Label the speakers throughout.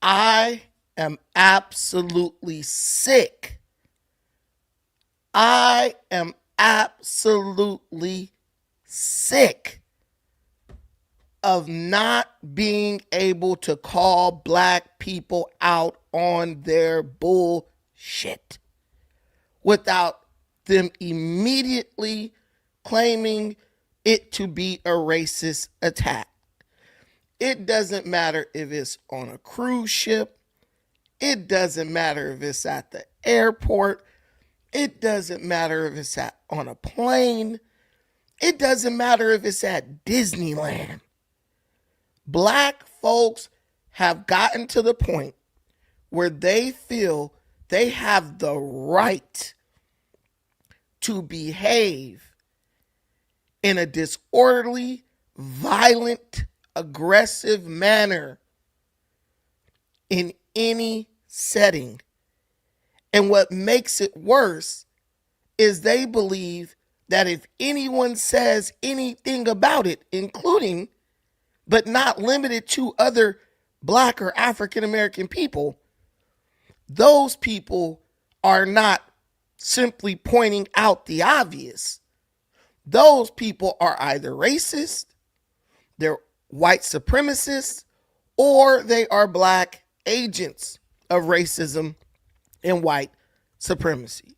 Speaker 1: I am absolutely sick. I am absolutely sick of not being able to call black people out on their bullshit without them immediately claiming it to be a racist attack. It doesn't matter if it's on a cruise ship. It doesn't matter if it's at the airport. It doesn't matter if it's on a plane. It doesn't matter if it's at Disneyland. Black folks have gotten to the point where they feel they have the right to behave in a disorderly, violent, aggressive manner in any setting. And what makes it worse is they believe that if anyone says anything about it, including but not limited to other black or African American people, those people are not simply pointing out the obvious. Those people are either racist, they're white supremacists, or they are black agents of racism and white supremacy.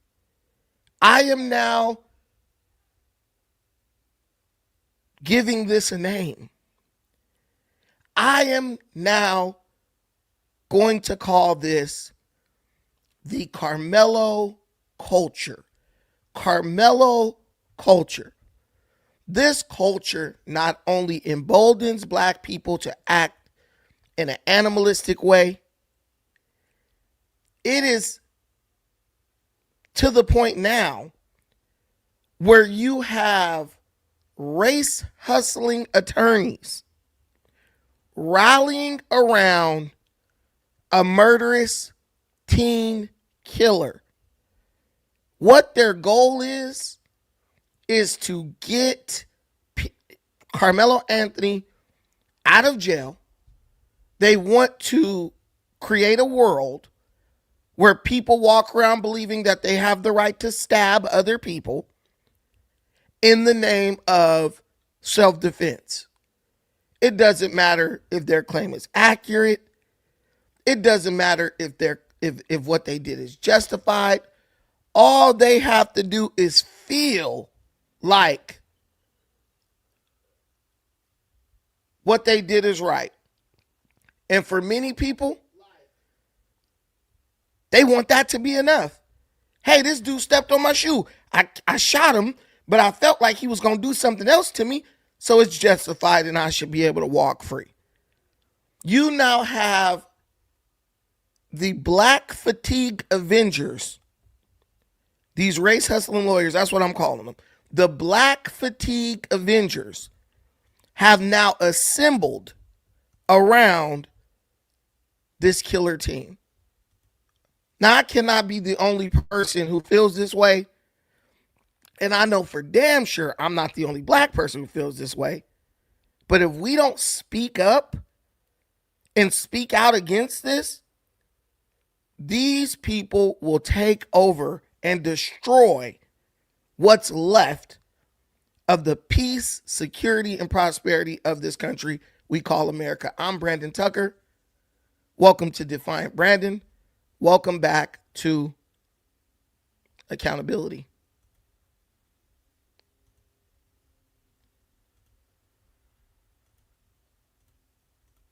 Speaker 1: I am now giving this a name. I am now going to call this the Karmelo culture. Karmelo culture. This culture not only emboldens black people to act in an animalistic way, it is to the point now where you have race hustling attorneys rallying around a murderous teen killer. What their goal is to get Karmelo Anthony out of jail. They want to create a world where people walk around believing that they have the right to stab other people in the name of self-defense. It doesn't matter if their claim is accurate. It doesn't matter if what they did is justified. All they have to do is feel like what they did is right. And for many people, they want that to be enough. Hey, this dude stepped on my shoe. I shot him, but I felt like he was going to do something else to me, so it's justified and I should be able to walk free. You now have the black fatigue Avengers, these race hustling lawyers, that's what I'm calling them. The black fatigue Avengers have now assembled around this killer team. Now, I cannot be the only person who feels this way. And I know for damn sure I'm not the only black person who feels this way. But if we don't speak up and speak out against this, these people will take over and destroy what's left of the peace, security, and prosperity of this country we call America. I'm Brandon Tucker. Welcome to Defiant Brandon. Welcome back to Accountability.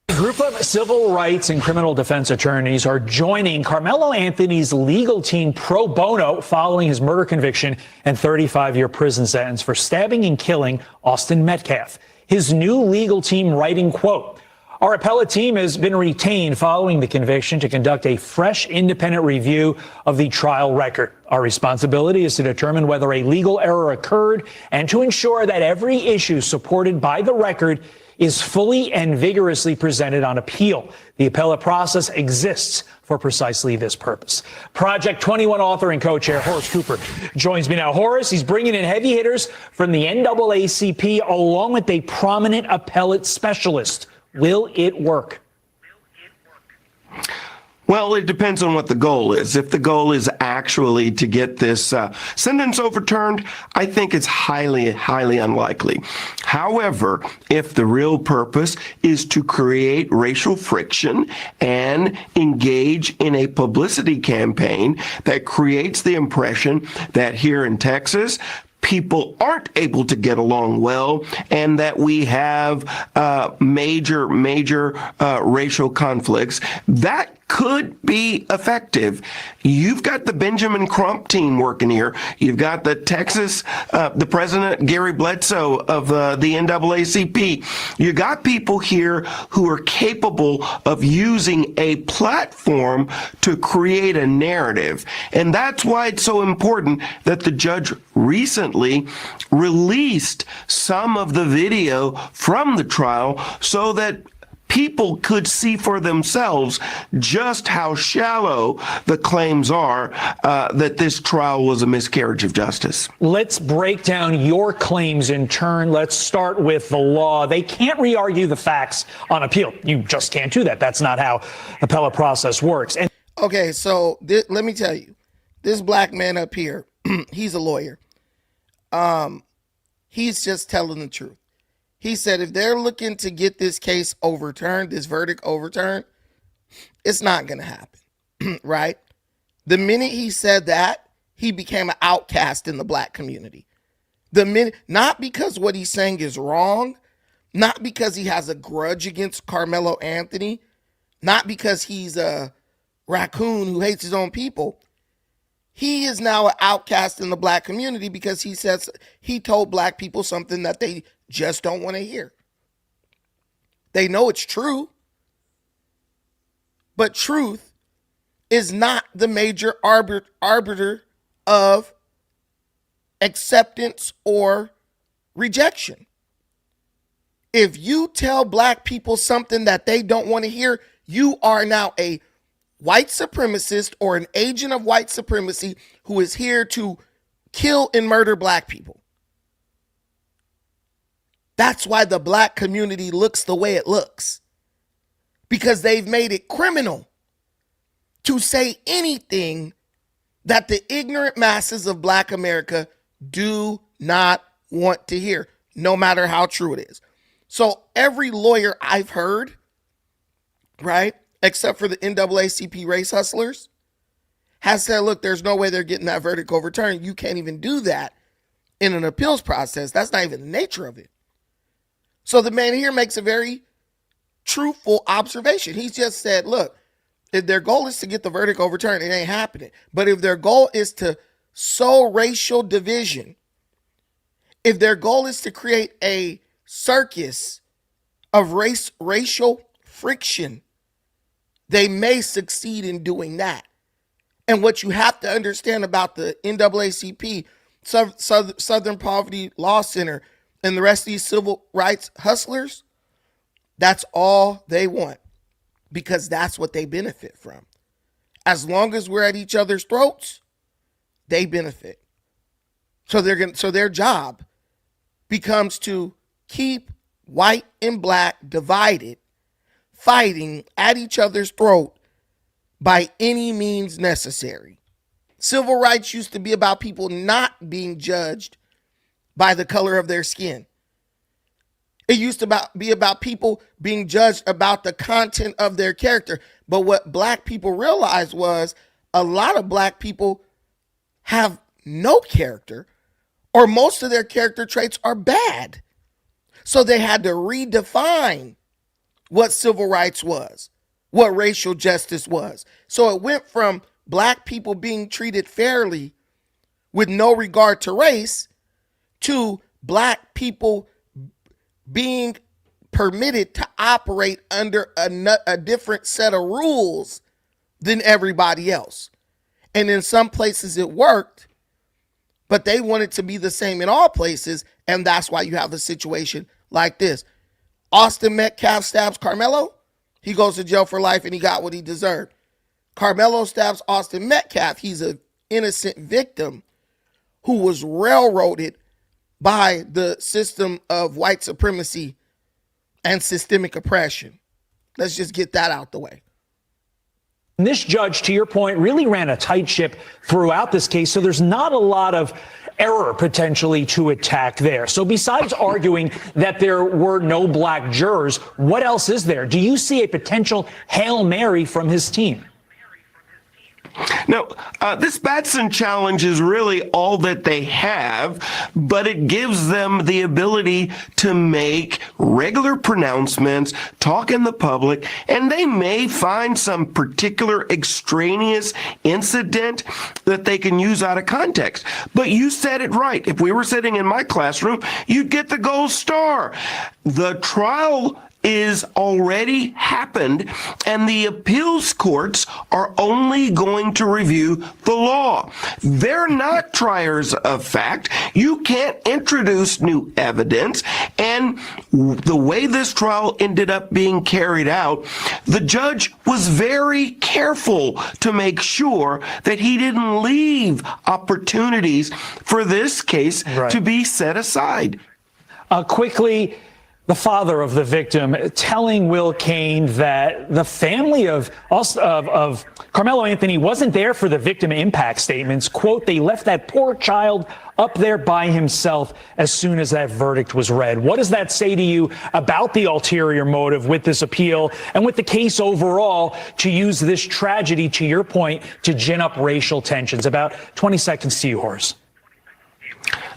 Speaker 2: A group of civil rights and criminal defense attorneys are joining Karmelo Anthony's legal team pro bono following his murder conviction and 35-year prison sentence for stabbing and killing Austin Metcalf. His new legal team writing, quote, "Our appellate team has been retained following the conviction to conduct a fresh independent review of the trial record. Our responsibility is to determine whether a legal error occurred and to ensure that every issue supported by the record is fully and vigorously presented on appeal. The appellate process exists for precisely this purpose." Project 21 author and co-chair Horace Cooper joins me now. Horace, he's bringing in heavy hitters from the NAACP along with a prominent appellate specialist. Will it work?
Speaker 3: Well, it depends on what the goal is. If the goal is actually to get this sentence overturned, I think it's highly, highly unlikely. However, if the real purpose is to create racial friction and engage in a publicity campaign that creates the impression that here in Texas, people aren't able to get along well, and that we have major racial conflicts, that could be effective. You've got the Benjamin Crump team working here. You've got the Texas, the president, Gary Bledsoe of the NAACP. You got people here who are capable of using a platform to create a narrative. And that's why it's so important that the judge recently released some of the video from the trial so that people could see for themselves just how shallow the claims are that this trial was a miscarriage of justice.
Speaker 2: Let's break down your claims in turn. Let's start with the law. They can't re-argue the facts on appeal. You just can't do that. That's not how appellate process works. And
Speaker 1: okay, so let me tell you, this black man up here, he's a lawyer. He's just telling the truth. He said if they're looking to get this case overturned, this verdict overturned, it's not going to happen, right? The minute he said that, he became an outcast in the black community. Not because what he's saying is wrong, not because he has a grudge against Karmelo Anthony, not because he's a raccoon who hates his own people. He is now an outcast in the black community because he says he told black people something that they just don't want to hear. They know it's true, but truth is not the major arbiter of acceptance or rejection. If you tell black people something that they don't want to hear, you are now a white supremacist or an agent of white supremacy who is here to kill and murder black people. That's why the black community looks the way it looks. Because they've made it criminal to say anything that the ignorant masses of black America do not want to hear, no matter how true it is. So every lawyer I've heard, right, except for the NAACP race hustlers, has said, look, there's no way they're getting that verdict overturned. You can't even do that in an appeals process. That's not even the nature of it. So the man here makes a very truthful observation. He's just said, look, if their goal is to get the verdict overturned, it ain't happening. But if their goal is to sow racial division, if their goal is to create a circus of racial friction, they may succeed in doing that. And what you have to understand about the NAACP, Southern Poverty Law Center, and the rest of these civil rights hustlers, that's all they want, because that's what they benefit from. As long as we're at each other's throats, they benefit. So their job becomes to keep white and black divided, fighting at each other's throat by any means necessary. Civil rights used to be about people not being judged by the color of their skin. It used to be about people being judged about the content of their character. But what black people realized was a lot of black people have no character, or most of their character traits are bad. So they had to redefine what civil rights was, what racial justice was. So it went from black people being treated fairly with no regard to race to black people being permitted to operate under a different set of rules than everybody else. And in some places it worked, but they want it to be the same in all places. And that's why you have a situation like this. Austin Metcalf stabs Karmelo. He goes to jail for life and he got what he deserved. Karmelo stabs Austin Metcalf. He's an innocent victim who was railroaded by the system of white supremacy and systemic oppression. Let's just get that out the way.
Speaker 2: And this judge, to your point, really ran a tight ship throughout this case, so there's not a lot of error potentially to attack there. So besides arguing that there were no black jurors, what else is there? Do you see a potential Hail Mary from his team?
Speaker 3: No, this Batson challenge is really all that they have, but it gives them the ability to make regular pronouncements, talk in the public, and they may find some particular extraneous incident that they can use out of context. But you said it right. If we were sitting in my classroom, you'd get the gold star. The trial is already happened, and the appeals courts are only going to review the law. They're not triers of fact. You can't introduce new evidence, and the way this trial ended up being carried out, the judge was very careful to make sure that he didn't leave opportunities for this case to be set aside.
Speaker 2: Quickly, the father of the victim telling Will Cain that the family of Karmelo Anthony wasn't there for the victim impact statements. Quote, they left that poor child up there by himself as soon as that verdict was read. What does that say to you about the ulterior motive with this appeal and with the case overall to use this tragedy, to your point, to gin up racial tensions? About 20 seconds to you, Horace.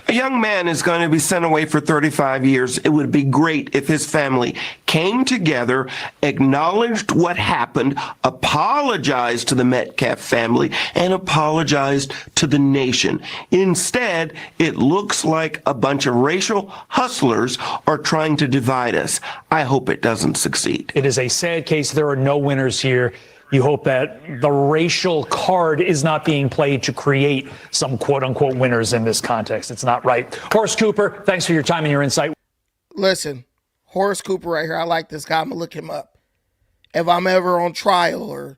Speaker 3: A young man is going to be sent away for 35 years. It would be great if his family came together, acknowledged what happened, apologized to the Metcalf family, and apologized to the nation. Instead, it looks like a bunch of racial hustlers are trying to divide us. I hope it doesn't succeed.
Speaker 2: It is a sad case. There are no winners here. You hope that the racial card is not being played to create some quote-unquote winners in this context. It's not right. Horace Cooper, thanks for your time and your insight.
Speaker 1: Listen, Horace Cooper right here. I like this guy. I'm going to look him up. If I'm ever on trial or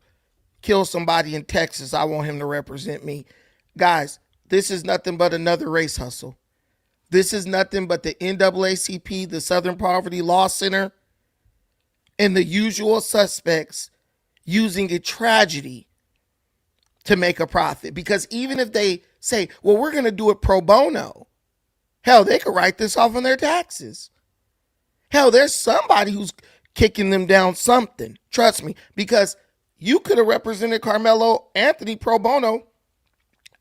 Speaker 1: kill somebody in Texas, I want him to represent me. Guys, this is nothing but another race hustle. This is nothing but the NAACP, the Southern Poverty Law Center, and the usual suspects using a tragedy to make a profit. Because even if they say, well, we're going to do it pro bono, hell, they could write this off on their taxes. Hell, there's somebody who's kicking them down something. Trust me, because you could have represented Karmelo Anthony pro bono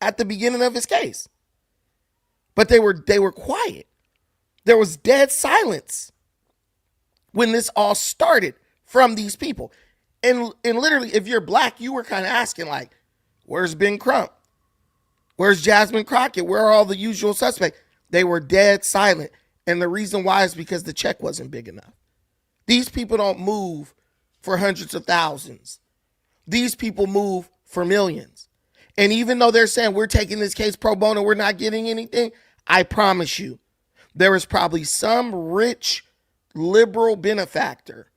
Speaker 1: at the beginning of his case. But they were quiet. There was dead silence when this all started from these people. And literally, if you're black, you were kind of asking, like, where's Ben Crump? Where's Jasmine Crockett? Where are all the usual suspects? They were dead silent. And the reason why is because the check wasn't big enough. These people don't move for hundreds of thousands. These people move for millions. And even though they're saying we're taking this case pro bono, we're not getting anything, I promise you, there is probably some rich liberal benefactor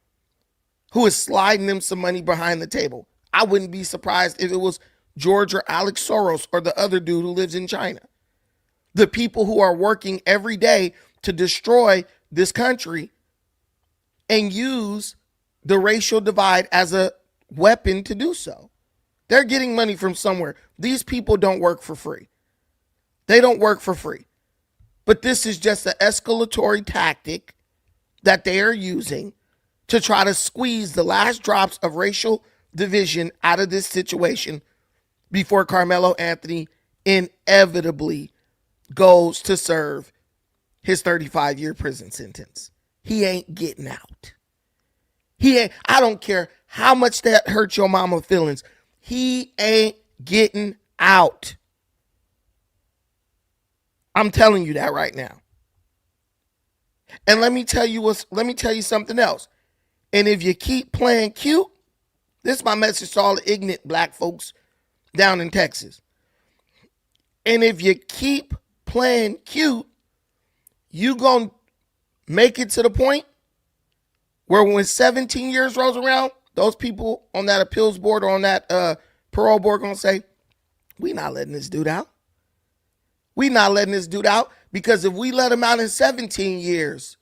Speaker 1: who is sliding them some money behind the table. I wouldn't be surprised if it was George or Alex Soros or the other dude who lives in China. The people who are working every day to destroy this country and use the racial divide as a weapon to do so. They're getting money from somewhere. These people don't work for free. They don't work for free. But this is just an escalatory tactic that they are using to try to squeeze the last drops of racial division out of this situation before Karmelo Anthony inevitably goes to serve his 35-year prison sentence. He ain't getting out. I don't care how much that hurt your mama feelings. He ain't getting out. I'm telling you that right now. And let me tell you something else. And if you keep playing cute, this is my message to all the ignorant black folks down in Texas. And if you keep playing cute, you gonna make it to the point where when 17 years rolls around, those people on that appeals board or on that parole board gonna say, we not letting this dude out. We not letting this dude out because if we let him out in 17 years,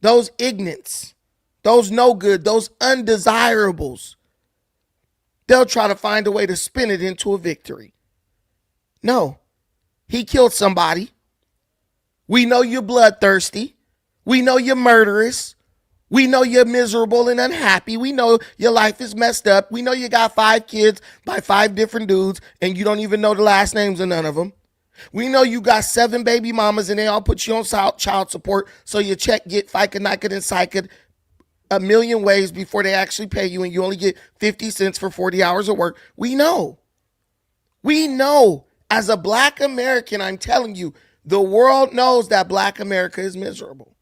Speaker 1: those ignorants, those no good, those undesirables, they'll try to find a way to spin it into a victory. No, he killed somebody. We know you're bloodthirsty. We know you're murderous. We know you're miserable and unhappy. We know your life is messed up. We know you got 5 kids by 5 different dudes and you don't even know the last names of none of them. We know you got 7 baby mamas and they all put you on child support so your check get FICA, NICA, and PSYCA a million ways before they actually pay you and you only get 50 cents for 40 hours of work. We know. We know. As a black American, I'm telling you, the world knows that black America is miserable.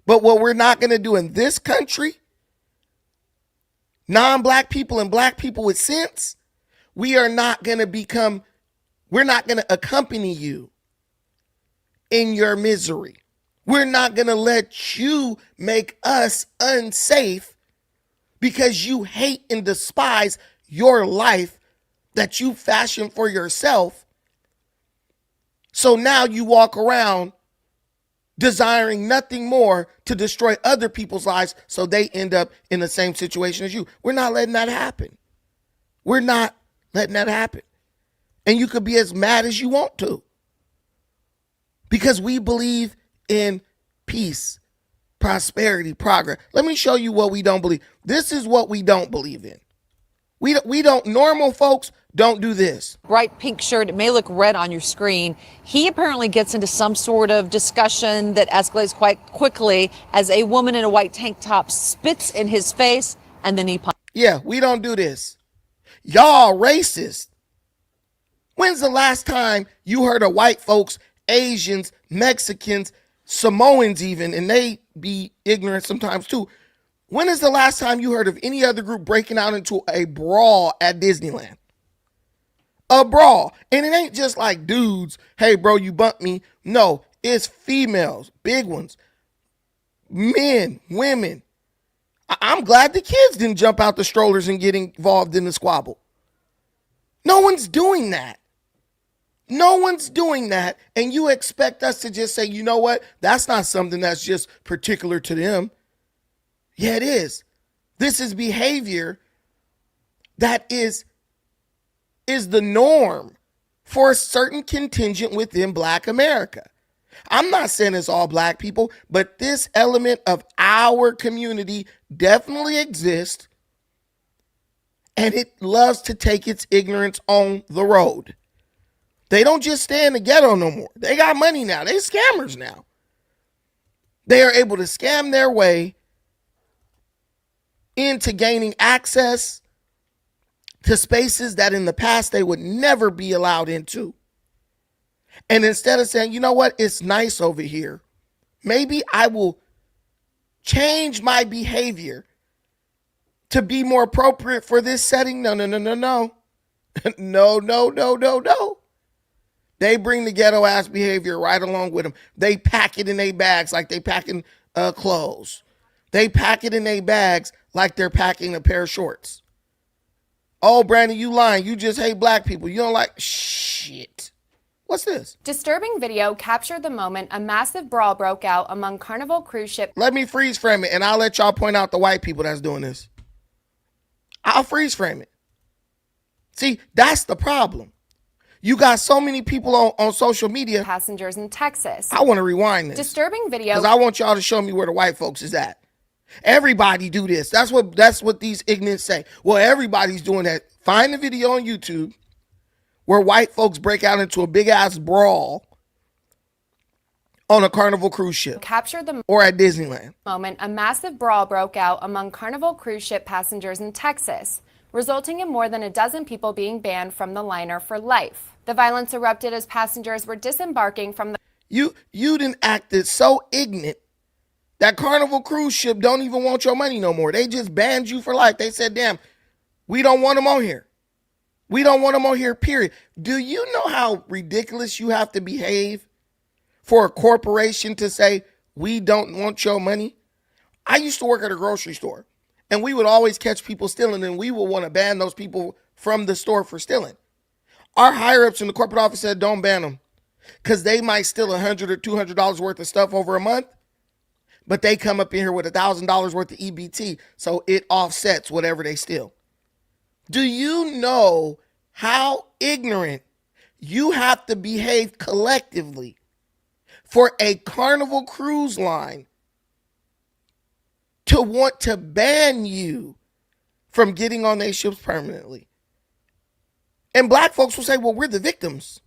Speaker 1: But what we're not going to do in this country, non-black people and black people with sense, we're not going to accompany you in your misery. We're not going to let you make us unsafe because you hate and despise your life that you fashioned for yourself. So now you walk around desiring nothing more to destroy other people's lives so they end up in the same situation as you. We're not letting that happen. We're not letting that happen. And you could be as mad as you want to. Because we believe in peace, prosperity, progress. Let me show you what we don't believe. This is what we don't believe in. We don't, normal folks don't do this.
Speaker 4: Bright pink shirt, it may look red on your screen. He apparently gets into some sort of discussion that escalates quite quickly as a woman in a white tank top spits in his face and then he punches.
Speaker 1: Yeah, we don't do this. Y'all racist. When's the last time you heard of white folks, Asians, Mexicans, Samoans even, and they be ignorant sometimes too. When is the last time you heard of any other group breaking out into a brawl at Disneyland? A brawl. And it ain't just like dudes, hey bro, you bumped me. No, it's females, big ones, men, women. I'm glad the kids didn't jump out the strollers and get involved in the squabble. No one's doing that. No one's doing that. And you expect us to just say, you know what? That's not something that's just particular to them. Yeah, it is. This is behavior that is the norm for a certain contingent within Black America. I'm not saying it's all black people, but this element of our community definitely exists, and it loves to take its ignorance on the road. They don't just stay in the ghetto no more. They got money now. They scammers now. They are able to scam their way into gaining access to spaces that in the past they would never be allowed into. And instead of saying, you know what, it's nice over here, maybe I will change my behavior to be more appropriate for this setting. No. No. They bring the ghetto ass behavior right along with them. They pack it in their bags like they packing clothes. They pack it in their bags like they're packing a pair of shorts. Oh, Brandon, you lying. You just hate black people. You don't like shit. What's this?
Speaker 5: Disturbing video captured the moment a massive brawl broke out among Carnival cruise ship.
Speaker 1: Let me freeze frame it, and I'll let y'all point out the white people that's doing this. I'll freeze frame it. See, that's the problem. You got so many people on social media.
Speaker 5: Passengers in Texas.
Speaker 1: I want to rewind this.
Speaker 5: Disturbing video.
Speaker 1: Because I want y'all to show me where the white folks is at. Everybody do this. That's what these ignorants say. Well, everybody's doing that. Find the video on YouTube where white folks break out into a big ass brawl on a Carnival cruise ship.
Speaker 5: Captured the
Speaker 1: or at Disneyland.
Speaker 5: Moment a massive brawl broke out among Carnival cruise ship passengers in Texas, resulting in more than a dozen people being banned from the liner for life. The violence erupted as passengers were disembarking from the...
Speaker 1: You done acted so ignorant that Carnival cruise ship don't even want your money no more. They just banned you for life. They said, damn, we don't want them on here. We don't want them on here, period. Do you know how ridiculous you have to behave for a corporation to say, we don't want your money? I used to work at a grocery store, and we would always catch people stealing, and we would want to ban those people from the store for stealing. Our higher-ups in the corporate office said, don't ban them, because they might steal $100 or $200 worth of stuff over a month, but they come up in here with $1,000 worth of EBT, so it offsets whatever they steal. Do you know how ignorant you have to behave collectively for a Carnival cruise line to want to ban you from getting on their ships permanently? And black folks will say, well, we're the victims.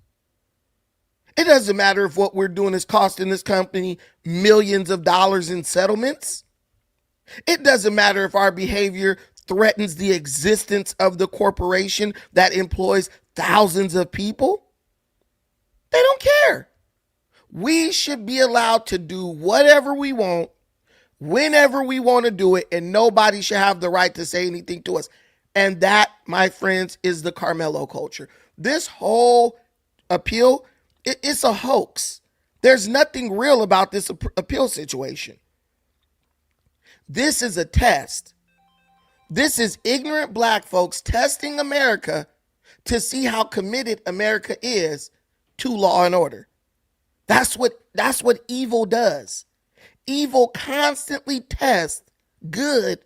Speaker 1: It doesn't matter if what we're doing is costing this company millions of dollars in settlements. It doesn't matter if our behavior threatens the existence of the corporation that employs thousands of people. They don't care. We should be allowed to do whatever we want, whenever we want to do it, and nobody should have the right to say anything to us. And that, my friends, is the Karmelo culture. This whole appeal, it's a hoax. There's nothing real about this appeal situation. This is a test. This is ignorant black folks testing America to see how committed America is to law and order. That's what evil does. Evil constantly tests good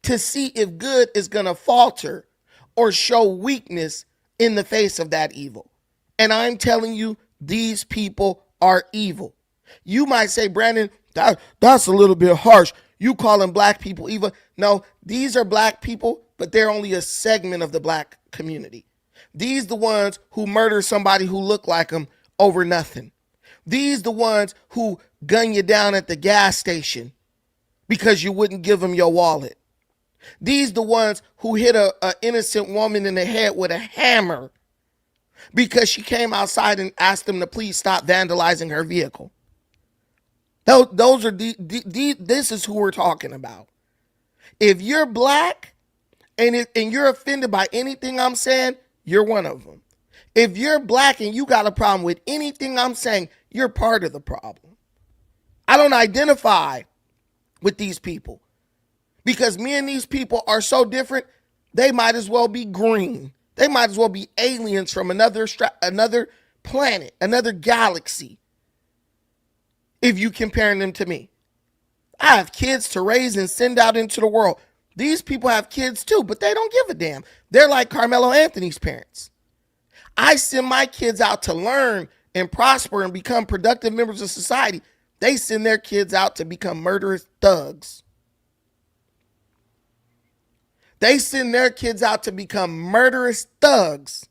Speaker 1: to see if good is going to falter or show weakness in the face of that evil. And I'm telling you, these people are evil. You might say, Brandon, that's a little bit harsh. You calling black people evil? No, these are black people, but they're only a segment of the black community. These the ones who murder somebody who look like them over nothing. These the ones who gun you down at the gas station because you wouldn't give them your wallet. These the ones who hit a innocent woman in the head with a hammer because she came outside and asked them to please stop vandalizing her vehicle. Those are this is who we're talking about. If you're black and you're offended by anything I'm saying, you're one of them. If you're black and you got a problem with anything I'm saying, you're part of the problem. I don't identify with these people because me and these people are so different. They might as well be green. They might as well be aliens from another planet, another galaxy. If you comparing them to me, I have kids to raise and send out into the world. These people have kids too, but they don't give a damn. They're like Karmelo Anthony's parents. I send my kids out to learn and prosper and become productive members of society. They send their kids out to become murderous thugs. They send their kids out to become murderous thugs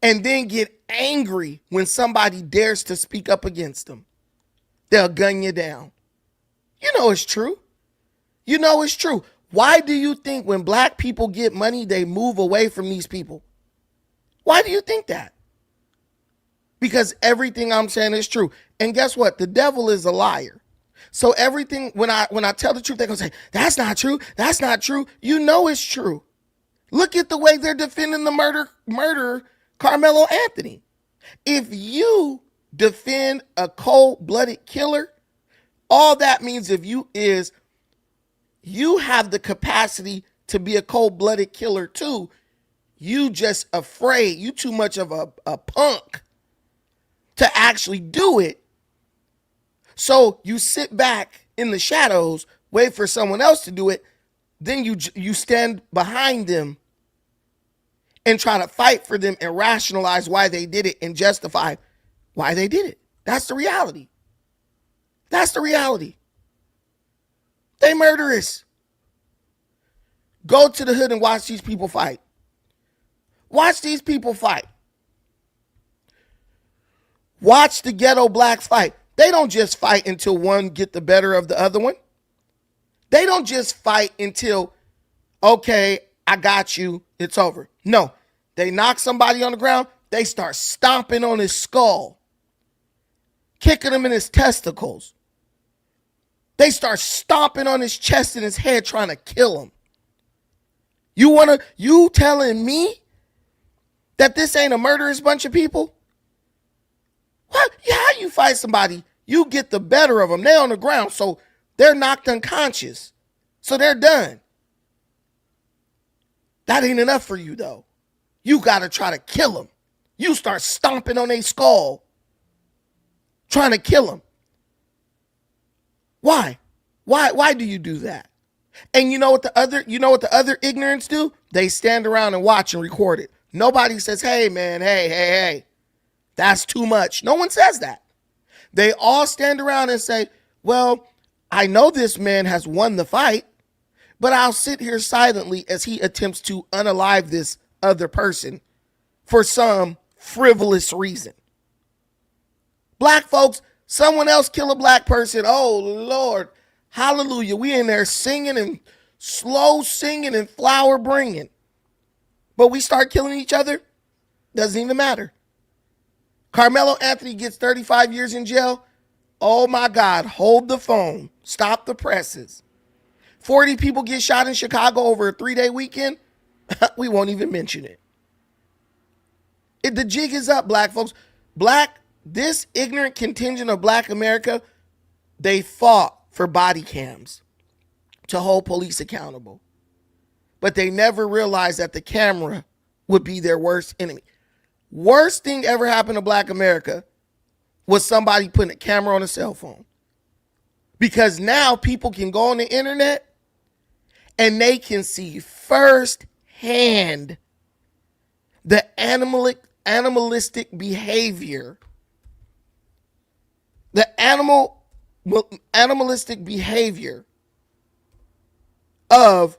Speaker 1: and then get angry when somebody dares to speak up against them. They'll gun you down. You know it's true. You know it's true. Why do you think when black people get money, they move away from these people? Why do you think that? Because everything I'm saying is true. And guess what? The devil is a liar. So everything, when I tell the truth, they're going to say, that's not true. That's not true. You know it's true. Look at the way they're defending the murderer, Karmelo Anthony. If you defend a cold-blooded killer, all that means you have the capacity to be a cold-blooded killer too. You just afraid. You too much of a punk to actually do it. So you sit back in the shadows, wait for someone else to do it. Then you stand behind them and try to fight for them and rationalize why they did it and justify why they did it. That's the reality. That's the reality. They murderous. Go to the hood and watch these people fight. Watch these people fight. Watch the ghetto blacks fight. They don't just fight until one get the better of the other one. They don't just fight until, okay, I got you, it's over. No, they knock somebody on the ground, they start stomping on his skull, kicking him in his testicles. They start stomping on his chest and his head trying to kill him. You telling me that this ain't a murderous bunch of people? What? How you fight somebody, you get the better of them. They're on the ground, so they're knocked unconscious. So they're done. That ain't enough for you, though. You got to try to kill them. You start stomping on their skull, trying to kill them. Why? Why do you do that? And you know what the other ignorants do? They stand around and watch and record it. Nobody says, hey man, hey, that's too much. No one says that. They all stand around and say, well, I know this man has won the fight, but I'll sit here silently as he attempts to unalive this other person for some frivolous reason. Black folks, someone else kill a black person. Oh, Lord. Hallelujah. We in there singing and slow singing and flower bringing. But we start killing each other. Doesn't even matter. Karmelo Anthony gets 35 years in jail. Oh, my God. Hold the phone. Stop the presses. 40 people get shot in Chicago over a 3-day weekend. We won't even mention it. The jig is up, black folks. This ignorant contingent of black America, they fought for body cams to hold police accountable. But they never realized that the camera would be their worst enemy. Worst thing ever happened to black America was somebody putting a camera on a cell phone. Because now people can go on the internet and they can see firsthand the animalistic behavior, the animalistic behavior of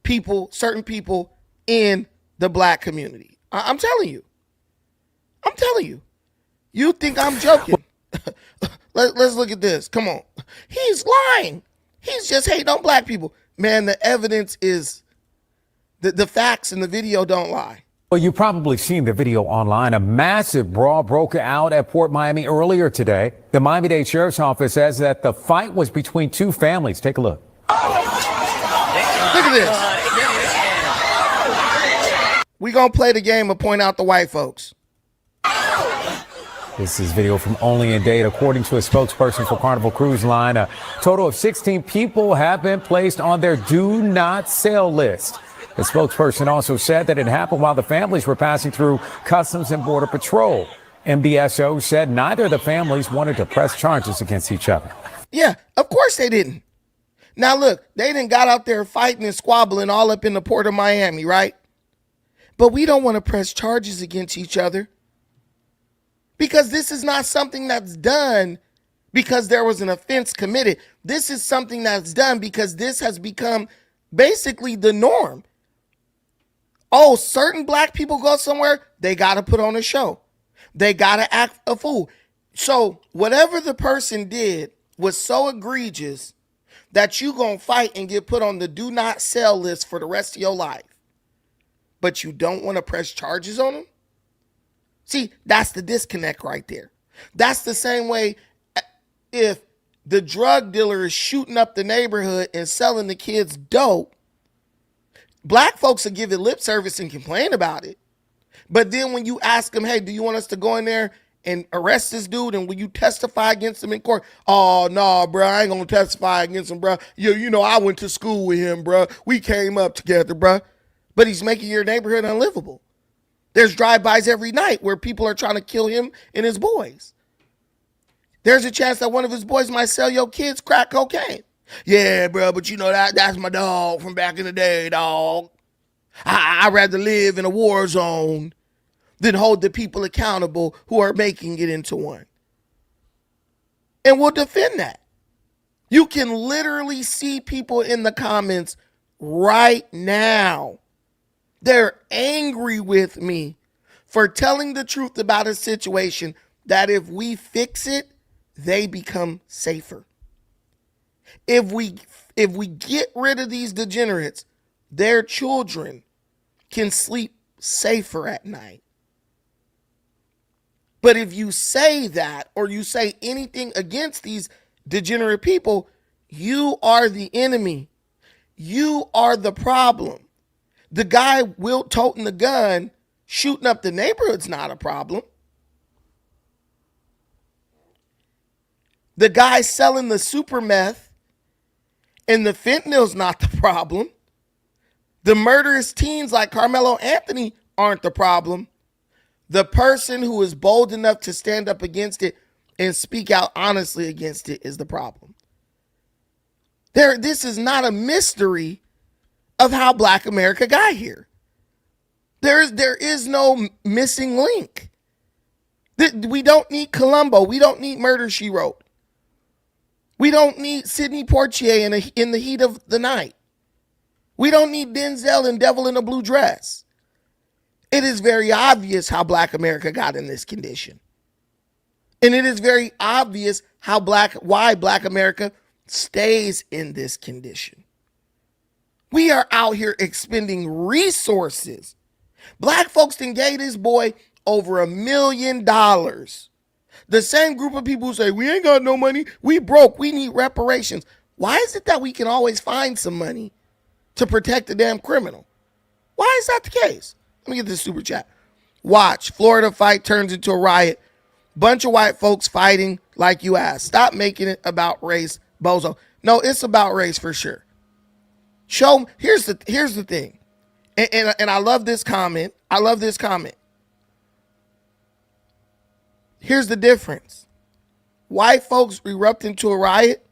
Speaker 1: people, certain people in the black community. I'm telling you. You think I'm joking? Let's look at this. Come on. He's lying. He's just hating on black people. Man, the evidence is, the facts in the video don't lie.
Speaker 6: Well, you've probably seen the video online. A massive brawl broke out at Port Miami earlier today. The Miami-Dade Sheriff's Office says that the fight was between two families. Take a look.
Speaker 1: Look at this. We gonna play the game and point out the white folks.
Speaker 6: This is video from Only in Dade. According to a spokesperson for Carnival Cruise Line, a total of 16 people have been placed on their do not sell list. The spokesperson also said that it happened while the families were passing through Customs and Border Patrol. MDSO said neither of the families wanted to press charges against each other.
Speaker 1: Yeah, of course they didn't. Now look, they done got out there fighting and squabbling all up in the port of Miami, right? But we don't want to press charges against each other because this is not something that's done because there was an offense committed. This is something that's done because this has become basically the norm. Oh, certain black people go somewhere, they got to put on a show. They got to act a fool. So whatever the person did was so egregious that you going to fight and get put on the do not sell list for the rest of your life. But you don't want to press charges on them? See, that's the disconnect right there. That's the same way if the drug dealer is shooting up the neighborhood and selling the kids dope, black folks will give it lip service and complain about it. But then when you ask them, hey, do you want us to go in there and arrest this dude and will you testify against him in court? Oh, no, bro, I ain't going to testify against him, bro. You know, I went to school with him, bro. We came up together, bro. But he's making your neighborhood unlivable. There's drive-bys every night where people are trying to kill him and his boys. There's a chance that one of his boys might sell your kids crack cocaine. Yeah, bro, but you know that's my dog from back in the day, dog. I'd rather live in a war zone than hold the people accountable who are making it into one. And we'll defend that. You can literally see people in the comments right now. They're angry with me for telling the truth about a situation that if we fix it, they become safer. If we get rid of these degenerates, their children can sleep safer at night. But if you say that or you say anything against these degenerate people, you are the enemy. You are the problem. The guy toting the gun, shooting up the neighborhood's not a problem. The guy selling the super meth and the fentanyl's not the problem. The murderous teens like Karmelo Anthony aren't the problem. The person who is bold enough to stand up against it and speak out honestly against it is the problem. This is not a mystery of how Black America got here. There is no missing link. We don't need Columbo. We don't need Murder, She Wrote. We don't need Sidney Poitier in the heat of the night. We don't need Denzel and Devil in a Blue Dress. It is very obvious how Black America got in this condition. And it is very obvious why Black America stays in this condition. We are out here expending resources. Black folks done gave this boy over $1 million. The same group of people who say, we ain't got no money, we broke, we need reparations. Why is it that we can always find some money to protect the damn criminal? Why is that the case? Let me get this super chat. Watch, Florida fight turns into a riot. Bunch of white folks fighting like you asked. Stop making it about race, bozo. No, it's about race for sure. Here's the thing. And I love this comment. I love this comment. Here's the difference. White folks erupt into a riot.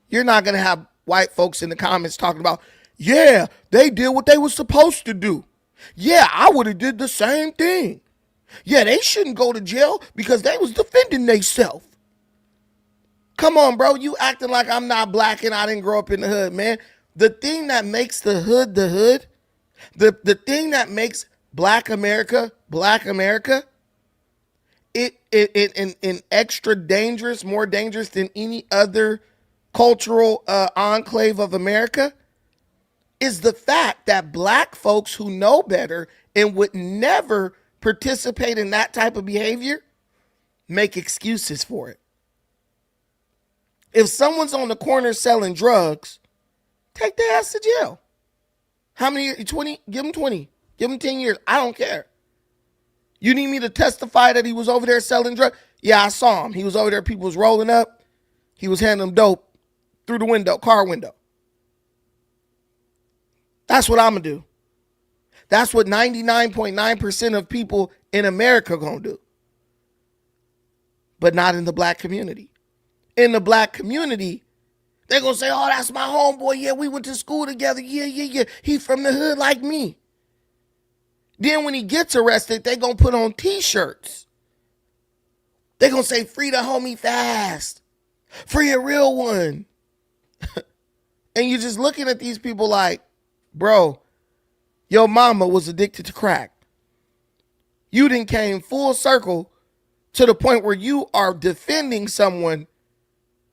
Speaker 1: You're not going to have white folks in the comments talking about, yeah, they did what they were supposed to do. Yeah, I would have did the same thing. Yeah, they shouldn't go to jail because they was defending themselves. Come on, bro. You acting like I'm not black and I didn't grow up in the hood, man. The thing that makes the hood, the thing that makes Black America, it extra dangerous, more dangerous than any other cultural enclave of America, is the fact that Black folks who know better and would never participate in that type of behavior make excuses for it. If someone's on the corner selling drugs, take their ass to jail. How many? 20? Give them 20. Give them 10 years. I don't care. You need me to testify that he was over there selling drugs? Yeah, I saw him. He was over there. People was rolling up. He was handing them dope through the window, car window. That's what I'm going to do. That's what 99.9% of people in America going to do. But not in the Black community. In the Black community, they're going to say, oh, that's my homeboy. Yeah, we went to school together. Yeah. He from the hood like me. Then when he gets arrested, they going to put on T-shirts. They're going to say, free the homie fast. Free a real one. And you're just looking at these people like, bro, your mama was addicted to crack. You done came full circle to the point where you are defending someone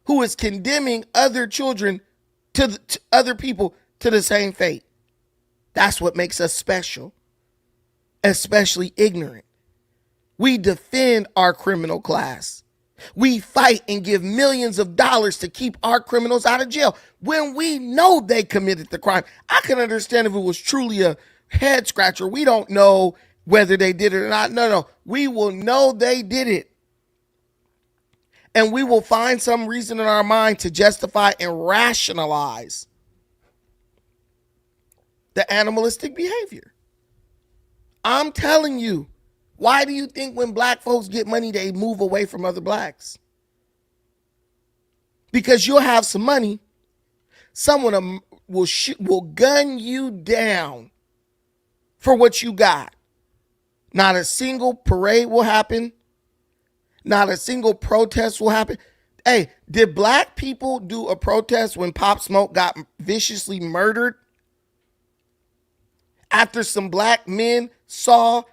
Speaker 1: who is condemning other children to other people to the same fate. That's what makes us special, especially ignorant. We defend our criminal class. We fight and give millions of dollars to keep our criminals out of jail when we know they committed the crime. I can understand if it was truly a head scratcher. We don't know whether they did it or not. No. We will know they did it. And we will find some reason in our mind to justify and rationalize the animalistic behavior. I'm telling you, why do you think when Black folks get money, they move away from other Blacks? Because you'll have some money, someone will gun you down for what you got. Not a single parade will happen. Not a single protest will happen. Hey, did Black people do a protest when Pop Smoke got viciously murdered? After some Black men saw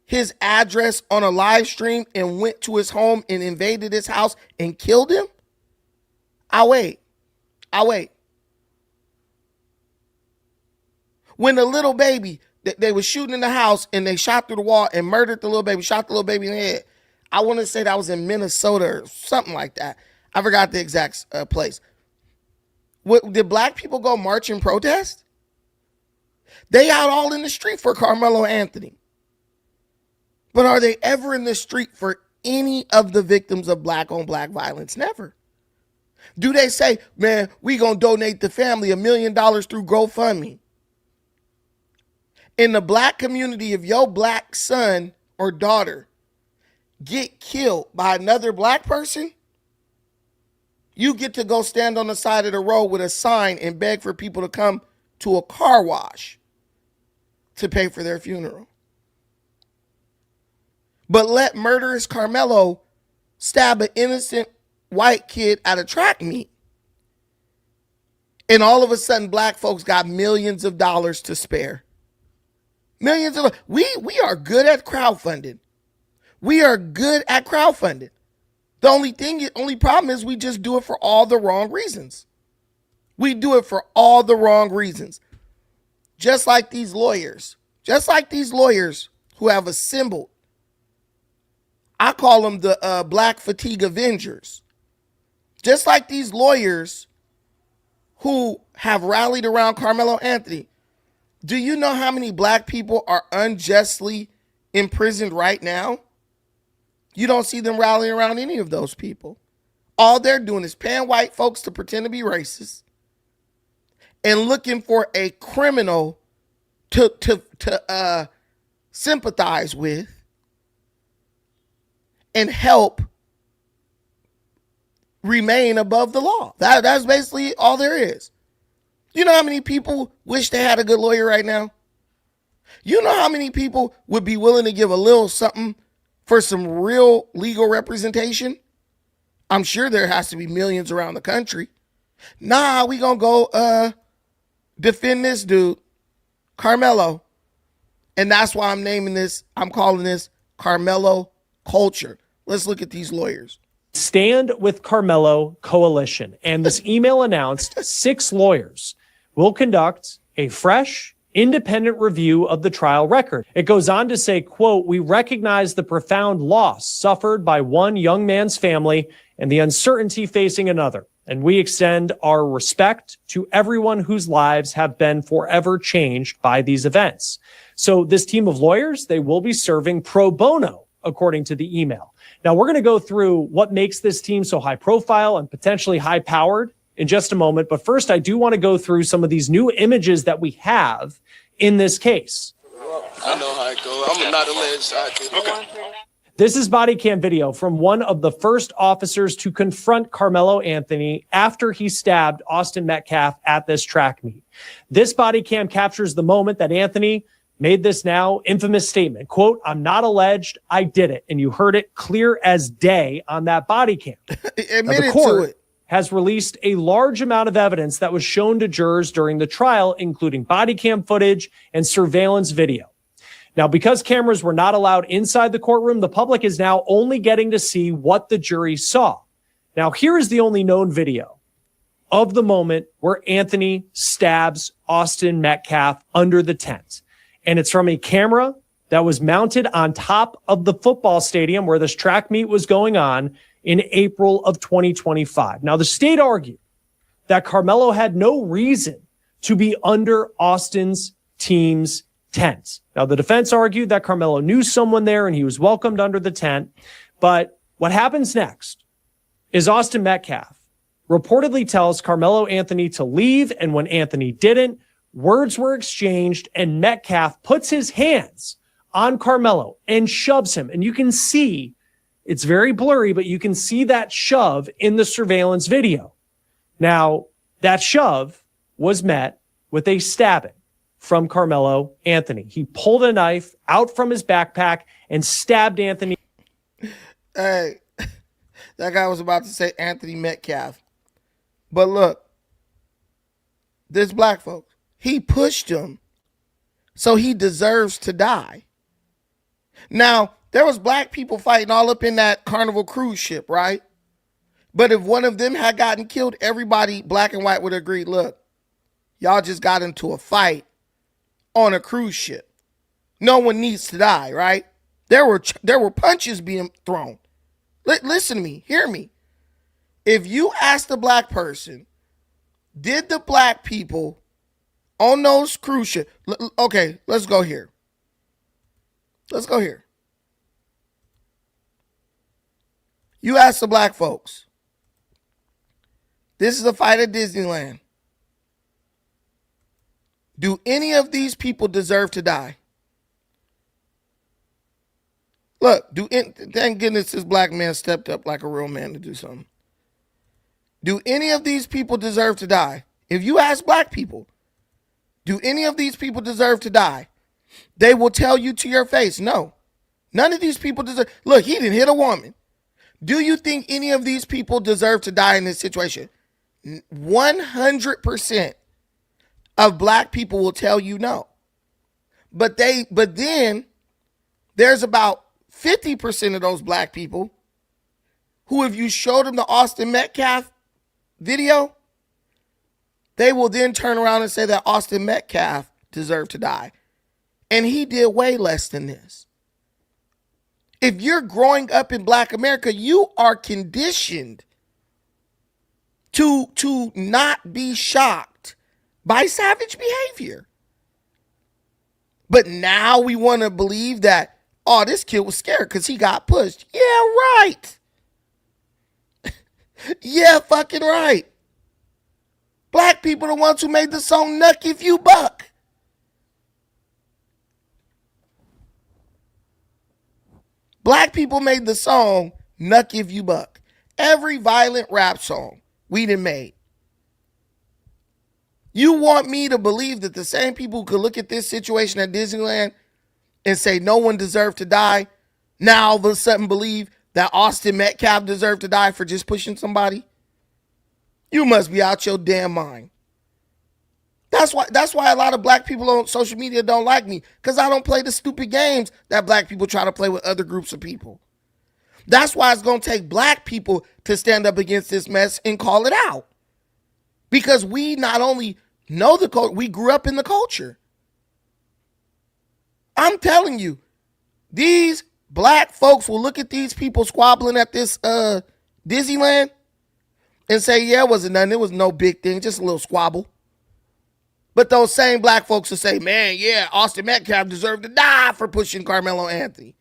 Speaker 1: his address on a live stream and went to his home and invaded his house and killed him? I'll wait. When the little baby, they were shooting in the house and they shot through the wall and murdered the little baby, shot the little baby in the head. I want to say that was in Minnesota or something like that. I forgot the exact place. Did Black people go march and protest? They out all in the street for Karmelo Anthony. But are they ever in the street for any of the victims of Black on Black violence? Never. Do they say, man, we gonna donate the family $1 million through GoFundMe? In the Black community, if your Black son or daughter get killed by another Black person, You get to go stand on the side of the road with a sign and beg for people to come to a car wash to pay for their funeral. But let murderous Karmelo stab an innocent white kid at a track meet. And all of a sudden, black folks got millions of dollars to spare. Millions of we are good at crowdfunding. We are good at crowdfunding. The only problem is we just do it for all the wrong reasons. We do it for all the wrong reasons. Just like these lawyers who have assembled. I call them the Black Fatigue Avengers. Just like these lawyers who have rallied around Karmelo Anthony. Do you know how many black people are unjustly imprisoned right now? You don't see them rallying around any of those people. All they're doing is paying white folks to pretend to be racist and looking for a criminal to sympathize with and help remain above the law. That's basically all there is. You know how many people wish they had a good lawyer right now? You know how many people would be willing to give a little something for some real legal representation? I'm sure there has to be millions around the country. Nah, we gonna go defend this dude, Karmelo. And that's why I'm calling this Karmelo culture. Let's look at these lawyers.
Speaker 7: Stand with Karmelo Coalition. And this email announced 6 lawyers will conduct a fresh, independent review of the trial record. It goes on to say, quote, "We recognize the profound loss suffered by one young man's family and the uncertainty facing another. And we extend our respect to everyone whose lives have been forever changed by these events." So this team of lawyers, they will be serving pro bono, according to the email. Now, we're going to go through what makes this team so high profile and potentially high powered in just a moment. But first, I do want to go through some of these new images that we have in this case.
Speaker 8: I know how it goes. I'm not alleged. Okay.
Speaker 7: This is body cam video from one of the first officers to confront Karmelo Anthony after he stabbed Austin Metcalf at this track meet. This body cam captures the moment that Anthony made this now infamous statement, quote, "I'm not alleged, I did it." And you heard it clear as day on that body cam.
Speaker 1: Admitted
Speaker 7: the court
Speaker 1: to it.
Speaker 7: has released a large amount of evidence that was shown to jurors during the trial, including body cam footage and surveillance video. Now, because cameras were not allowed inside the courtroom, the public is now only getting to see what the jury saw. Now, here is the only known video of the moment where Anthony stabs Austin Metcalf under the tent. And it's from a camera that was mounted on top of the football stadium where this track meet was going on in April of 2025. Now, the state argued that Karmelo had no reason to be under Austin's team's tent. Now, the defense argued that Karmelo knew someone there and he was welcomed under the tent. But what happens next is Austin Metcalf reportedly tells Karmelo Anthony to leave. And when Anthony didn't, words were exchanged and Metcalf puts his hands on Karmelo and shoves him. And you can see, it's very blurry, but you can see that shove in the surveillance video. Now, that shove was met with a stabbing from Karmelo Anthony. He pulled a knife out from his backpack and stabbed Anthony.
Speaker 1: Hey, that guy was about to say Anthony Metcalf. But look, this black folks, he pushed him, so he deserves to die. Now, there was black people fighting all up in that Carnival cruise ship, right? But if one of them had gotten killed, everybody, black and white, would agree, look, y'all just got into a fight on a cruise ship. No one needs to die, right? There were punches being thrown. Listen to me, hear me. If you ask the black person, did the black people on those cruise ships, okay, let's go here. You ask the black folks, this is a fight at Disneyland. Do any of these people deserve to die? Look, thank goodness this black man stepped up like a real man to do something. Do any of these people deserve to die? If you ask black people, do any of these people deserve to die? They will tell you to your face, no. None of these people deserve. Look, he didn't hit a woman. Do you think any of these people deserve to die in this situation? 100% of black people will tell you no. But then there's about 50% of those black people who, if you showed them the Austin Metcalf video, they will then turn around and say that Austin Metcalf deserved to die. And he did way less than this. If you're growing up in black America, you are conditioned to not be shocked by savage behavior. But now we want to believe that, oh, this kid was scared because he got pushed. Yeah, right. Yeah, fucking right. Black people are the ones who made the song Nuck If You Buck. Black people made the song Nuck If You Buck. Every violent rap song we done made. You want me to believe that the same people who could look at this situation at Disneyland and say no one deserved to die, now all of a sudden believe that Austin Metcalf deserved to die for just pushing somebody? You must be out your damn mind. That's why a lot of black people on social media don't like me, because I don't play the stupid games that black people try to play with other groups of people. That's why it's going to take black people to stand up against this mess and call it out. Because we not only know the culture, we grew up in the culture. I'm telling you, these black folks will look at these people squabbling at this Disneyland and say, yeah, it wasn't nothing. It was no big thing, just a little squabble. But those same black folks will say, man, yeah, Austin Metcalf deserved to die for pushing Karmelo Anthony.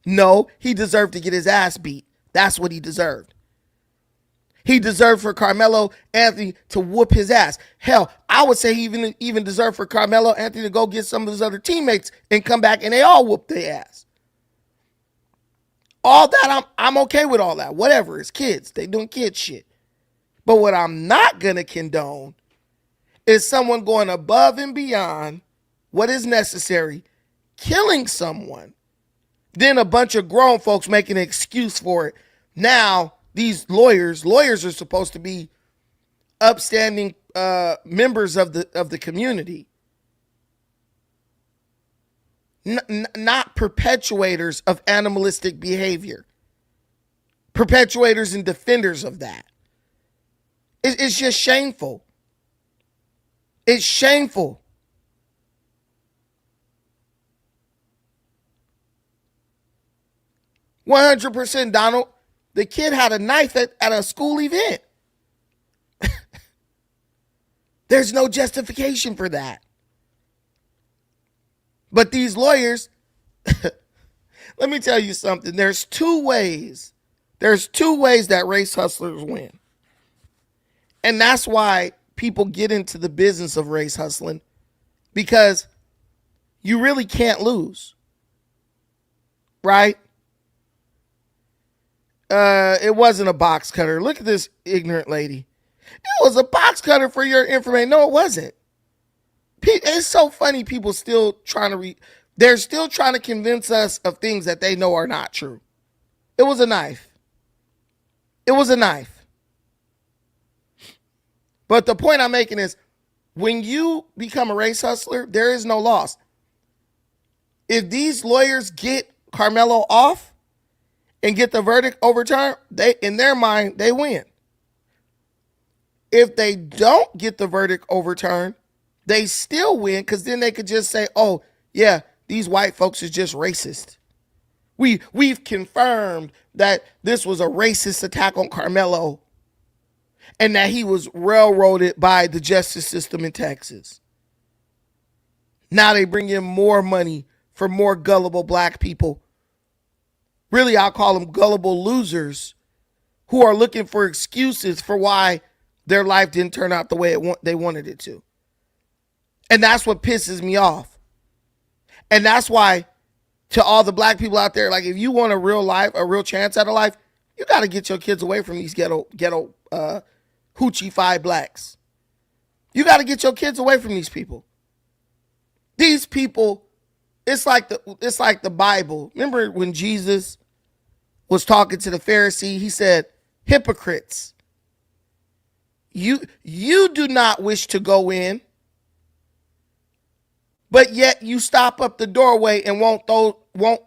Speaker 1: No, he deserved to get his ass beat. That's what he deserved. He deserved for Karmelo Anthony to whoop his ass. Hell, I would say he even deserved for Karmelo Anthony to go get some of his other teammates and come back and they all whoop their ass. All that, I'm okay with all that. Whatever, it's kids. They doing kid shit. But what I'm not going to condone is someone going above and beyond what is necessary, killing someone, then a bunch of grown folks making an excuse for it. Now, these lawyers are supposed to be upstanding members of the community, not perpetuators of animalistic behavior, perpetuators and defenders of that. It's just shameful. It's shameful. $100%, Donald. The kid had a knife at a school event. There's no justification for that. But these lawyers, let me tell you something. There's two ways that race hustlers win. And that's why people get into the business of race hustling, because you really can't lose. Right? It wasn't a box cutter. Look at this ignorant lady. It was a box cutter for your information. No, it wasn't. It's so funny. People still trying to they're still trying to convince us of things that they know are not true. It was a knife. It was a knife. But the point I'm making is, when you become a race hustler, there is no loss. If these lawyers get Karmelo off and get the verdict overturned, in their mind, they win. If they don't get the verdict overturned, they still win, because then they could just say, oh, yeah, these white folks is just racist. We've confirmed that this was a racist attack on Karmelo and that he was railroaded by the justice system in Texas. Now they bring in more money for more gullible black people. Really, I'll call them gullible losers who are looking for excuses for why their life didn't turn out the way they wanted it to. And that's what pisses me off. And that's why, to all the black people out there, like, if you want a real life, a real chance at a life, you got to get your kids away from these ghetto hoochie-fi blacks. You got to get your kids away from these people. These people, it's like the Bible. Remember when Jesus was talking to the Pharisee, he said, hypocrites, you do not wish to go in, but yet you stop up the doorway and won't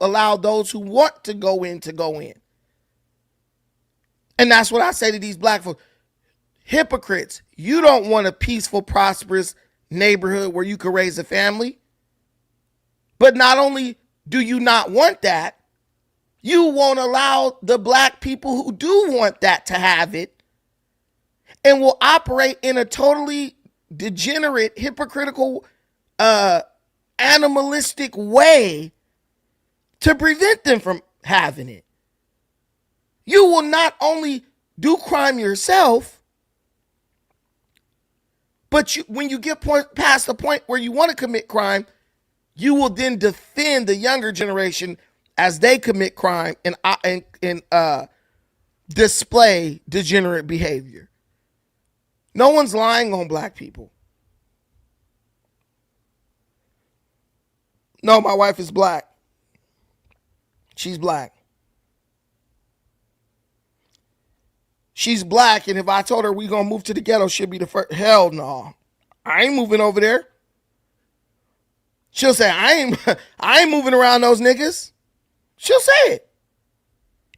Speaker 1: allow those who want to go in to go in. And that's what I say to these black folks. Hypocrites, you don't want a peaceful, prosperous neighborhood where you can raise a family. But not only do you not want that, you won't allow the black people who do want that to have it and will operate in a totally degenerate, hypocritical, animalistic way to prevent them from having it. You will not only do crime yourself, but when you get past the point where you want to commit crime, you will then defend the younger generation as they commit crime and display degenerate behavior. No one's lying on black people. No, my wife is black. She's black. She's black, and if I told her we gonna move to the ghetto, she'll be the first. Hell no. I ain't moving over there. She'll say, I ain't moving around those niggas. She'll say it.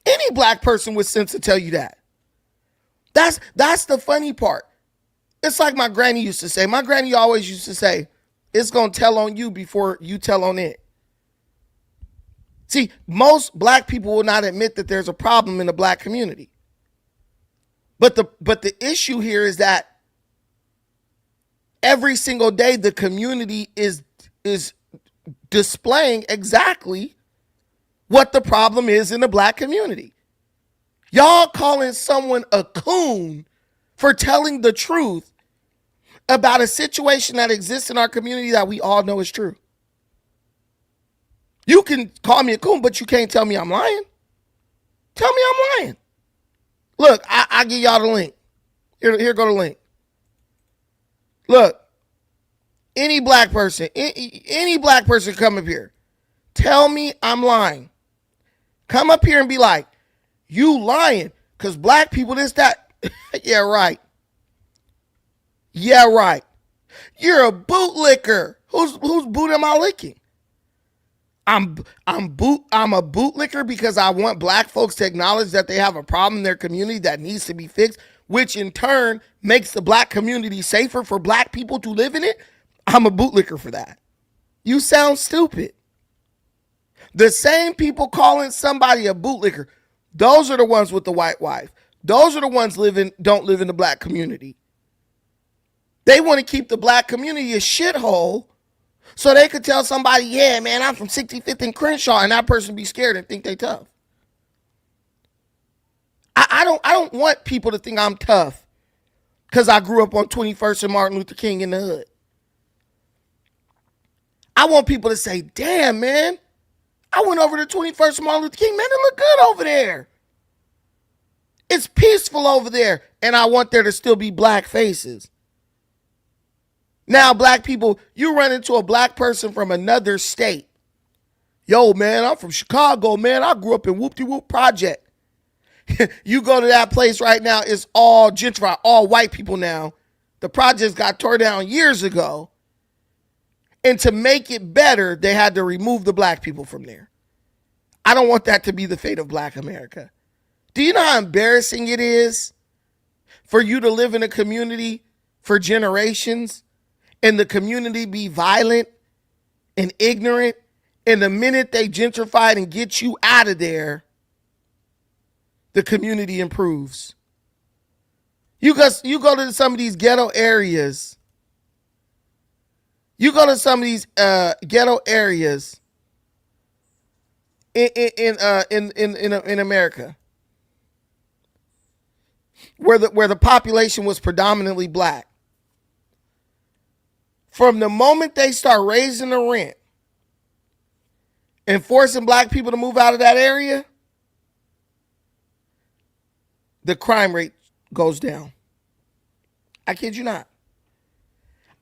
Speaker 1: Any black person with sense will tell you that. That's the funny part. It's like my granny used to say. My granny always used to say, it's going to tell on you before you tell on it. See, most black people will not admit that there's a problem in the black community. But the issue here is that every single day the community is displaying exactly what the problem is in the black community. Y'all calling someone a coon for telling the truth about a situation that exists in our community that we all know is true. You can call me a coon, but you can't tell me I'm lying. Tell me I'm lying. Look, I give y'all the link. Here go the link. Look, any black person come up here. Tell me I'm lying. Come up here and be like, you lying, because black people this, that. Yeah, right. Yeah, right. You're a bootlicker. Whose boot am I licking? I'm a bootlicker because I want black folks to acknowledge that they have a problem in their community that needs to be fixed, which in turn makes the black community safer for black people to live in it. I'm a bootlicker for that. You sound stupid. The same people calling somebody a bootlicker, those are the ones with the white wife. Those are the ones don't live in the black community. They want to keep the black community a shithole so they could tell somebody, yeah, man, I'm from 65th and Crenshaw, and that person be scared and think they tough. I don't want people to think I'm tough because I grew up on 21st and Martin Luther King in the hood. I want people to say, damn, man, I went over to 21st and Martin Luther King. Man, it look good over there. It's peaceful over there. And I want there to still be black faces. Now, black people, you run into a black person from another state. Yo, man, I'm from Chicago, man. I grew up in Whoop-de-Whoop Project. You go to that place right now, it's all gentrified, all white people now. The projects got torn down years ago. And to make it better, they had to remove the black people from there. I don't want that to be the fate of black America. Do you know how embarrassing it is for you to live in a community for generations and the community be violent and ignorant, and the minute they gentrify and get you out of there, the community improves? You go to some of these ghetto areas. You go to some of these ghetto areas in America where the population was predominantly black. From the moment they start raising the rent and forcing black people to move out of that area, the crime rate goes down. I kid you not.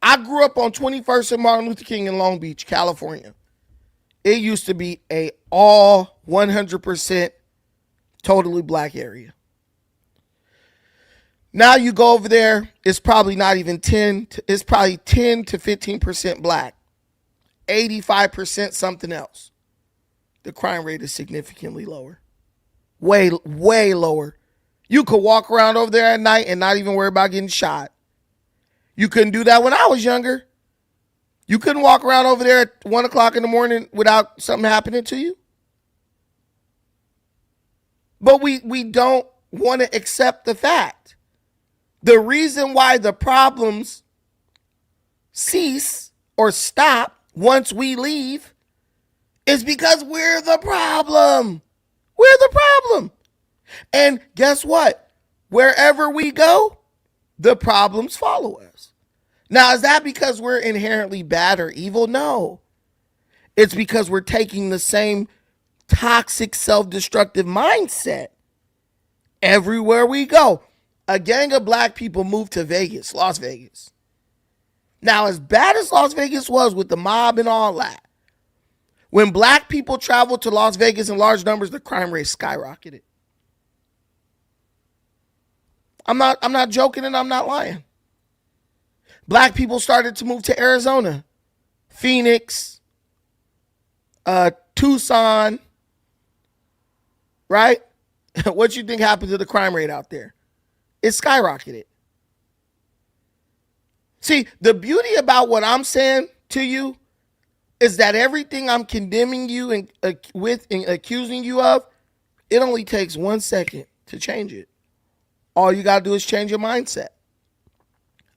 Speaker 1: I grew up on 21st and Martin Luther King in Long Beach, California. It used to be a all 100% totally black area. Now you go over there, it's probably not even 10, it's probably 10 to 15% black. 85% something else. The crime rate is significantly lower. Way, way lower. You could walk around over there at night and not even worry about getting shot. You couldn't do that when I was younger. You couldn't walk around over there at 1 o'clock in the morning without something happening to you. But we don't want to accept the fact. The reason why the problems cease or stop once we leave is because we're the problem. We're the problem. And guess what? Wherever we go, the problems follow us. Now, is that because we're inherently bad or evil? No. It's because we're taking the same toxic, self-destructive mindset everywhere we go. A gang of black people moved to Vegas, Las Vegas. Now, as bad as Las Vegas was with the mob and all that, when black people traveled to Las Vegas in large numbers, the crime rate skyrocketed. I'm not joking and I'm not lying. Black people started to move to Arizona, Phoenix, Tucson, right? What you think happened to the crime rate out there? It skyrocketed. See, the beauty about what I'm saying to you is that everything I'm condemning you and accusing you of, it only takes 1 second to change it. All you got to do is change your mindset.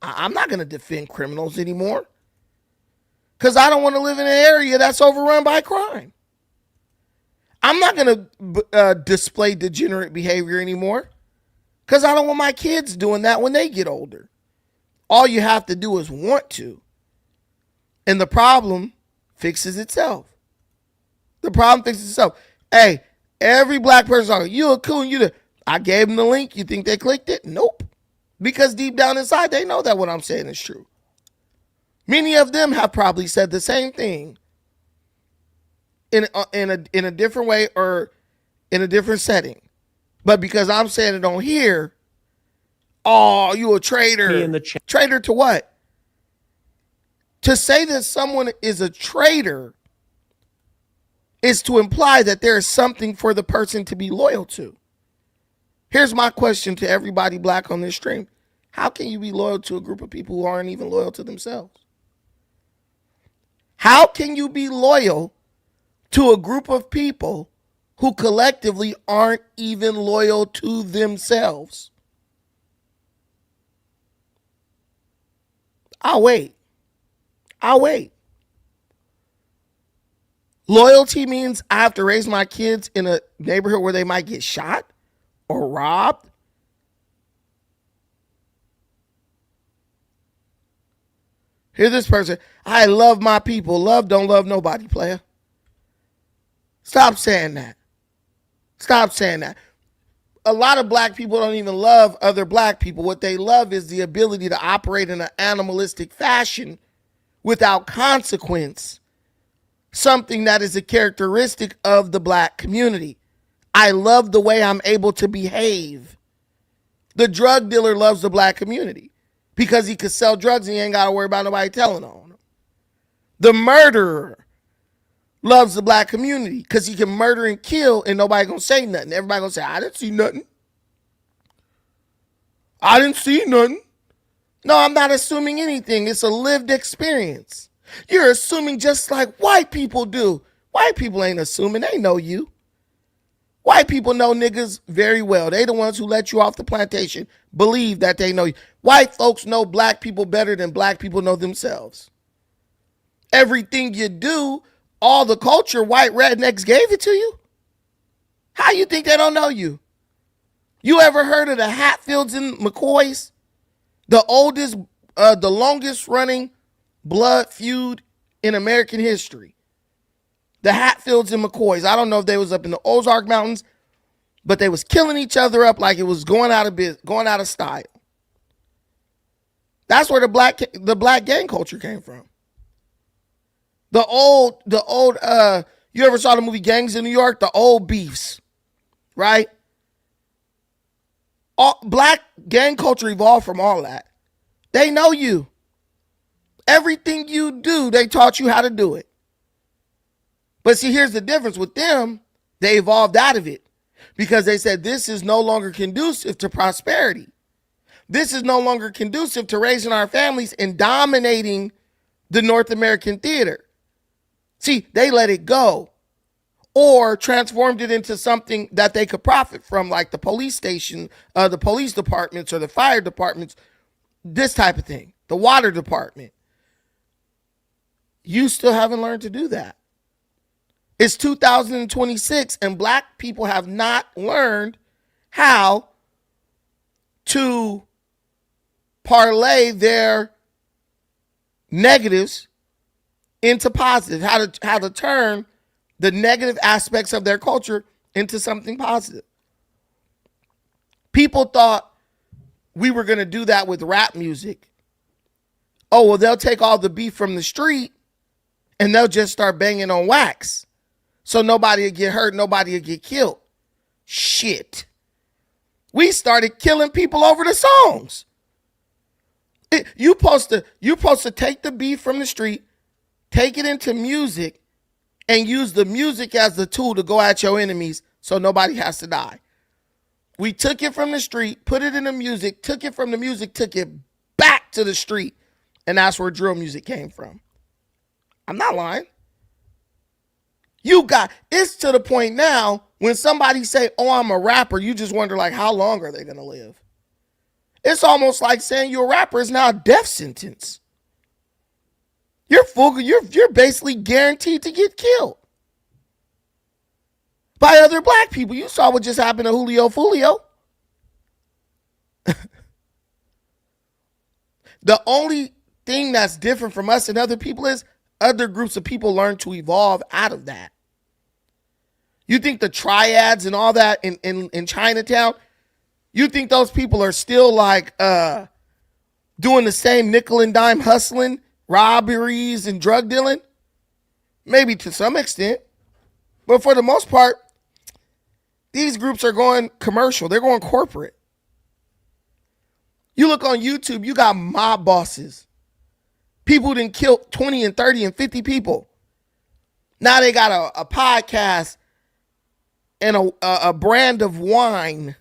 Speaker 1: I'm not going to defend criminals anymore because I don't want to live in an area that's overrun by crime. I'm not going to display degenerate behavior anymore because I don't want my kids doing that when they get older. All you have to do is want to. And the problem fixes itself. The problem fixes itself. Hey, every black person, you a coon, I gave them the link. You think they clicked it? Nope. Because deep down inside, they know that what I'm saying is true. Many of them have probably said the same thing in a different way or in a different setting. But because I'm saying it on here, oh, you a traitor. Traitor to what? To say that someone is a traitor is to imply that there is something for the person to be loyal to. Here's my question to everybody black on this stream. How can you be loyal to a group of people who aren't even loyal to themselves? How can you be loyal to a group of people who collectively aren't even loyal to themselves? I'll wait. Loyalty means I have to raise my kids in a neighborhood where they might get shot or robbed. Here's this person. I love my people. Love don't love nobody, player. Stop saying that. Stop saying that. A lot of black people don't even love other black people. What they love is the ability to operate in an animalistic fashion without consequence. Something that is a characteristic of the black community. I love the way I'm able to behave. The drug dealer loves the black community because he could sell drugs and he ain't got to worry about nobody telling on him. The murderer loves the black community because he can murder and kill and nobody gonna say nothing. Everybody gonna say, I didn't see nothing. I didn't see nothing. No, I'm not assuming anything. It's a lived experience. You're assuming just like white people do. White people ain't assuming. They know you. White people know niggas very well. They the ones who let you off the plantation. Believe that they know you. White folks know black people better than black people know themselves. Everything you do, all the culture, white rednecks gave it to you. How you think they don't know you? You ever heard of the Hatfields and McCoys? The oldest, the longest running blood feud in American history. The Hatfields and McCoys. I don't know if they was up in the Ozark Mountains, but they was killing each other up like it was going out of style. That's where the black gang culture came from. The old, you ever saw the movie Gangs in New York? The old beefs, right? Black gang culture evolved from all that. They know you. Everything you do, they taught you how to do it. But see, here's the difference with them. They evolved out of it because they said this is no longer conducive to prosperity. This is no longer conducive to raising our families and dominating the North American theater. See, they let it go or transformed it into something that they could profit from, like the police station, the police departments or the fire departments, this type of thing, the water department. You still haven't learned to do that. It's 2026 and black people have not learned how to parlay their negatives into positive, how to turn the negative aspects of their culture into something positive. People thought we were going to do that with rap music. Oh, well, they'll take all the beef from the street and they'll just start banging on wax. So nobody will get hurt, nobody will get killed. Shit. We started killing people over the songs. You supposed to take the beef from the street, take it into music, and use the music as the tool to go at your enemies so nobody has to die. We took it from the street, put it in the music, took it from the music, took it back to the street, and that's where drill music came from. I'm not lying. It's to the point now when somebody say, oh, I'm a rapper, you just wonder like, how long are they going to live? It's almost like saying you're a rapper is now a death sentence. You're basically guaranteed to get killed by other black people. You saw what just happened to Julio Fulio. The only thing that's different from us and other people is other groups of people learn to evolve out of that. You think the triads and all that in Chinatown, you think those people are still like doing the same nickel and dime hustling, robberies and drug dealing? Maybe to some extent. But for the most part, these groups are going commercial. They're going corporate. You look on YouTube, you got mob bosses. People didn't kill 20 and 30 and 50 people. Now they got a podcast and a brand of wine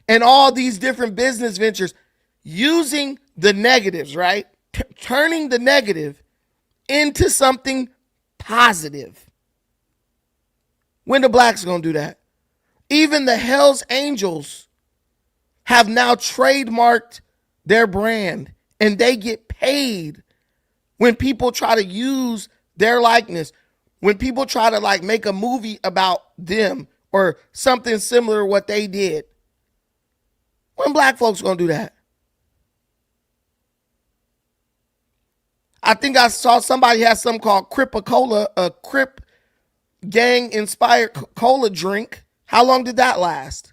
Speaker 1: and all these different business ventures using the negatives, right? Turning the negative into something positive. When the blacks gonna do that? Even the Hells Angels have now trademarked their brand and they get paid when people try to use their likeness. When people try to like make a movie about them or something similar to what they did. When black folks gonna do that? I think I saw somebody had something called Crip-A-Cola, a Crip gang inspired cola drink. How long did that last?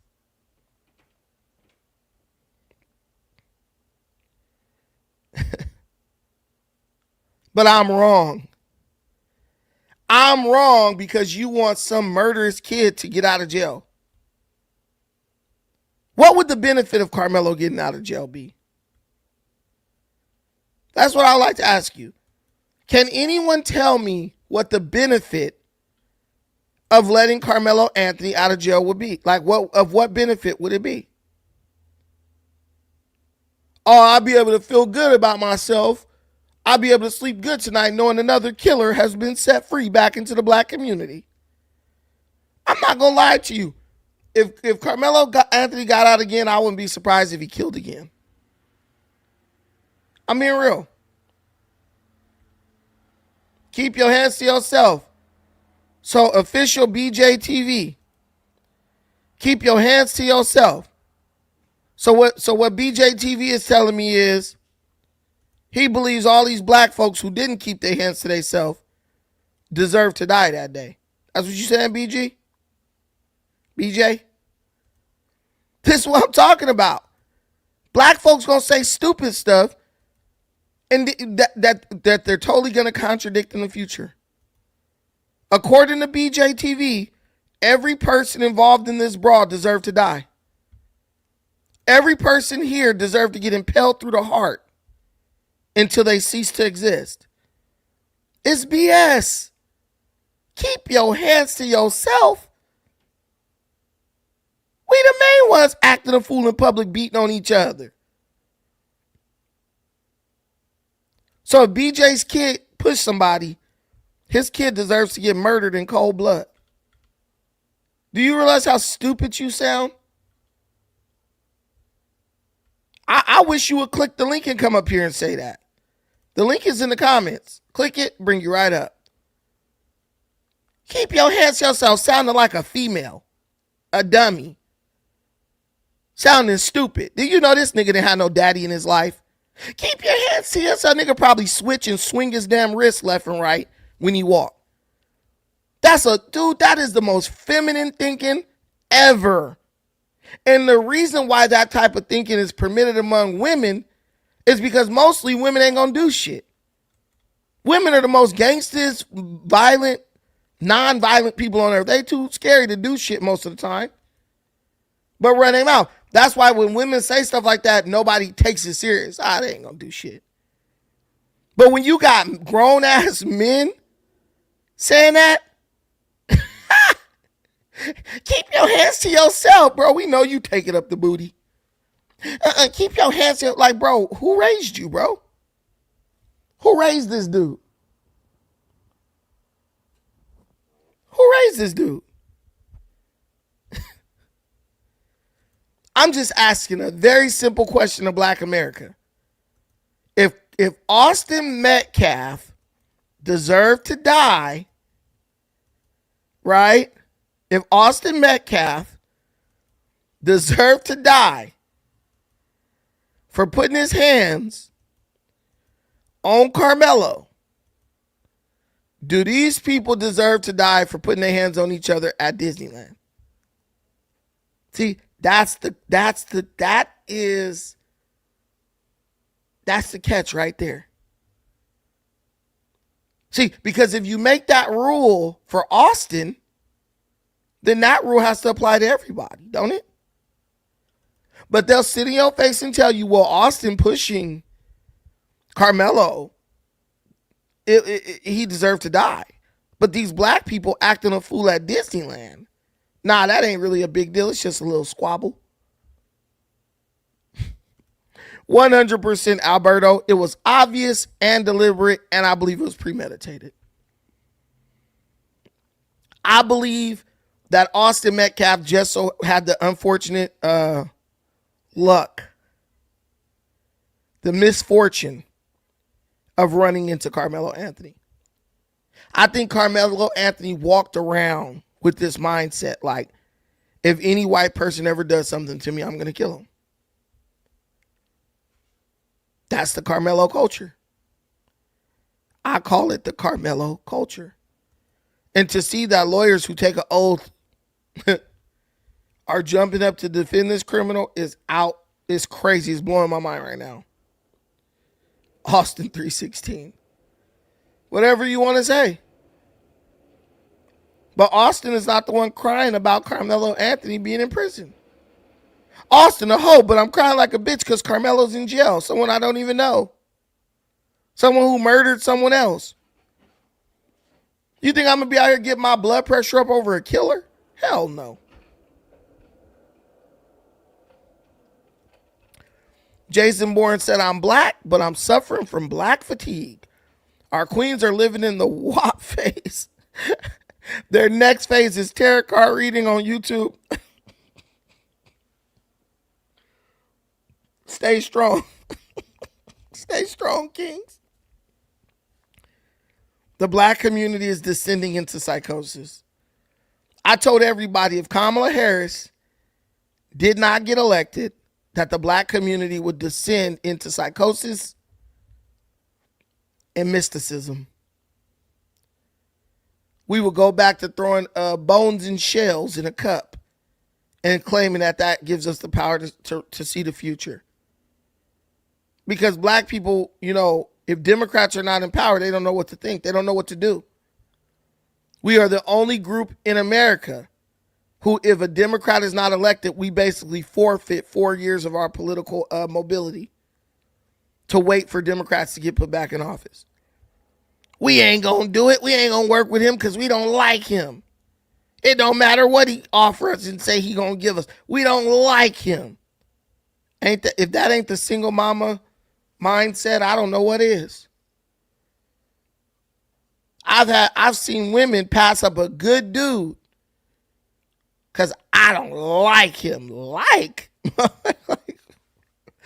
Speaker 1: But I'm wrong. I'm wrong because you want some murderous kid to get out of jail. What would the benefit of Karmelo getting out of jail be? That's what I would like to ask you. Can anyone tell me what the benefit of letting Karmelo Anthony out of jail would be? Like what benefit would it be? Oh, I'll be able to feel good about myself. I'll be able to sleep good tonight knowing another killer has been set free back into the black community. I'm not going to lie to you. If Karmelo Anthony got out again, I wouldn't be surprised if he killed again. I'm being real. Keep your hands to yourself. So official BJ TV. Keep your hands to yourself. So what BJ TV is telling me is he believes all these black folks who didn't keep their hands to themselves deserve to die that day. That's what you saying, BG? BJ? This is what I'm talking about. Black folks gonna say stupid stuff, and that they're totally gonna contradict in the future. According to BJTV, every person involved in this brawl deserved to die. Every person here deserved to get impaled through the heart until they cease to exist. It's BS. Keep your hands to yourself. We the main ones acting a fool in public, beating on each other. So if BJ's kid pushed somebody, his kid deserves to get murdered in cold blood. Do you realize how stupid you sound? I wish you would click the link and come up here and say that. The link is in the comments. Click it, bring you right up. Keep your hands to yourself, sounding like a female, a dummy, sounding stupid. Do you know this nigga didn't have no daddy in his life? Keep your hands to yourself. Nigga probably switch and swing his damn wrist left and right when he walk. That is the most feminine thinking ever. And the reason why that type of thinking is permitted among women is because mostly women ain't gonna do shit. Women are the most gangsters, violent, non-violent people on earth. They too scary to do shit most of the time. But run their mouth. That's why when women say stuff like that, nobody takes it serious. They ain't gonna do shit. But when you got grown-ass men saying that, keep your hands to yourself, bro. We know you taking up the booty. Keep your hands to, like, bro, who raised you, bro? Who raised this dude? Who raised this dude? I'm just asking a very simple question of Black America. If Austin Metcalf deserved to die, right? If Austin Metcalf deserved to die for putting his hands on Karmelo, do these people deserve to die for putting their hands on each other at Disneyland? See, that's the catch right there. See, because if you make that rule for Austin, then that rule has to apply to everybody, don't it? But they'll sit in your face and tell you, well, Austin pushing Karmelo, he deserved to die. But these Black people acting a fool at Disneyland, nah, that ain't really a big deal. It's just a little squabble. 100% Alberto. It was obvious and deliberate, and I believe it was premeditated. I believe that Austin Metcalf just so had the unfortunate luck, the misfortune of running into Karmelo Anthony. I think Karmelo Anthony walked around with this mindset like, if any white person ever does something to me, I'm going to kill him. That's the Karmelo culture. I call it the Karmelo culture. And to see that lawyers who take an oath are jumping up to defend this criminal is crazy. It's blowing my mind right now. Austin 316. Whatever you want to say. But Austin is not the one crying about Karmelo Anthony being in prison. Austin a hoe, but I'm crying like a bitch because Karmelo's in jail. Someone I don't even know. Someone who murdered someone else. You think I'm going to be out here getting my blood pressure up over a killer? Hell no. Jason Bourne said, I'm Black, but I'm suffering from Black fatigue. Our queens are living in the WAP phase. Their next phase is tarot card reading on YouTube. Stay strong. Stay strong, kings. The Black community is descending into psychosis. I told everybody if Kamala Harris did not get elected, that the Black community would descend into psychosis and mysticism. We will go back to throwing bones and shells in a cup and claiming that gives us the power to see the future. Because black people, if Democrats are not in power, they don't know what to think. They don't know what to do. We are the only group in America who, if a Democrat is not elected, we basically forfeit 4 years of our political mobility to wait for Democrats to get put back in office. We ain't going to do it. We ain't going to work with him because we don't like him. It don't matter what he offers us and say he going to give us. We don't like him. If that ain't the single mama mindset, I don't know what is. I've seen women pass up a good dude because I don't like him.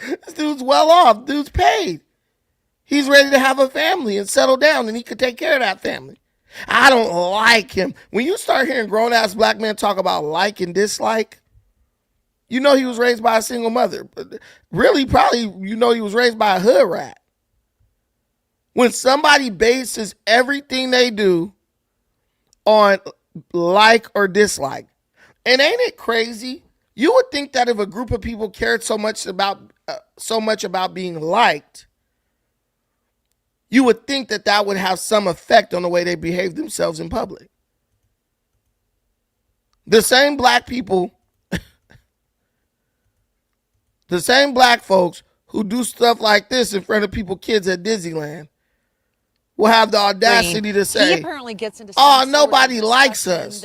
Speaker 1: This dude's well off. Dude's paid. He's ready to have a family and settle down, and he could take care of that family. I don't like him. When you start hearing grown-ass black men talk about like and dislike, he was raised by a single mother. But really, probably, he was raised by a hood rat. When somebody bases everything they do on like or dislike, and ain't it crazy? You would think that if a group of people cared so much about being liked, you would think that would have some effect on the way they behave themselves in public. The same black people, the same black folks who do stuff like this in front of kids at Disneyland will have the audacity to say,
Speaker 4: he apparently gets into
Speaker 1: nobody likes us.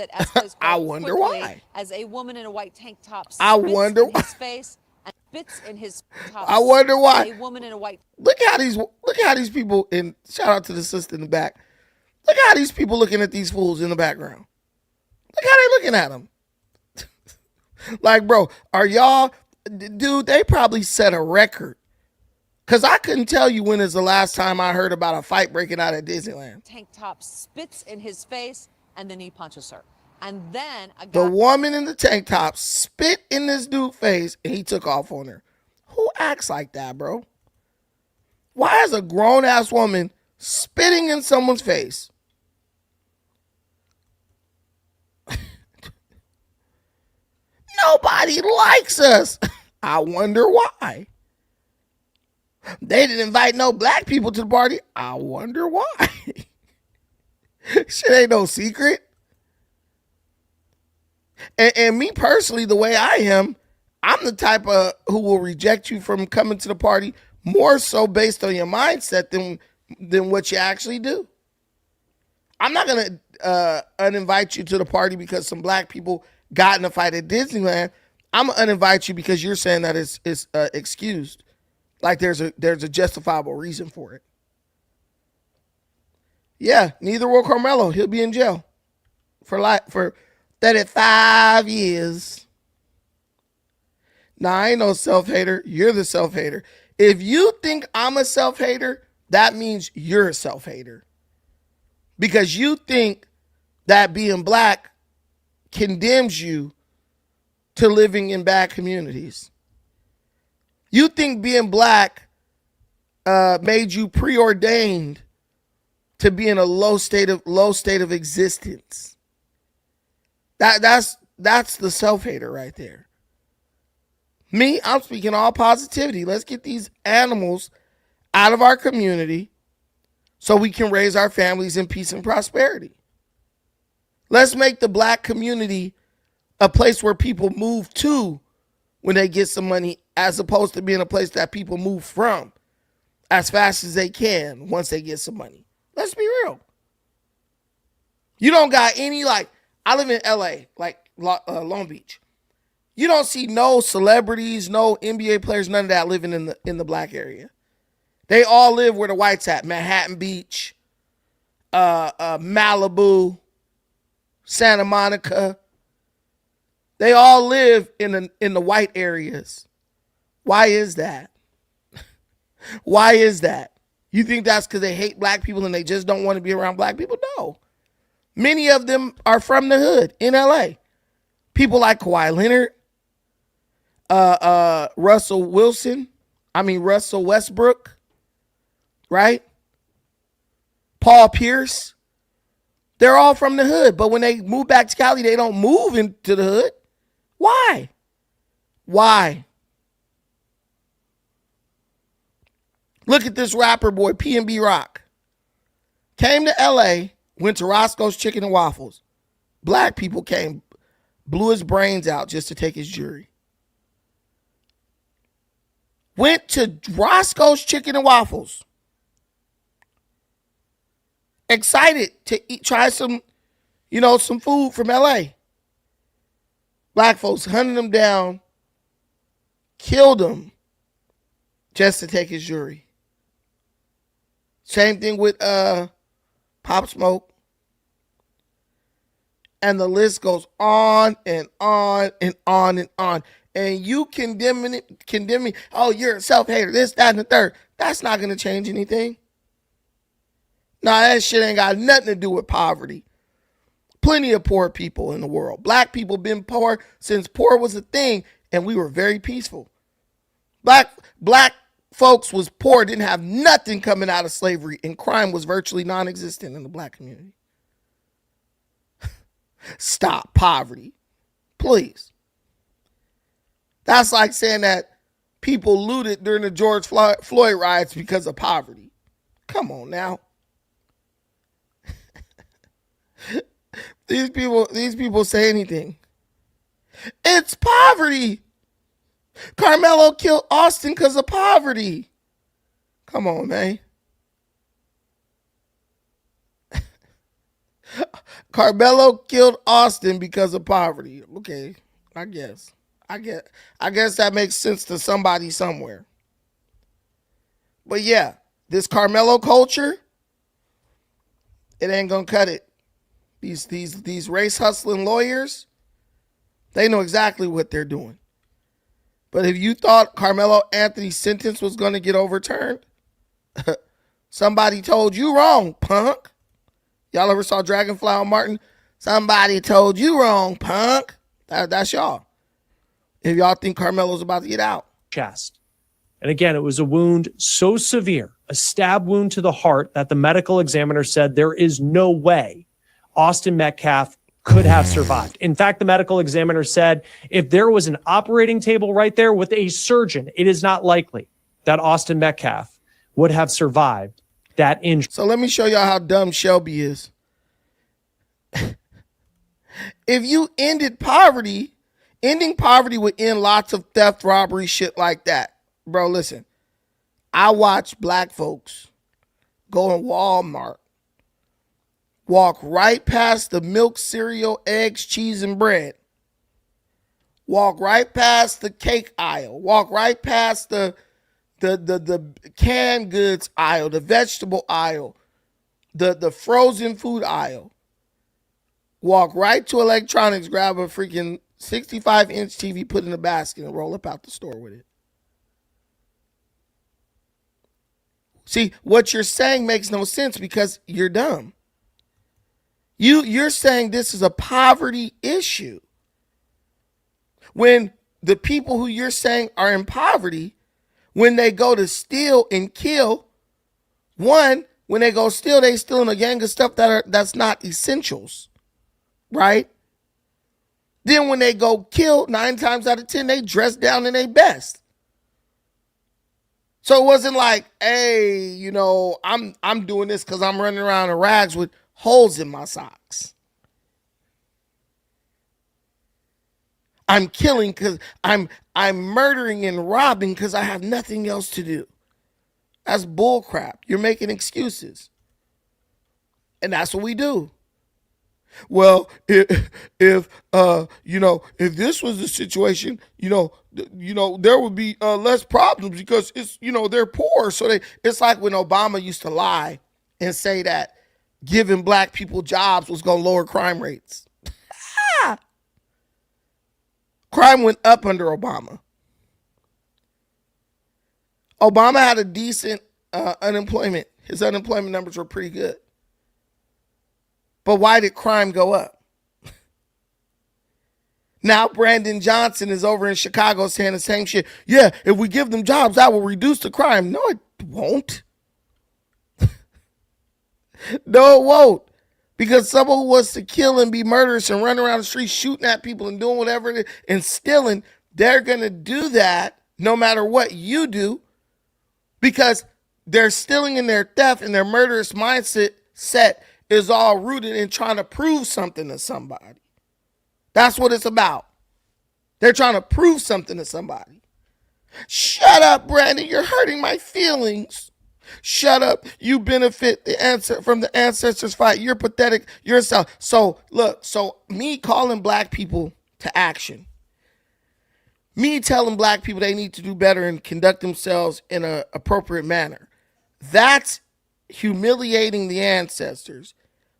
Speaker 1: I wonder why.
Speaker 4: As a woman in a white tank top
Speaker 1: I wonder
Speaker 4: in his face and spits in his top.
Speaker 1: I wonder why.
Speaker 4: A woman in a white.
Speaker 1: Look how these people, and shout out to the sister in the back. Look how these people looking at these fools in the background. Look how they looking at them. Like, bro, are y'all, dude, they probably set a record. Because I couldn't tell you when is the last time I heard about a fight breaking out at Disneyland.
Speaker 4: Tank top spits in his face and then he punches her. And then
Speaker 1: the woman in the tank top spit in this dude's face and he took off on her. Who acts like that, bro? Why is a grown-ass woman spitting in someone's face? Nobody likes us. I wonder why. They didn't invite no black people to the party. I wonder why. Shit ain't no secret. And me personally, the way I am, I'm the type of who will reject you from coming to the party more so based on your mindset than what you actually do. I'm not going to uninvite you to the party because some black people got in a fight at Disneyland. I'm going to uninvite you because you're saying that it's excused. Like there's a justifiable reason for it. Yeah, neither will Karmelo. He'll be in jail for 35 years. Nah, I ain't no self-hater. You're the self-hater. If you think I'm a self-hater, that means you're a self-hater. Because you think that being black condemns you to living in bad communities. You think being black made you preordained to be in a low state of existence. That's the self-hater right there. Me, I'm speaking all positivity. Let's get these animals out of our community so we can raise our families in peace and prosperity. Let's make the black community a place where people move to when they get some money, as opposed to being a place that people move from as fast as they can once they get some money. Let's be real. You don't got any, I live in LA, Long Beach. You don't see no celebrities, no NBA players, none of that living in the black area. They all live where the whites at. Manhattan Beach, Malibu, Santa Monica. They all live in the white areas. Why is that? Why is that? You think that's because they hate black people and they just don't want to be around black people? No. Many of them are from the hood in LA. People like Kawhi Leonard, Russell Westbrook, right? Paul Pierce. They're all from the hood, but when they move back to Cali, they don't move into the hood. Why? Why? Look at this rapper boy, P&B Rock. Came to LA, went to Roscoe's Chicken and Waffles. Black people came, blew his brains out just to take his jewelry. Went to Roscoe's Chicken and Waffles. Excited to try some, some food from LA. Black folks hunted him down, killed him just to take his jewelry. Same thing with Pop Smoke. And the list goes on and on and on and on. And you condemning me. Oh, you're a self-hater. This, that, and the third. That's not going to change anything. Nah, that shit ain't got nothing to do with poverty. Plenty of poor people in the world. Black people been poor since poor was a thing, and we were very peaceful. Black folks was poor, didn't have nothing coming out of slavery, and crime was virtually non-existent in the black community. Stop poverty, please. That's like saying that people looted during the George Floyd riots because of poverty. Come on now. These people say anything. It's poverty. Karmelo killed Austin because of poverty. Come on, man. Karmelo killed Austin because of poverty. Okay, I guess that makes sense to somebody somewhere. But yeah, this Karmelo culture, it ain't gonna cut it. These race hustling lawyers, they know exactly what they're doing. But if you thought Carmelo Anthony's sentence was going to get overturned, somebody told you wrong, punk. Y'all ever saw Dragonfly on Martin? Somebody told you wrong, punk. That's y'all. If y'all think Carmelo's about to get out.
Speaker 7: Chest. And again, it was a wound so severe, a stab wound to the heart, that the medical examiner said there is no way Austin Metcalf could have survived. In fact, the medical examiner said if there was an operating table right there with a surgeon, it is not likely that Austin Metcalf would have survived that injury.
Speaker 1: So let me show y'all how dumb Shelby is. If you ending poverty would end lots of theft, robbery, shit like that. Bro, listen. I watch black folks go in Walmart, walk right past the milk, cereal, eggs, cheese, and bread. Walk right past the cake aisle. Walk right past the canned goods aisle, the vegetable aisle, the frozen food aisle. Walk right to electronics, grab a freaking 65-inch TV, put in a basket, and roll up out the store with it. See, what you're saying makes no sense because you're dumb. You're saying this is a poverty issue. When the people who you're saying are in poverty, when they go to steal and kill, when they go steal, they stealing a gang of stuff that's not essentials, right? Then when they go kill, 9 times out of 10, they dress down in their best. So it wasn't like, hey, I'm doing this because I'm running around in rags with holes in my socks. I'm killing because I'm murdering and robbing because I have nothing else to do. That's bull crap. You're making excuses. And that's what we do. Well, if this was the situation, there would be less problems because it's, they're poor. So it's like when Obama used to lie and say that giving black people jobs was going to lower crime rates. Crime went up under Obama. Obama had a decent unemployment. His unemployment numbers were pretty good. But why did crime go up? Now Brandon Johnson is over in Chicago saying the same shit. Yeah, if we give them jobs, that will reduce the crime. No, it won't. No, it won't. Because someone who wants to kill and be murderous and run around the street shooting at people and doing whatever it is and stealing, they're going to do that no matter what you do. Because their stealing and their theft and their murderous mindset is all rooted in trying to prove something to somebody. That's what it's about. They're trying to prove something to somebody. Shut up, Brandon. You're hurting my feelings. Shut up. You benefit from the ancestors' fight. You're pathetic yourself. So look, me calling black people to action, me telling black people they need to do better and conduct themselves in an appropriate manner, that's humiliating the ancestors.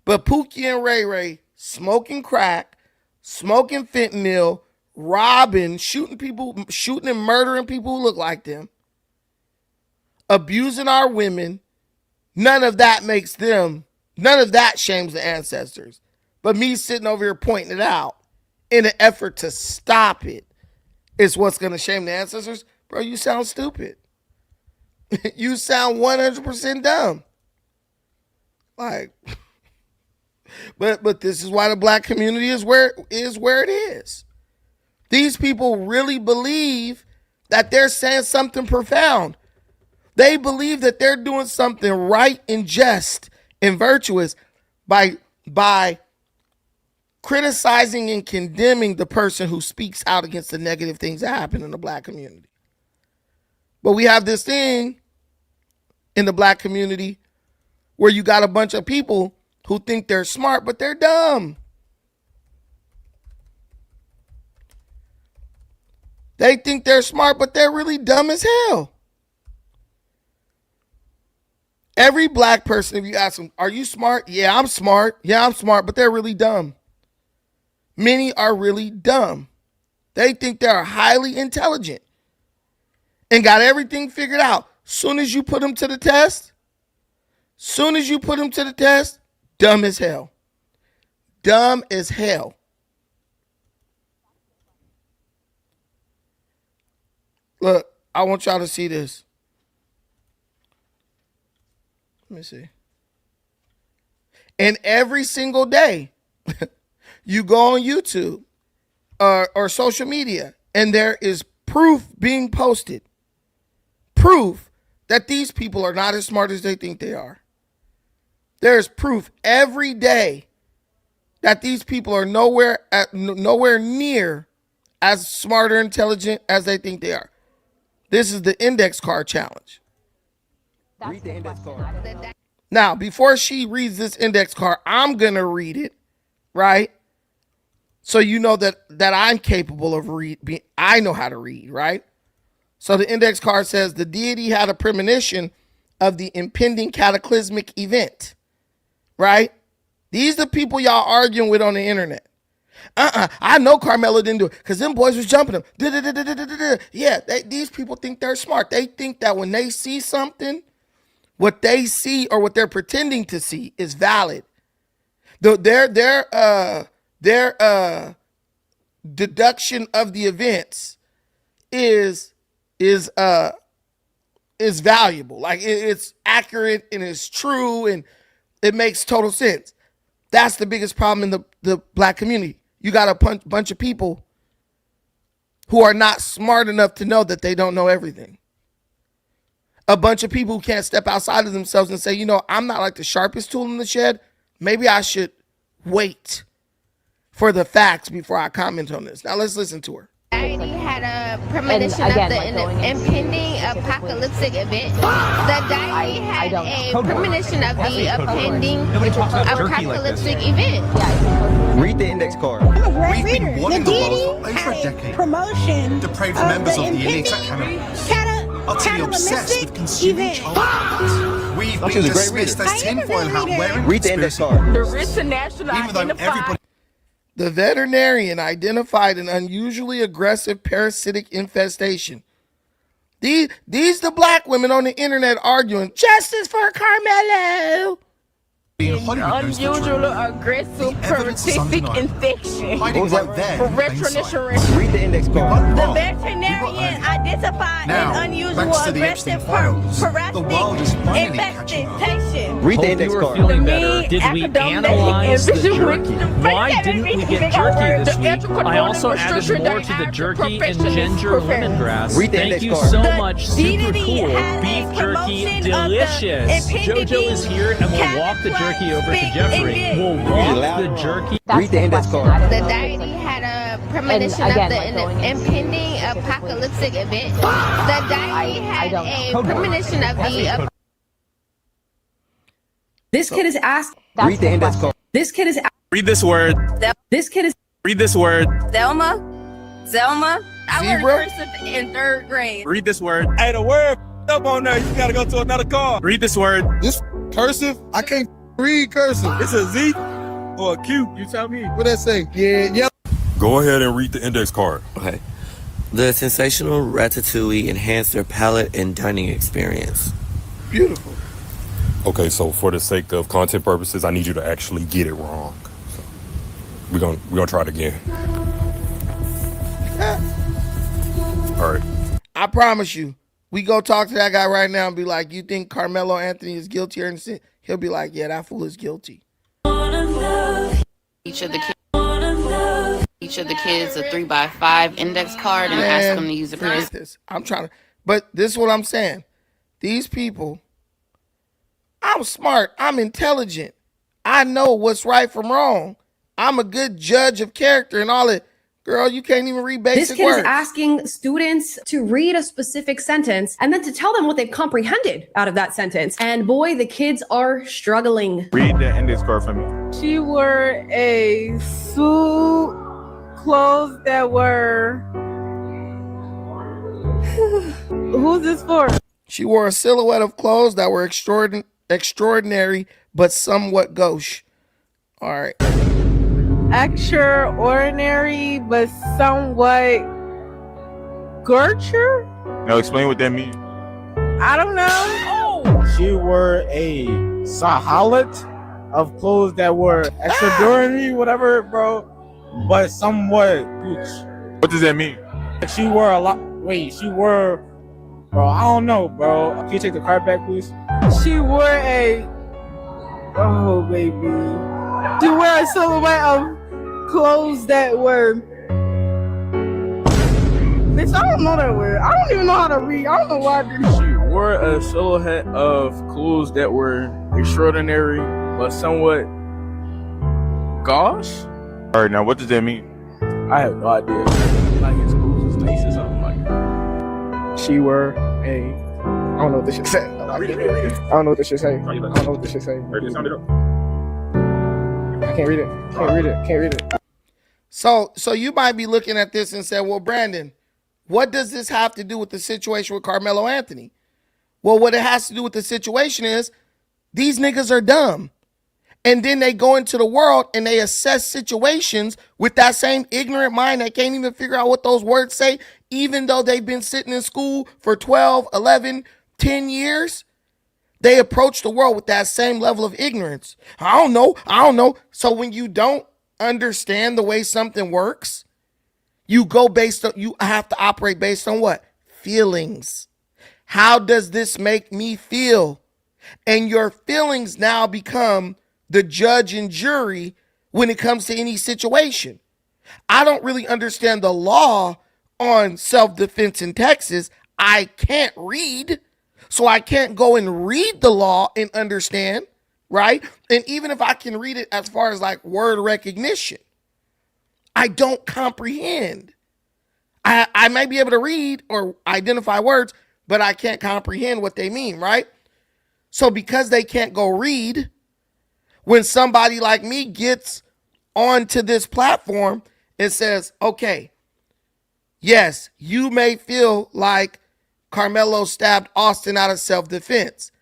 Speaker 1: But Pookie and Ray Ray smoking crack, smoking fentanyl, robbing, shooting and murdering people who look like them, abusing our women, none of that shames the ancestors. But me sitting over here pointing it out in an effort to stop it is what's going to shame the ancestors. Bro, you sound stupid. You sound 100% dumb. Like, but this is why the black community is where it is. These people really believe that they're saying something profound. They believe that they're doing something right and just and virtuous by criticizing and condemning the person who speaks out against the negative things that happen in the black community. But we have this thing in the black community where you got a bunch of people who think they're smart, but they're dumb. They think they're smart, but they're really dumb as hell. Every black person, if you ask them, are you smart? Yeah, I'm smart. Yeah, I'm smart, but they're really dumb. Many are really dumb. They think they're highly intelligent and got everything figured out. Soon as you put them to the test, dumb as hell. Dumb as hell. Look, I want y'all to see this. Let me see. And every single day, you go on YouTube or social media, and there is proof being posted. Proof that these people are not as smart as they think they are. There's proof every day that these people are nowhere near as smart or intelligent as they think they are. This is the index card challenge. Read the index card. Now, before she reads this index card, I'm going to read it, right? So you know that I'm capable of reading. I know how to read, right? So the index card says the deity had a premonition of the impending cataclysmic event, right? These are the people y'all arguing with on the internet. I know Karmelo didn't do it because them boys was jumping them. Yeah, these people think they're smart. They think that when they see something, what they see or what they're pretending to see is valid. Their deduction of the events is valuable. Like it's accurate and it's true and it makes total sense. That's the biggest problem in the black community. You got a bunch of people who are not smart enough to know that they don't know everything. A bunch of people who can't step outside of themselves and say, you know, I'm not like the sharpest tool in the shed. Maybe I should wait for the facts before I comment on this. Now let's listen to her.
Speaker 9: Society had a premonition of the impending apocalyptic event. The diary had a premonition of the impending apocalyptic event.
Speaker 10: Read the index card.
Speaker 11: I'm a great
Speaker 12: We've
Speaker 11: reader.
Speaker 12: been wanting
Speaker 11: The
Speaker 12: the world
Speaker 11: deity
Speaker 12: for over a
Speaker 11: had
Speaker 12: decade.
Speaker 11: promotion
Speaker 12: Depraved
Speaker 11: of
Speaker 12: members
Speaker 11: the
Speaker 12: of the elite
Speaker 11: impending
Speaker 12: utterly obsessed with consuming
Speaker 11: event.
Speaker 12: child. We've
Speaker 10: She's
Speaker 12: been
Speaker 10: a great
Speaker 12: dismissed
Speaker 10: reader.
Speaker 12: as tinfoil hat wearing
Speaker 10: Read the index
Speaker 12: conspiracy
Speaker 10: card.
Speaker 12: theorists.
Speaker 9: The rich and national
Speaker 12: Even though everybody
Speaker 1: The veterinarian identified an unusually aggressive parasitic infestation. These the black women on the internet arguing justice for Karmelo.
Speaker 12: being Hollywood knows the
Speaker 9: unusual,
Speaker 12: truth.
Speaker 9: aggressive,
Speaker 12: Evidence is
Speaker 9: prolific
Speaker 12: undeniable.
Speaker 9: infection.
Speaker 12: Hiding right there. in plain sight.
Speaker 10: Read the index card.
Speaker 9: The veterinarian identified
Speaker 12: Now,
Speaker 9: an unusual,
Speaker 12: thanks to the Epstein
Speaker 9: aggressive,
Speaker 12: files, the
Speaker 9: harassing
Speaker 12: world is finally catching up.
Speaker 9: infestation.
Speaker 10: Read the
Speaker 11: Hope
Speaker 10: index
Speaker 11: you were
Speaker 10: card.
Speaker 11: feeling
Speaker 9: The
Speaker 11: better.
Speaker 9: mean
Speaker 11: Did we
Speaker 9: academic
Speaker 11: analyze the
Speaker 9: and visual-
Speaker 11: jerky? Why didn't we get jerky this week? I also added more to the jerky and ginger lemongrass.
Speaker 10: Read the
Speaker 11: Thank
Speaker 10: index
Speaker 11: you
Speaker 10: card.
Speaker 11: so
Speaker 9: The
Speaker 11: much. Super
Speaker 9: DDD
Speaker 11: cool.
Speaker 9: had a
Speaker 11: Beef jerky,
Speaker 9: promotion of the
Speaker 11: delicious.
Speaker 9: impending
Speaker 11: JoJo is here and we'll walk the jerky over to Jeffrey. We'll walk the jerky.
Speaker 10: Read the index card.
Speaker 9: The deity had a premonition of the impending apocalyptic event. The deity had a premonition of the.
Speaker 13: This kid is asked.
Speaker 10: Read the index card.
Speaker 13: This kid is.
Speaker 14: Read this word.
Speaker 13: This kid is.
Speaker 14: Read this word.
Speaker 9: Zelma. I learned
Speaker 1: Zebra?
Speaker 9: cursive in 3rd grade.
Speaker 14: Read this word. Hey, the word up on there. You gotta go to another call. Read this word.
Speaker 12: This cursive? I can't read cursive.
Speaker 14: It's a Z or a Q. You tell me.
Speaker 12: What that say? Yeah.
Speaker 15: Go ahead and read the index card.
Speaker 16: Okay. The sensational ratatouille enhanced their palate and dining experience.
Speaker 1: Beautiful.
Speaker 15: Okay, so for the sake of content purposes, I need you to actually get it wrong. So we're gonna try it again. All right.
Speaker 1: I promise you, we go talk to that guy right now and be like, you think Karmelo Anthony is guilty or innocent? He'll be like, yeah, that fool is guilty.
Speaker 9: Each of the kids a 3x5 index card and ask them to use it for
Speaker 1: this. But this is what I'm saying. These people, I'm smart. I'm intelligent. I know what's right from wrong. I'm a good judge of character and all that. Girl, you can't even read basic
Speaker 13: This kid
Speaker 1: words.
Speaker 13: is asking students to read a specific sentence and then to tell them what they've comprehended out of that sentence. And boy, the kids are struggling.
Speaker 14: Read the index card for me.
Speaker 9: She wore a suit, clothes that were. Who's this for?
Speaker 1: She wore a silhouette of clothes that were extraordinary but somewhat gauche. All right.
Speaker 9: Extraordinary, but somewhat. Gertrude?
Speaker 14: Now explain what that means.
Speaker 9: I don't know.
Speaker 14: She wore a sahalat of clothes that were extraordinary, whatever, bro, but somewhat gooch. What does that mean? She wore a lot. Wait, she wore. Bro, I don't know, bro. Can you take the card back, please?
Speaker 9: She wore a. Oh, baby. She wore a silhouette of clothes that were. Bitch, I don't know that word. I don't even know how to read. I don't know why I did.
Speaker 14: She wore a silhouette of clothes that were extraordinary, but somewhat gauche. All right, now what does that mean? I have no idea. Like his clothes is nice or something like that. She wore a. I don't know what this shit say. I don't know what this shit say. I don't know what this shit say. I can't read it. Can't read it.
Speaker 1: So you might be looking at this and say, well, Brandon, what does this have to do with the situation with Karmelo Anthony? Well, what it has to do with the situation is these niggas are dumb. And then they go into the world and they assess situations with that same ignorant mind that can't even figure out what those words say, even though they've been sitting in school for 12, 11, 10 years. They approach the world with that same level of ignorance. I don't know. So when you don't understand the way something works, you have to operate based on what? Feelings. How does this make me feel? And your feelings now become the judge and jury when it comes to any situation. I don't really understand the law on self-defense in Texas. I can't read, so I can't go and read the law and understand, right? And even if I can read it as far as like word recognition, I don't comprehend. I may be able to read or identify words, but I can't comprehend what they mean, right? So because they can't go read, when somebody like me gets onto this platform and says, okay, yes, you may feel like Karmelo stabbed Austin out of self-defense,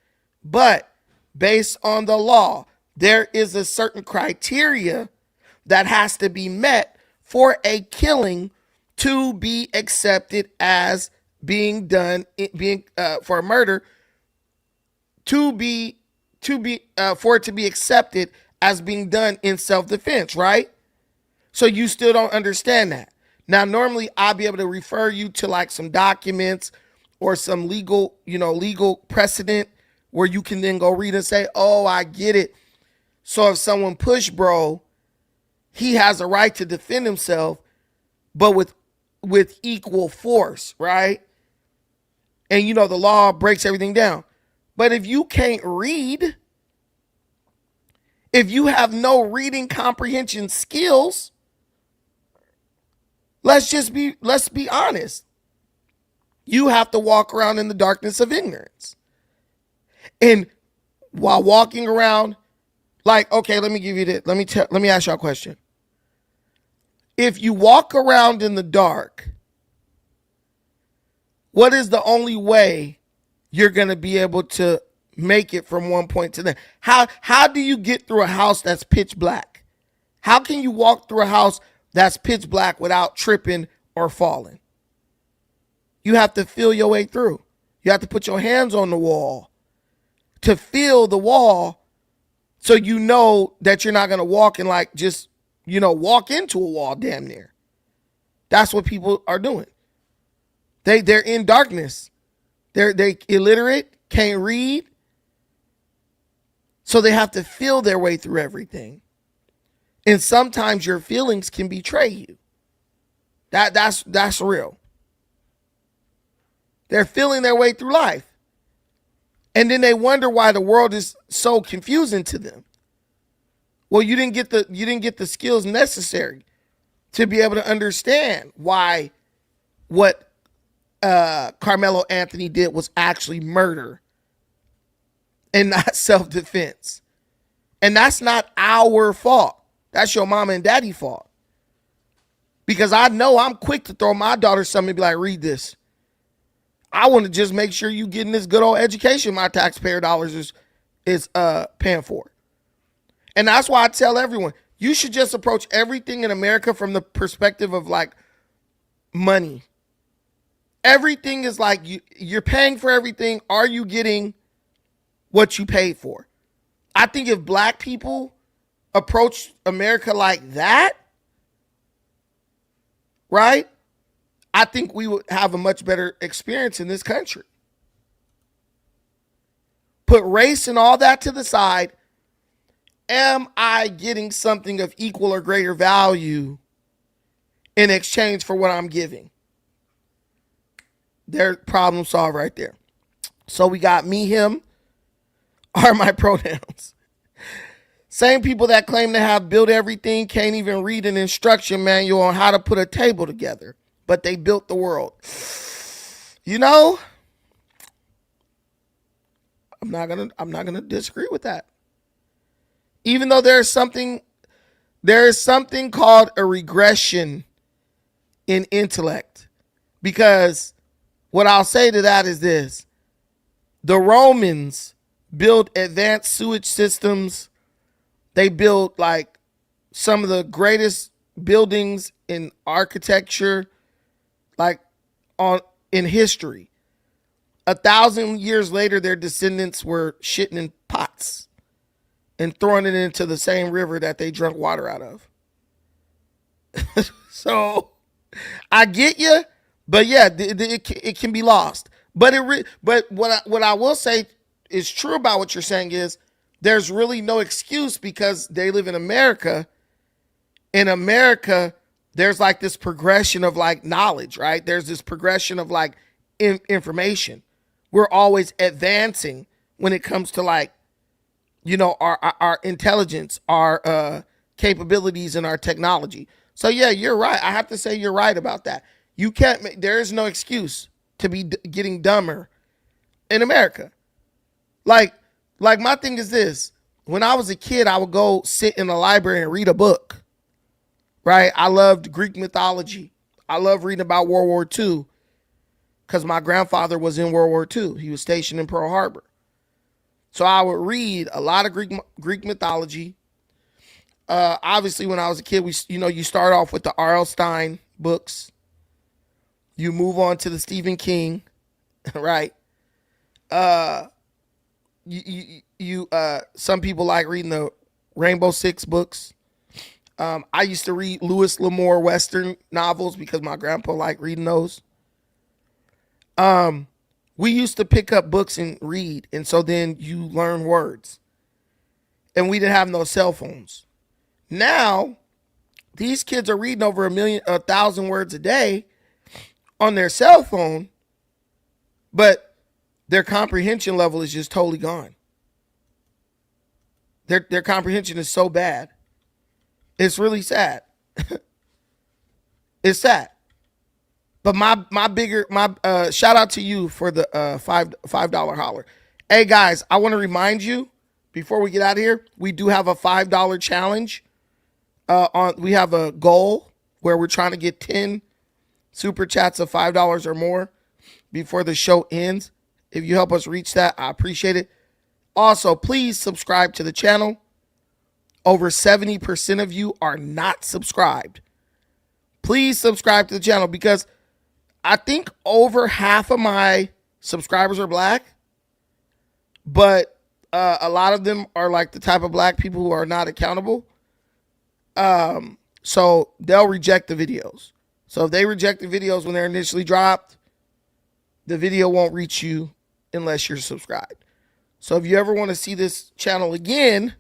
Speaker 1: but based on the law, there is a certain criteria that has to be met for a killing to be accepted as being done, for a murder to be to be for it to be accepted as being done in self-defense, right? So you still don't understand that. Now, normally I'll be able to refer you to like some documents or some legal, legal precedent where you can then go read and say, oh, I get it. So if someone push bro, he has a right to defend himself, but with equal force, right? And the law breaks everything down. But if you can't read, if you have no reading comprehension skills, let's be honest. You have to walk around in the darkness of ignorance. And while walking around, like, okay, let me give you this. Let me ask y'all a question. If you walk around in the dark, what is the only way you're going to be able to make it from one point to the next? How do you get through a house that's pitch black? How can you walk through a house that's pitch black without tripping or falling? You have to feel your way through. You have to put your hands on the wall to feel the wall, so you know that you're not going to walk and like just, walk into a wall damn near. That's what people are doing. They're in darkness. They illiterate, can't read. So they have to feel their way through everything. And sometimes your feelings can betray you. That's real. They're feeling their way through life. And then they wonder why the world is so confusing to them. Well, you didn't get the skills necessary to be able to understand why what Karmelo Anthony did was actually murder and not self-defense. And that's not our fault. That's your mama and daddy fault. Because I know I'm quick to throw my daughter something and be like, read this. I want to just make sure you getting this good old education my taxpayer dollars is paying for. And that's why I tell everyone, you should just approach everything in America from the perspective of like money. Everything is like you're paying for everything. Are you getting what you paid for? I think if black people approach America like that, right? I think we would have a much better experience in this country. Put race and all that to the side. Am I getting something of equal or greater value in exchange for what I'm giving? Their problem solved right there. So we got me, him are my pronouns. Same people that claim to have built everything can't even read an instruction manual on how to put a table together, but they built the world. I'm not gonna disagree with that. Even though there is something called a regression in intellect. Because what I'll say to that is this: the Romans built advanced sewage systems. They built like some of the greatest buildings in architecture, like in history. 1,000 years later, their descendants were shitting in pots and throwing it into the same river that they drank water out of. So I get you, but yeah, it can be lost. But what I will say is true about what you're saying is there's really no excuse, because they live in America. In America, there's like this progression of like knowledge, right? There's this progression of like information. We're always advancing when it comes to like, our intelligence, our capabilities, and our technology. So yeah, you're right. I have to say you're right about that. There is no excuse to be getting dumber in America. Like my thing is this: when I was a kid, I would go sit in the library and read a book. Right? I loved Greek mythology. I love reading about World War II because my grandfather was in World War II. He was stationed in Pearl Harbor. So I would read a lot of Greek mythology. Obviously, when I was a kid, you start off with the R.L. Stein books. You move on to the Stephen King, right? some people like reading the Rainbow Six books. I used to read Lewis L'Amour Western novels because my grandpa liked reading those. We used to pick up books and read, and so then you learn words. And we didn't have no cell phones. Now, these kids are reading over 1,000 words a day on their cell phone, but their comprehension level is just totally gone. Their comprehension is so bad. It's really sad. It's sad. But my shout out to you for the $5 holler. Hey guys, I want to remind you before we get out of here, we do have a $5 challenge. We have a goal where we're trying to get 10 super chats of $5 or more before the show ends. If you help us reach that, I appreciate it. Also, please subscribe to the channel. Over 70% of you are not subscribed. Please subscribe to the channel because I think over half of my subscribers are black, but a lot of them are like the type of black people who are not accountable. So they'll reject the videos. So if they reject the videos when they're initially dropped, the video won't reach you unless you're subscribed. So if you ever want to see this channel again,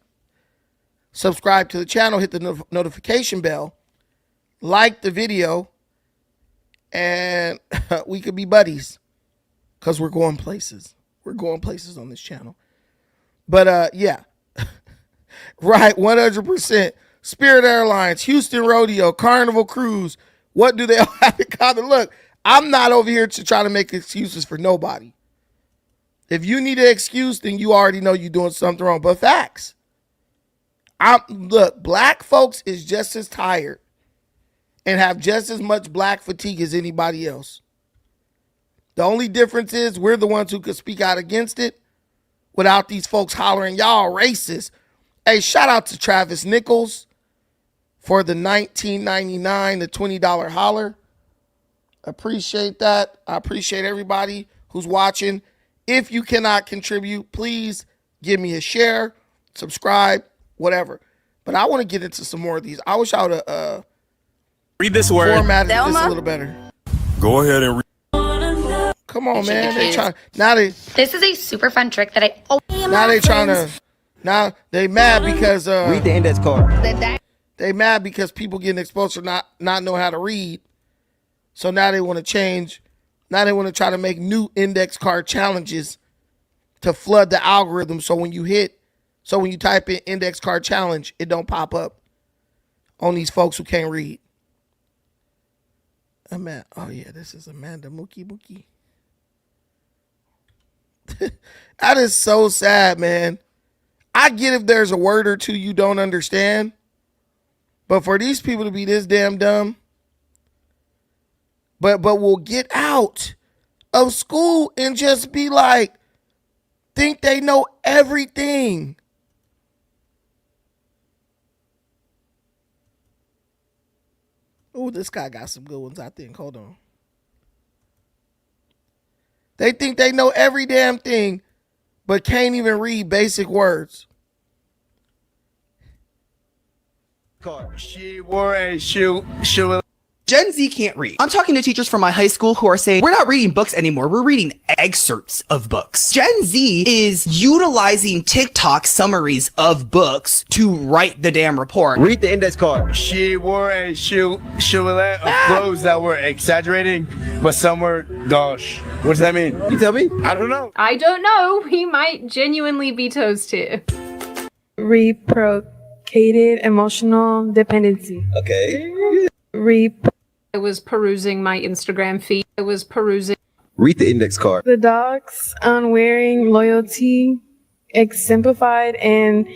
Speaker 1: subscribe to the channel, hit the notification bell, like the video, and we could be buddies because we're going places. We're going places on this channel. But yeah, right, 100%. Spirit Airlines, Houston Rodeo, Carnival Cruise. What do they all have in common? Look, I'm not over here to try to make excuses for nobody. If you need an excuse, then you already know you're doing something wrong. But facts. Look, black folks is just as tired and have just as much black fatigue as anybody else. The only difference is we're the ones who could speak out against it without these folks hollering, y'all racist. Hey, shout out to Travis Nichols for the $19.99, the $20 holler. Appreciate that. I appreciate everybody who's watching. If you cannot contribute, please give me a share, subscribe, whatever. But I want to get into some more of these. I wish I would have
Speaker 15: read this word.
Speaker 1: Formatted this a little better.
Speaker 15: Go ahead and read.
Speaker 1: Come on, man. They trying now.
Speaker 17: This is a super fun trick that I.
Speaker 1: Now they trying to. Now they mad because
Speaker 10: read the index card.
Speaker 1: They mad because people getting exposed to not know how to read. So now they want to change. Now they want to try to make new index card challenges to flood the algorithm. So when you type in index card challenge, it don't pop up on these folks who can't read. Oh yeah, this is Amanda Mookie. That is so sad, man. I get if there's a word or two you don't understand, but for these people to be this damn dumb, but we'll get out of school and just be like, think they know everything. Oh, this guy got some good ones, I think. Hold on. They think they know every damn thing, but can't even read basic words.
Speaker 12: She wore a shoe.
Speaker 18: Gen Z can't read. I'm talking to teachers from my high school who are saying, we're not reading books anymore. We're reading excerpts of books. Gen Z is utilizing TikTok summaries of books to write the damn report.
Speaker 10: Read the index card.
Speaker 12: She wore a shoelet of clothes that were exaggerating, but some were gosh. What does that mean?
Speaker 10: You tell me?
Speaker 12: I don't know.
Speaker 19: I don't know. He might genuinely be toast too. Reciprocated emotional dependency.
Speaker 10: Okay.
Speaker 19: I was perusing my Instagram feed.
Speaker 10: Read the index card.
Speaker 19: The dog's unwearing loyalty, exemplified and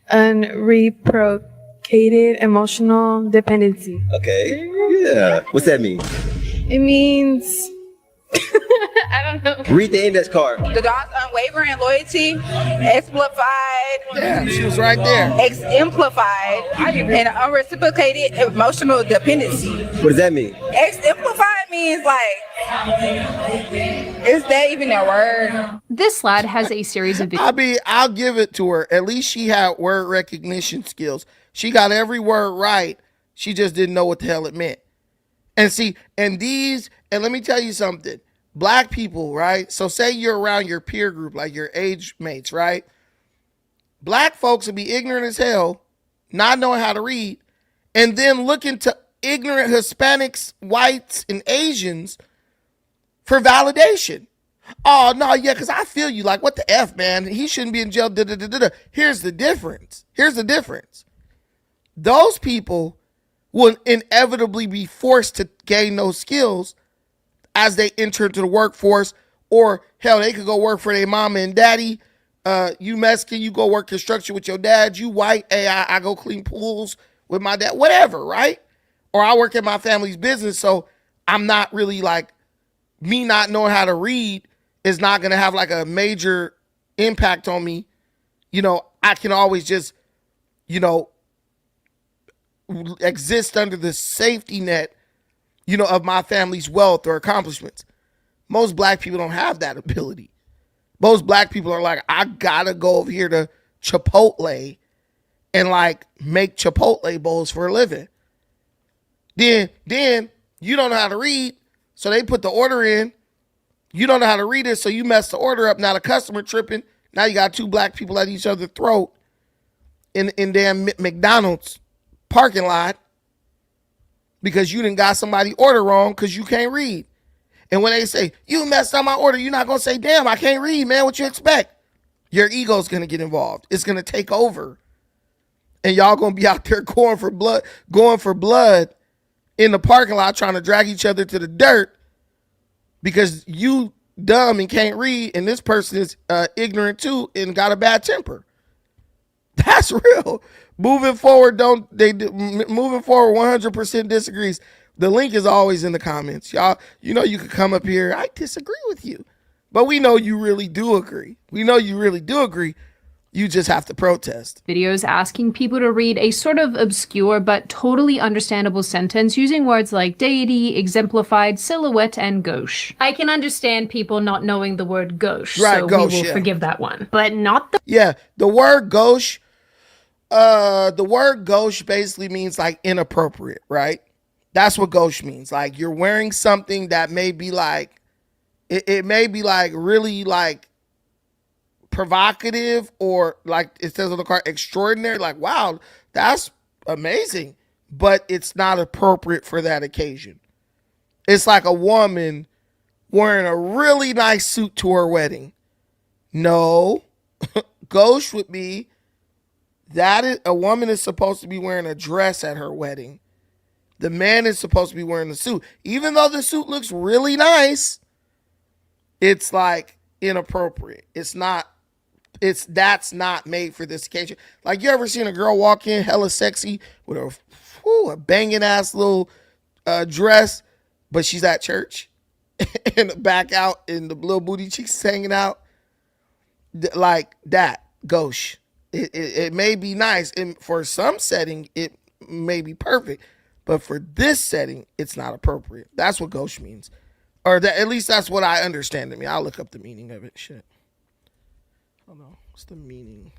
Speaker 19: unreciprocated emotional dependency.
Speaker 10: Okay. Yeah. What's that mean?
Speaker 19: It means I don't know.
Speaker 10: Read the index card.
Speaker 20: The dog's unwavering loyalty, exemplified.
Speaker 1: Yeah, she was right there.
Speaker 20: Exemplified and unreciprocated emotional dependency.
Speaker 10: What does that mean?
Speaker 20: Exemplified means is that even a word?
Speaker 19: This lad has a series of
Speaker 1: I'll give it to her. At least she had word recognition skills. She got every word right. She just didn't know what the hell it meant. And see, and let me tell you something. Black people, right? So say you're around your peer group, like your age mates, right? Black folks will be ignorant as hell, not knowing how to read, and then looking to ignorant Hispanics, whites, and Asians for validation. Oh, no, yeah, because I feel you. Like, what the F, man? He shouldn't be in jail. Here's the difference. Those people will inevitably be forced to gain those skills as they enter into the workforce, or hell, they could go work for their mama and daddy. You Mexican, you go work construction with your dad. You white, hey, I go clean pools with my dad, whatever, right? Or I work in my family's business, so I'm not really me not knowing how to read is not going to have a major impact on me. I can always just, exist under the safety net, of my family's wealth or accomplishments. Most black people don't have that ability. Most black people are like, I gotta go over here to Chipotle and make Chipotle bowls for a living. Then you don't know how to read, so they put the order in. You don't know how to read it, so you mess the order up. Now the customer tripping. Now you got two black people at each other's throat in damn McDonald's parking lot because you done got somebody order wrong because you can't read. And when they say, you messed up my order, you're not going to say, damn, I can't read, man. What you expect? Your ego's going to get involved. It's going to take over. And y'all going to be out there going for blood in the parking lot trying to drag each other to the dirt because you dumb and can't read, and this person is ignorant too and got a bad temper. That's real. Moving forward, moving forward 100% disagrees. The link is always in the comments. Y'all, you can come up here. I disagree with you. But we know you really do agree. You just have to protest.
Speaker 19: videos asking people to read a sort of obscure but totally understandable sentence using words like deity, exemplified, silhouette, and gauche. I can understand people not knowing the word gauche,
Speaker 1: right,
Speaker 19: so
Speaker 1: gauche,
Speaker 19: we will forgive that one. But not the...
Speaker 1: Yeah, the word gauche, basically means inappropriate, right? That's what gauche means. You're wearing something that may be it may be really provocative, or it says on the card, extraordinary. Wow, that's amazing, but it's not appropriate for that occasion. It's like a woman wearing a really nice suit to her wedding. No, gauche would be that a woman is supposed to be wearing a dress at her wedding. The man is supposed to be wearing the suit. Even though the suit looks really nice, it's inappropriate. That's not made for this occasion. You ever seen a girl walk in hella sexy with a banging ass little dress, but she's at church and the back out and the little booty cheeks hanging out? That, gauche. It may be nice, and for some setting it may be perfect, but for this setting it's not appropriate. That's what gauche means, or at least that's what I understand it mean. I'll look up the meaning of it. Shit. Hold on. What's the meaning?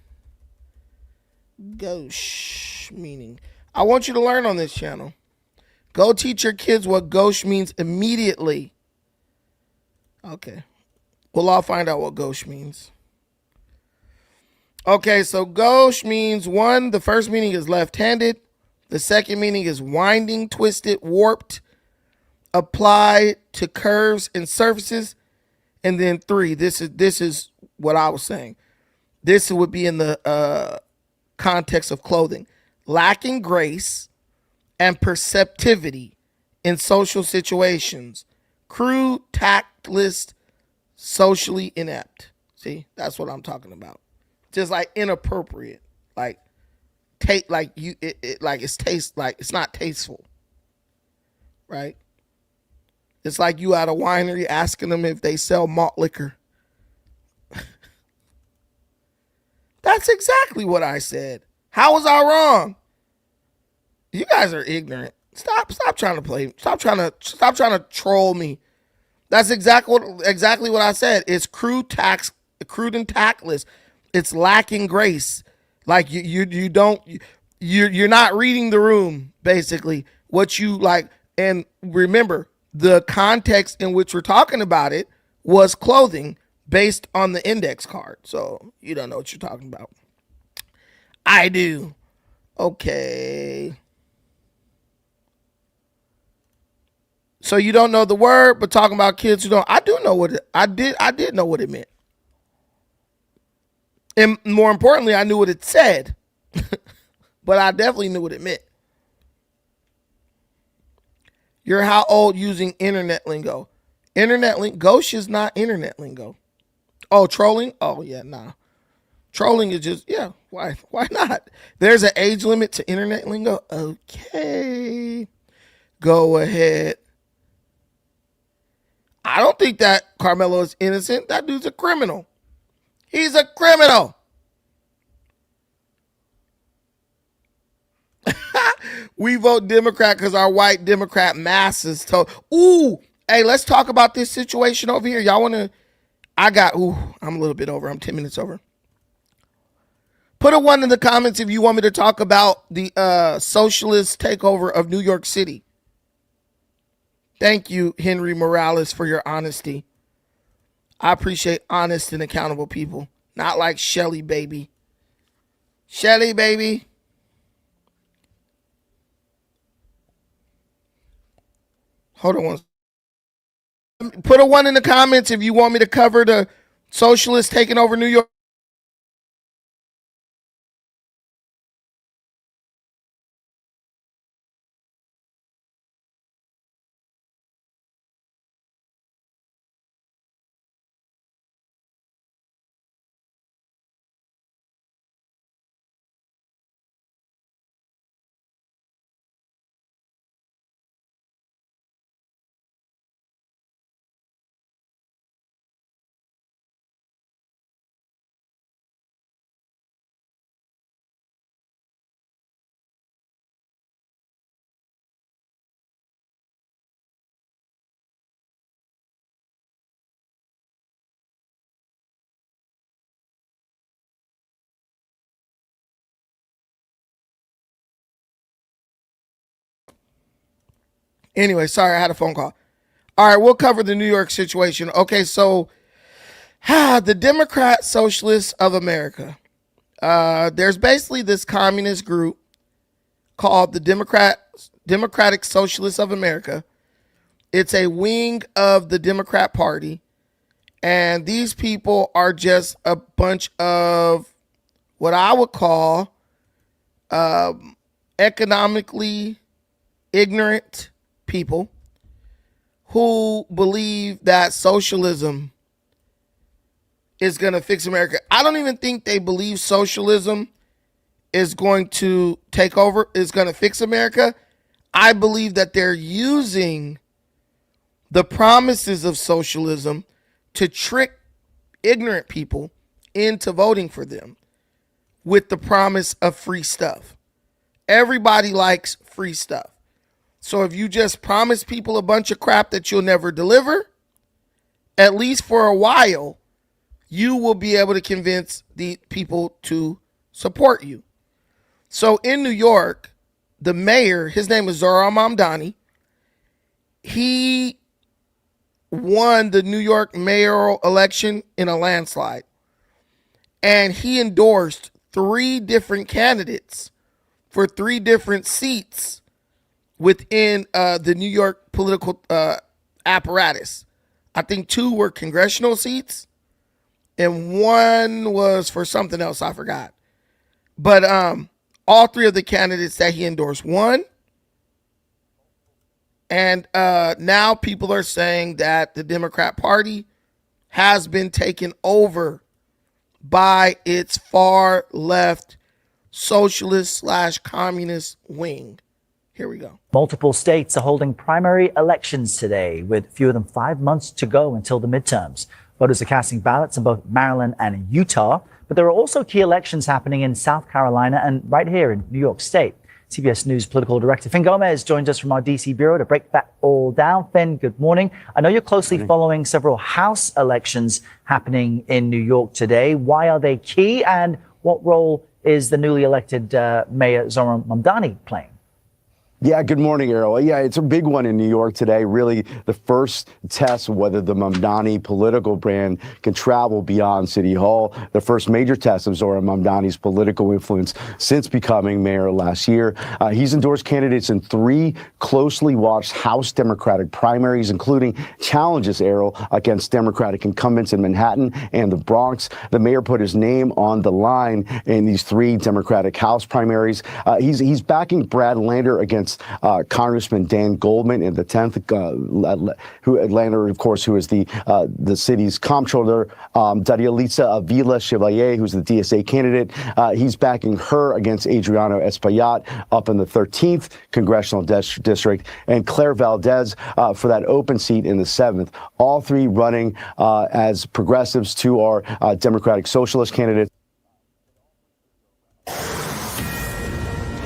Speaker 1: Gauche meaning. I want you to learn on this channel. Go teach your kids what gauche means immediately. Okay. We'll all find out what gauche means. Okay, so gauche means the first meaning is left-handed. The second meaning is winding, twisted, warped, applied to curves and surfaces. And then 3, this is what I was saying. This would be in the context of clothing. Lacking grace and perceptivity in social situations. Crude, tactless, socially inept. See, that's what I'm talking about. Just inappropriate. It's not tasteful. Right? It's like you at a winery asking them if they sell malt liquor. That's exactly what I said. How was I wrong? You guys are ignorant. Stop trying to play. Stop trying to troll me. That's exactly what I said. It's crude and tactless. It's lacking grace. Like you're not reading the room, basically. What you like, and remember the context in which we're talking about it was clothing based on the index card. So you don't know what you're talking about. I do. Okay. So you don't know the word, but talking about kids who don't. I do know what I did know what it meant. And more importantly, I knew what it said. But I definitely knew what it meant. You're how old using internet lingo? Internet lingo. Gauche is not internet lingo. Oh, trolling? Oh, yeah, nah. Trolling is just, yeah, why not? There's an age limit to internet lingo. Okay. Go ahead. I don't think that Karmelo is innocent. That dude's a criminal. He's a criminal. We vote Democrat because our white Democrat masses told. Ooh, hey, let's talk about this situation over here. Y'all want to? I'm a little bit over. I'm 10 minutes over. Put a 1 in the comments if you want me to talk about the socialist takeover of New York City. Thank you, Henry Morales, for your honesty. I appreciate honest and accountable people. Not like Shelly baby. Shelly baby. Hold on one. Put a 1 in the comments if you want me to cover the socialists taking over New York. Anyway, sorry, I had a phone call. All right, we'll cover the New York situation. Okay, so the Democrat Socialists of America. There's basically this communist group called the Democratic Socialists of America. It's a wing of the Democrat Party. And these people are just a bunch of what I would call economically ignorant people who believe that socialism is going to fix America. I don't even think they believe socialism is going to take over, is going to fix America. I believe that they're using the promises of socialism to trick ignorant people into voting for them with the promise of free stuff. Everybody likes free stuff. So if you just promise people a bunch of crap that you'll never deliver, at least for a while, you will be able to convince the people to support you. So in New York, the mayor, his name is Zohran Mamdani. He won the New York mayoral election in a landslide. And he endorsed 3 different candidates for 3 different seats within the New York political apparatus. I think 2 were congressional seats and 1 was for something else, I forgot. But all 3 of the candidates that he endorsed won. And now people are saying that the Democrat Party has been taken over by its far left socialist/communist wing. Here we go.
Speaker 21: Multiple states are holding primary elections today, with fewer than 5 months to go until the midterms. Voters are casting ballots in both Maryland and Utah, but there are also key elections happening in South Carolina and right here in New York State. CBS News political director Finn Gomez joins us from our D.C. bureau to break that all down. Finn, good morning. I know you're closely following several House elections happening in New York today. Why are they key, and what role is the newly elected Mayor Zohran Mamdani playing?
Speaker 3: Yeah, good morning, Errol. Yeah, it's a big one in New York today. Really, the first test of whether the Mamdani political brand can travel beyond City Hall. The first major test of Zohran Mamdani's political influence since becoming mayor last year. He's endorsed candidates in 3 closely watched House Democratic primaries, including challenges, Errol, against Democratic incumbents in Manhattan and the Bronx. The mayor put his name on the line in these 3 Democratic House primaries. He's backing Brad Lander against Congressman Dan Goldman in the 10th, Lander, of course, who is the city's comptroller, Darialisa Avila Chevalier, who's the DSA candidate. He's backing her against Adriano Espaillat up in the 13th congressional district, and Claire Valdez for that open seat in the 7th. All 3 running as progressives to our Democratic Socialist candidates.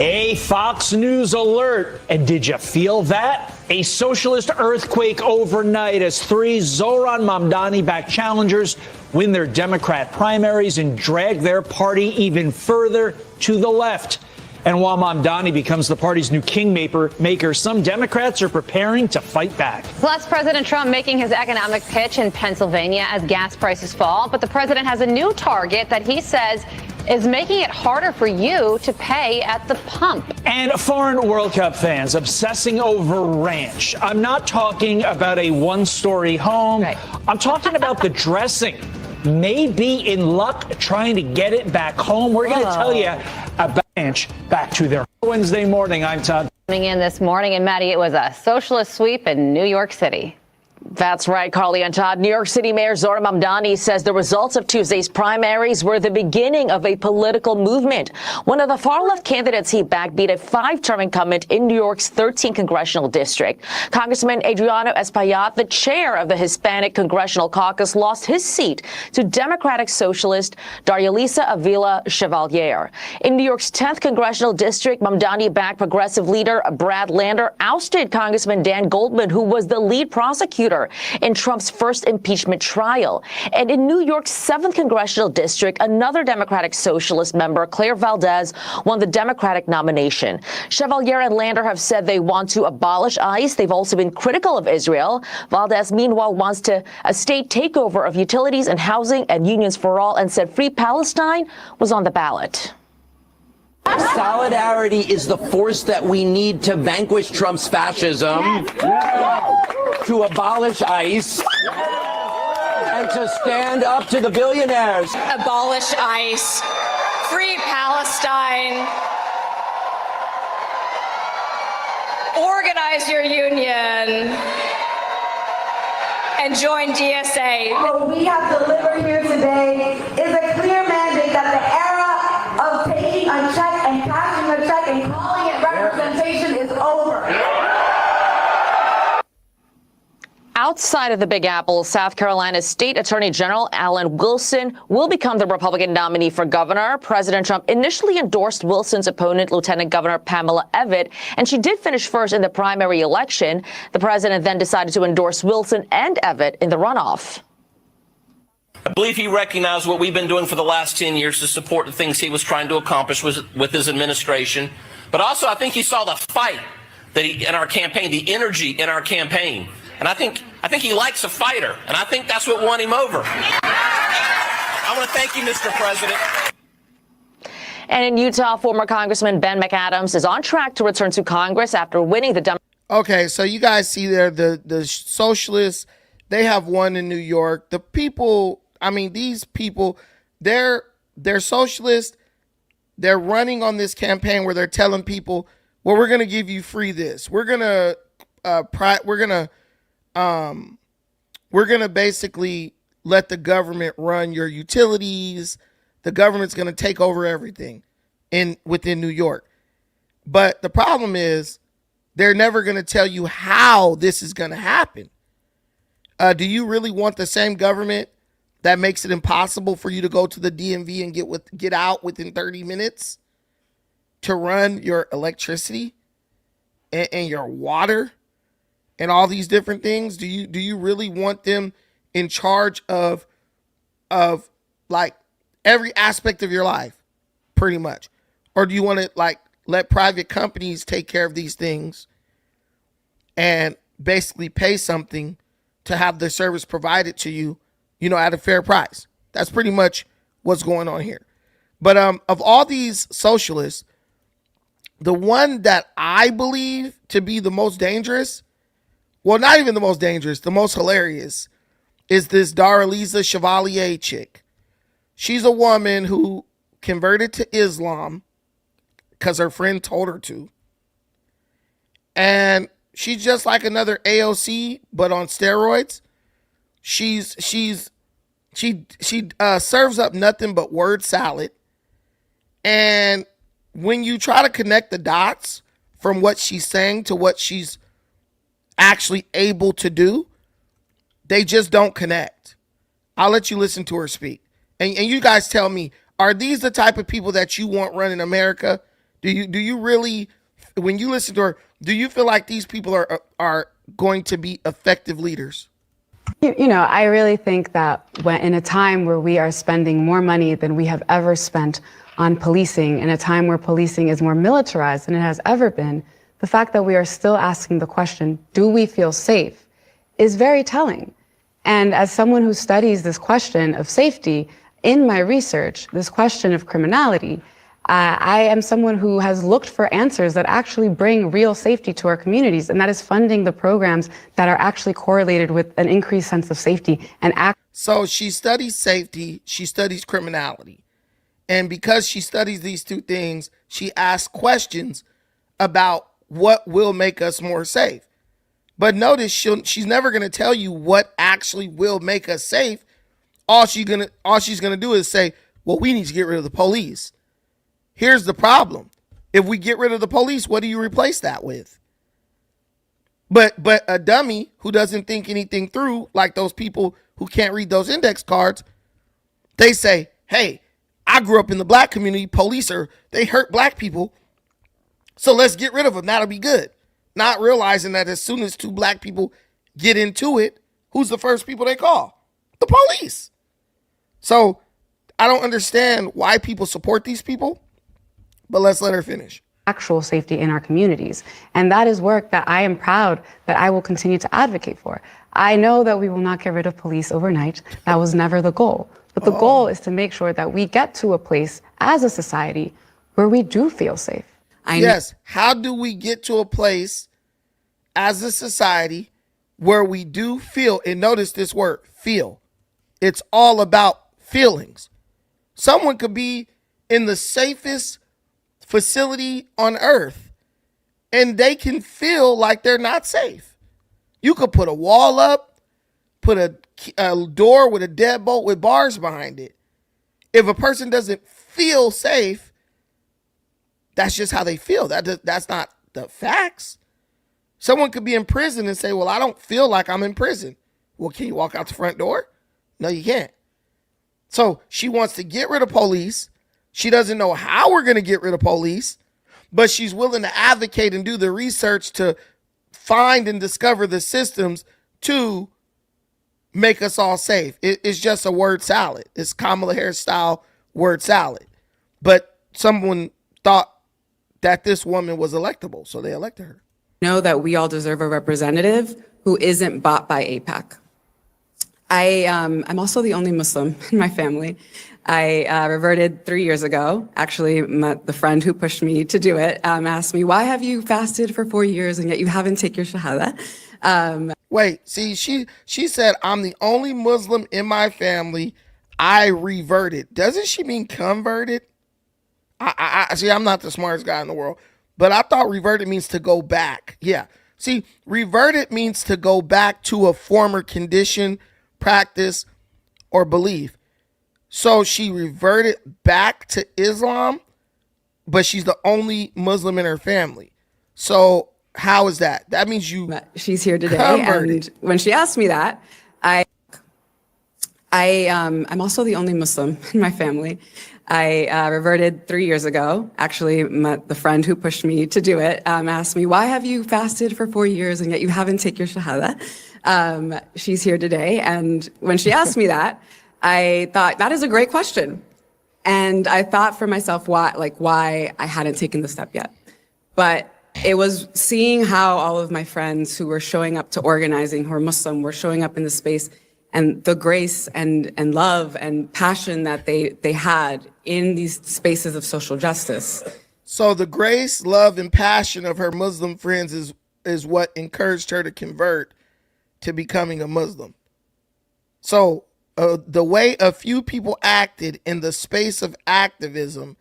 Speaker 2: A Fox News alert. And did you feel that? A socialist earthquake overnight as 3 Zohran Mamdani-backed challengers win their Democrat primaries and drag their party even further to the left. And while Mamdani becomes the party's new kingmaker, some Democrats are preparing to fight back.
Speaker 22: Plus, President Trump making his economic pitch in Pennsylvania as gas prices fall. But the president has a new target that he says is making it harder for you to pay at the pump.
Speaker 2: And foreign World Cup fans obsessing over ranch. I'm not talking about a one-story home. Right. I'm talking about the dressing. Maybe in luck trying to get it back home. We're going to tell you about ranch back to their Wednesday morning. I'm Todd.
Speaker 22: Coming in this morning, and Maddie, it was a socialist sweep in New York City.
Speaker 4: That's right, Carly and Todd. New York City Mayor Zohran Mamdani says the results of Tuesday's primaries were the beginning of a political movement. One of the far-left candidates he backed beat a 5-term incumbent in New York's 13th congressional district. Congressman Adriano Espaillat, the chair of the Hispanic Congressional Caucus, lost his seat to Democratic Socialist Darialisa Avila Chevalier. In New York's 10th congressional district, Mamdani-backed progressive leader Brad Lander ousted Congressman Dan Goldman, who was the lead prosecutor in Trump's first impeachment trial. And in New York's 7th congressional district, another Democratic Socialist member, Claire Valdez, won the Democratic nomination. Chevalier and Lander have said they want to abolish ICE. They've also been critical of Israel. Valdez, meanwhile, wants a state takeover of utilities and housing and unions for all, and said Free Palestine was on the ballot.
Speaker 23: Solidarity is the force that we need to vanquish Trump's fascism, to abolish ICE, and to stand up to the billionaires.
Speaker 24: Abolish ICE, free Palestine, organize your union, and join DSA.
Speaker 25: What we have delivered here today is a clear mandate that the era of taking a check and cashing a check and calling it representation is over.
Speaker 4: Outside of the Big Apple, South Carolina's State Attorney General Alan Wilson will become the Republican nominee for governor. President Trump initially endorsed Wilson's opponent, Lieutenant Governor Pamela Evette, and she did finish first in the primary election. The president then decided to endorse Wilson and Evette in the runoff.
Speaker 26: I believe he recognized what we've been doing for the last 10 years to support the things he was trying to accomplish with his administration. But also, I think he saw the fight that in our campaign, the energy in our campaign. And I think he likes a fighter, and I think that's what won him over. I want to thank you, Mr. President.
Speaker 4: And in Utah, former Congressman Ben McAdams is on track to return to Congress after winning the
Speaker 1: Okay, so you guys see there the socialists, they have won in New York. The people, I mean, these people, they're socialists. They're running on this campaign where they're telling people, well, we're going to give you free this. We're going to basically let the government run your utilities. The government's going to take over everything within New York. But the problem is they're never going to tell you how this is going to happen. Do you really want the same government that makes it impossible for you to go to the DMV and get out within 30 minutes? to run your electricity and your water and all these different things? Do you really want them in charge of like every aspect of your life, pretty much? Or do you want to like let private companies take care of these things and basically pay something to have the service provided to you, at a fair price? That's pretty much what's going on here. But of all these socialists, the one that I believe to be the most dangerous, well, not even the most dangerous, the most hilarious, is this Daraliza Chevalier chick. She's a woman who converted to Islam because her friend told her to. And she's just like another AOC, but on steroids. She serves up nothing but word salad. And when you try to connect the dots from what she's saying to what she's actually able to do, they just don't connect. I'll let you listen to her speak. And you guys tell me, are these the type of people that you want running America? Do you really, when you listen to her, do you feel like these people are going to be effective leaders?
Speaker 5: I really think that when in a time where we are spending more money than we have ever spent on policing, in a time where policing is more militarized than it has ever been, the fact that we are still asking the question, do we feel safe, is very telling. And as someone who studies this question of safety, in my research, this question of criminality, I am someone who has looked for answers that actually bring real safety to our communities, and that is funding the programs that are actually correlated with an increased sense of safety.
Speaker 1: So she studies safety, she studies criminality. And because she studies these two things, she asks questions about what will make us more safe. But notice she's never going to tell you what actually will make us safe. All she's gonna do is say, well, we need to get rid of the police. Here's the problem. If we get rid of the police, what do you replace that with? But a dummy who doesn't think anything through, like those people who can't read those index cards, they say, hey, I grew up in the black community. Police they hurt black people. So let's get rid of them. That'll be good. Not realizing that as soon as two black people get into it, who's the first people they call? The police. So I don't understand why people support these people, but let's let her finish.
Speaker 5: Actual safety in our communities. And that is work that I am proud that I will continue to advocate for. I know that we will not get rid of police overnight. That was never the goal. But the goal is to make sure that we get to a place as a society where we do feel safe.
Speaker 1: Yes. How do we get to a place as a society where we do feel, and notice this word, feel. It's all about feelings. Someone could be in the safest facility on earth and they can feel like they're not safe. You could put a wall up, put a door with a deadbolt with bars behind it. If a person doesn't feel safe, that's just how they feel. That's not the facts. Someone could be in prison and say, well, I don't feel like I'm in prison. Well, can you walk out the front door? No, you can't. So she wants to get rid of police. She doesn't know how we're going to get rid of police, but she's willing to advocate and do the research to find and discover the systems to make us all safe. It's just a word salad. It's Kamala Harris style word salad. But someone thought that this woman was electable, so they elected her.
Speaker 5: Know that we all deserve a representative who isn't bought by AIPAC. I'm also the only Muslim in my family. I reverted 3 years ago. Actually, the friend who pushed me to do it asked me, why have you fasted for 4 years and yet you haven't taken your shahada?
Speaker 1: Wait, see, she said, I'm the only Muslim in my family. I reverted. Doesn't she mean converted? I see, I'm not the smartest guy in the world, but I thought reverted means to go back. Yeah. See, reverted means to go back to a former condition, practice, or belief. So she reverted back to Islam, but she's the only Muslim in her family. So how is that? That means you
Speaker 5: She's here today,
Speaker 1: converted.
Speaker 5: and when she asked me that, I'm also the only Muslim in my family. I reverted 3 years ago. Actually, the friend who pushed me to do it asked me, why have you fasted for 4 years and yet you haven't taken your shahada? She's here today. And when she asked me that, I thought, that is a great question. And I thought for myself why I hadn't taken the step yet. But it was seeing how all of my friends who were showing up to organizing, who are Muslim, were showing up in the space, and the grace and love and passion that they had in these spaces of social justice.
Speaker 1: So the grace, love, and passion of her Muslim friends is what encouraged her to convert to becoming a Muslim. So the way a few people acted in the space of activism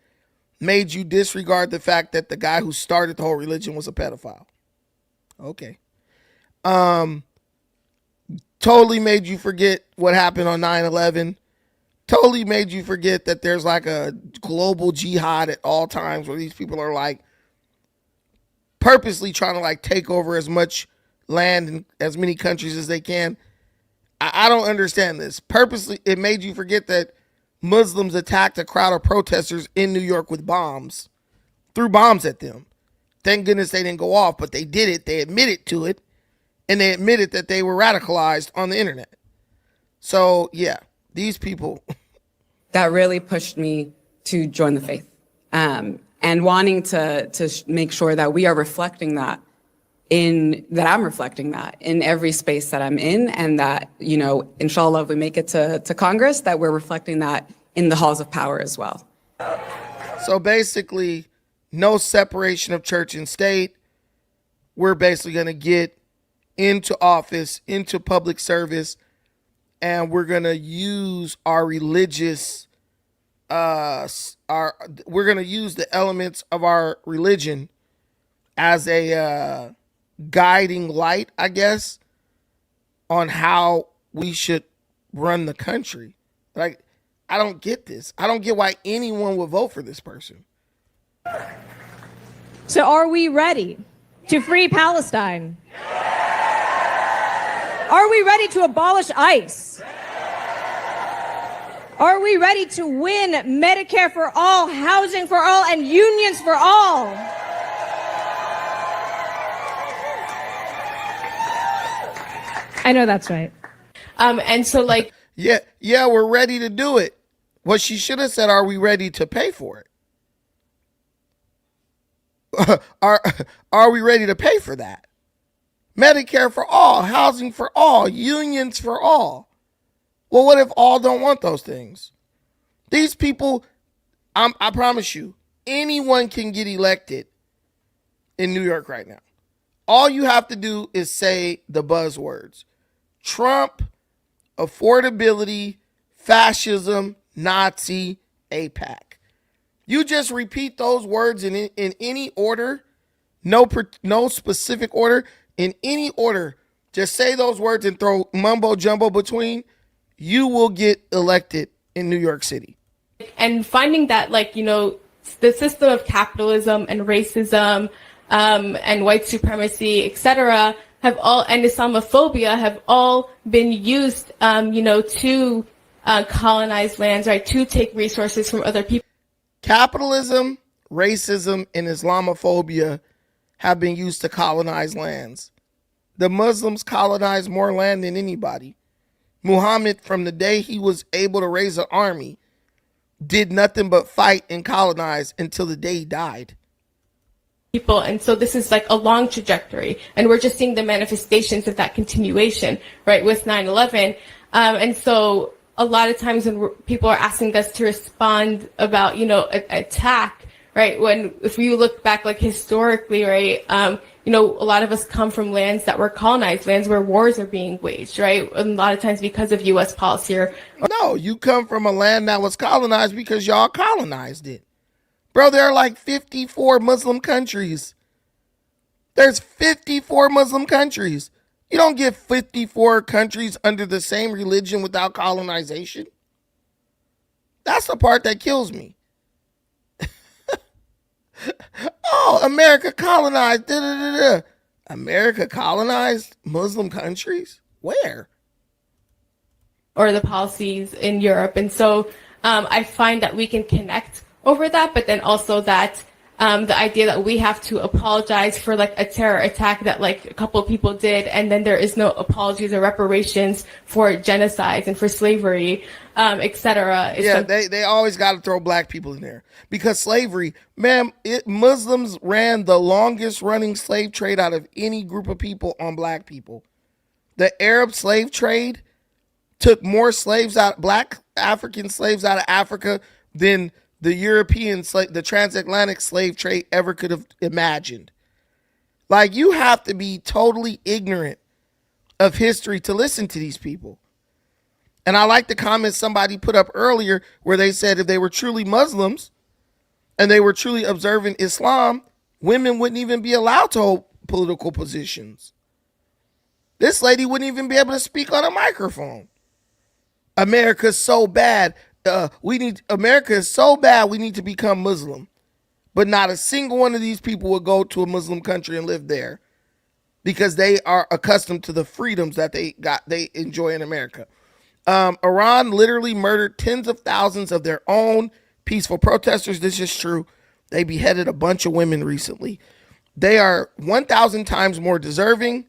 Speaker 1: made you disregard the fact that the guy who started the whole religion was a pedophile. Okay. Totally made you forget what happened on 9/11. Totally made you forget that there's like a global jihad at all times where these people are like purposely trying to like take over as much land in as many countries as they can. I don't understand this. Purposely, it made you forget that Muslims attacked a crowd of protesters in New York with bombs, threw bombs at them. Thank goodness they didn't go off, but they did it. They admitted to it. And they admitted that they were radicalized on the internet. So, yeah, these people.
Speaker 5: That really pushed me to join the faith. And wanting to make sure that we are reflecting that I'm reflecting that in every space that I'm in, and that, inshallah, if we make it to Congress, that we're reflecting that in the halls of power as well.
Speaker 1: So basically, no separation of church and state. We're basically going to get into office, into public service, and we're going to use our religious, we're going to use the elements of our religion as a guiding light, I guess, on how we should run the country. Like, I don't get this. I don't get why anyone would vote for this person.
Speaker 6: So are we ready to free Palestine? Are we ready to abolish ICE? Are we ready to win Medicare for all, housing for all, and unions for all? I know that's right.
Speaker 9: And so
Speaker 1: yeah, we're ready to do it. What she should have said, are we ready to pay for it? Are we ready to pay for that? Medicare for all, housing for all, unions for all. Well, what if all don't want those things? These people, I promise you, anyone can get elected in New York right now. All you have to do is say the buzzwords: Trump, affordability, fascism, Nazi, APAC. You just repeat those words in any order, no specific order, in any order. Just say those words and throw mumbo jumbo between. You will get elected in New York City.
Speaker 9: And finding that, the system of capitalism and racism and white supremacy, etc., and Islamophobia have all been used, to colonize lands, right, to take resources from other people.
Speaker 1: Capitalism, racism, and Islamophobia have been used to colonize lands. The Muslims colonized more land than anybody. Muhammad, from the day he was able to raise an army, did nothing but fight and colonize until the day he died.
Speaker 9: People, and so this is like a long trajectory, and we're just seeing the manifestations of that continuation, right, with 9/11. And so a lot of times when people are asking us to respond about, attack, right, if you look back, historically, right, a lot of us come from lands that were colonized, lands where wars are being waged, right, and a lot of times because of U.S. policy
Speaker 1: No, you come from a land that was colonized because y'all colonized it. Bro, there are like 54 Muslim countries. There's 54 Muslim countries. You don't get 54 countries under the same religion without colonization. That's the part that kills me. Oh, America colonized. Da, da, da, da. America colonized Muslim countries? Where?
Speaker 7: or the policies in Europe. And so I find that we can connect over that, but then also that the idea that we have to apologize for like a terror attack that like a couple of people did, and then there is no apologies or reparations for genocides and for slavery, etc.
Speaker 1: Yeah, they always got to throw black people in there because slavery, ma'am, Muslims ran the longest running slave trade out of any group of people on black people. The Arab slave trade took more slaves out, black African slaves out of Africa than the European the transatlantic slave trade ever could have imagined. Like, you have to be totally ignorant of history to listen to these people. And I like the comment somebody put up earlier where they said if they were truly Muslims and they were truly observing Islam, women wouldn't even be allowed to hold political positions. This lady wouldn't even be able to speak on a microphone. America's so bad. America is so bad we need to become Muslim. But not a single one of these people will go to a Muslim country and live there because they are accustomed to the freedoms that they enjoy in America. Iran literally murdered tens of thousands of their own peaceful protesters. This is true. They beheaded a bunch of women recently. They are 1,000 times more deserving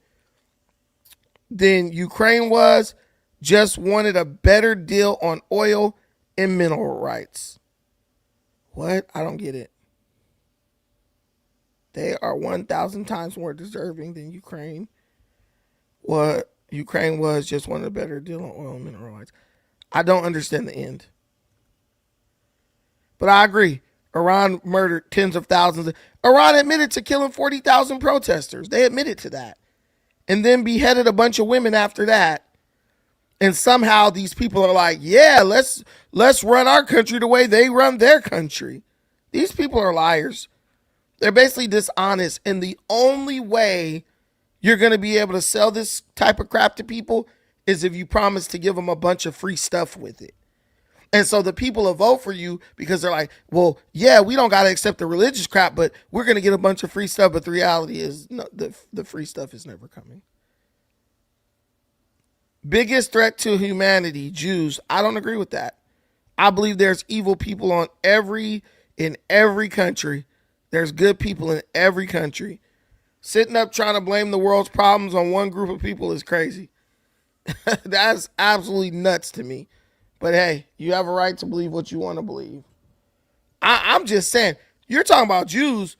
Speaker 1: than Ukraine was. Just wanted a better deal on oil and mineral rights. What? I don't get it. They are 1,000 times more deserving than Ukraine. What? Ukraine was just wanted a better deal on oil and mineral rights. I don't understand the end. But I agree. Iran murdered tens of thousands. Iran admitted to killing 40,000 protesters. They admitted to that. And then beheaded a bunch of women after that. And somehow these people are like, yeah, let's run our country the way they run their country. These people are liars. They're basically dishonest. And the only way you're going to be able to sell this type of crap to people is if you promise to give them a bunch of free stuff with it. And so the people will vote for you because they're like, well, yeah, we don't got to accept the religious crap, but we're going to get a bunch of free stuff. But the reality is no, the free stuff is never coming. Biggest threat to humanity, Jews. I don't agree with that. I believe there's evil people in every country. There's good people in every country. Sitting up trying to blame the world's problems on one group of people is crazy. That's absolutely nuts to me. But hey, you have a right to believe what you want to believe. I'm just saying, you're talking about Jews.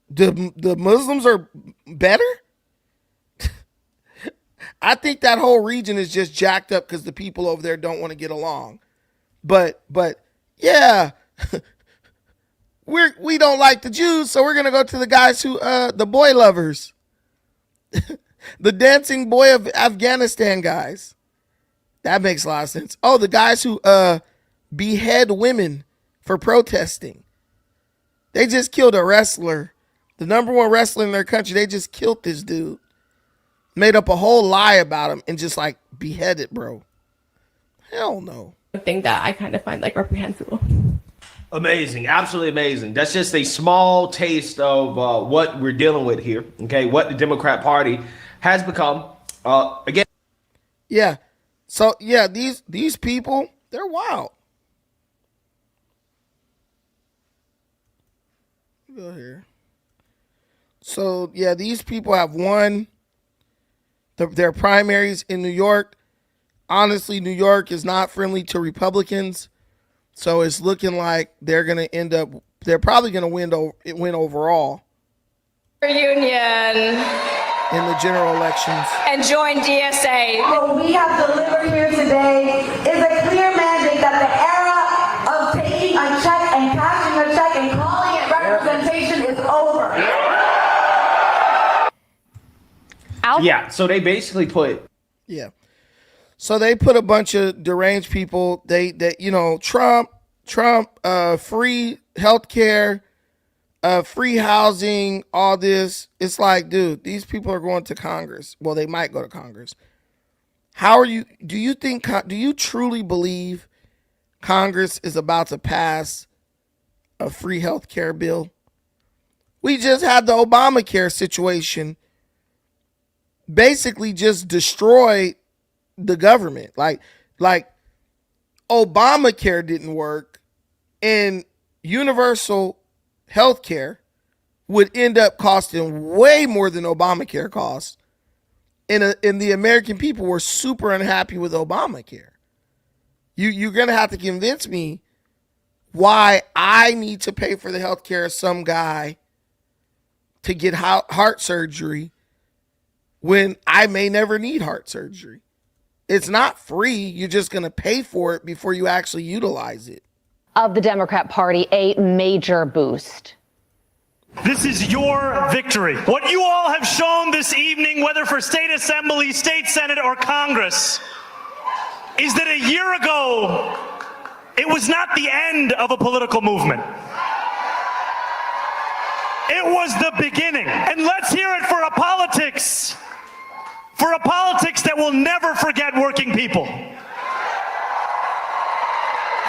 Speaker 1: The Muslims are better? I think that whole region is just jacked up because the people over there don't want to get along. But yeah, we don't like the Jews, so we're gonna go to the guys who the boy lovers, the dancing boy of Afghanistan guys. That makes a lot of sense. Oh, the guys who behead women for protesting. They just killed a wrestler, the number one wrestler in their country. They just killed this dude. Made up a whole lie about him and just like beheaded, bro. Hell no.
Speaker 7: I think that I kind of find like reprehensible.
Speaker 8: Amazing, absolutely amazing. That's just a small taste of what we're dealing with here. Okay, what the Democrat Party has become. Again.
Speaker 1: Yeah. So yeah, these people, they're wild. Go here. So yeah, these people have won their primaries in New York. Honestly, New York is not friendly to Republicans. So it's looking like they're probably going to win overall.
Speaker 24: Union.
Speaker 1: In the general elections.
Speaker 24: And join DSA.
Speaker 25: What we have delivered here today is a clear mandate that the era of taking a check and cashing a check and calling it representation is over.
Speaker 8: Yeah, so they basically put.
Speaker 1: Yeah. So they put a bunch of deranged people. Trump, free healthcare, free housing, all this. It's like, dude, these people are going to Congress. Well, they might go to Congress. Do you truly believe Congress is about to pass a free healthcare bill? We just had the Obamacare situation basically just destroyed the government. Like, Like, Obamacare didn't work, and universal health care would end up costing way more than Obamacare costs. And the American people were super unhappy with Obamacare. You're going to have to convince me why I need to pay for the health care of some guy to get heart surgery when I may never need heart surgery. It's not free. You're just going to pay for it before you actually utilize it.
Speaker 22: Of the Democrat Party, a major boost.
Speaker 11: This is your victory. What you all have shown this evening, whether for state assembly, state senate, or Congress, is that a year ago, it was not the end of a political movement. It was the beginning. And let's hear it for a politics that will never forget working people.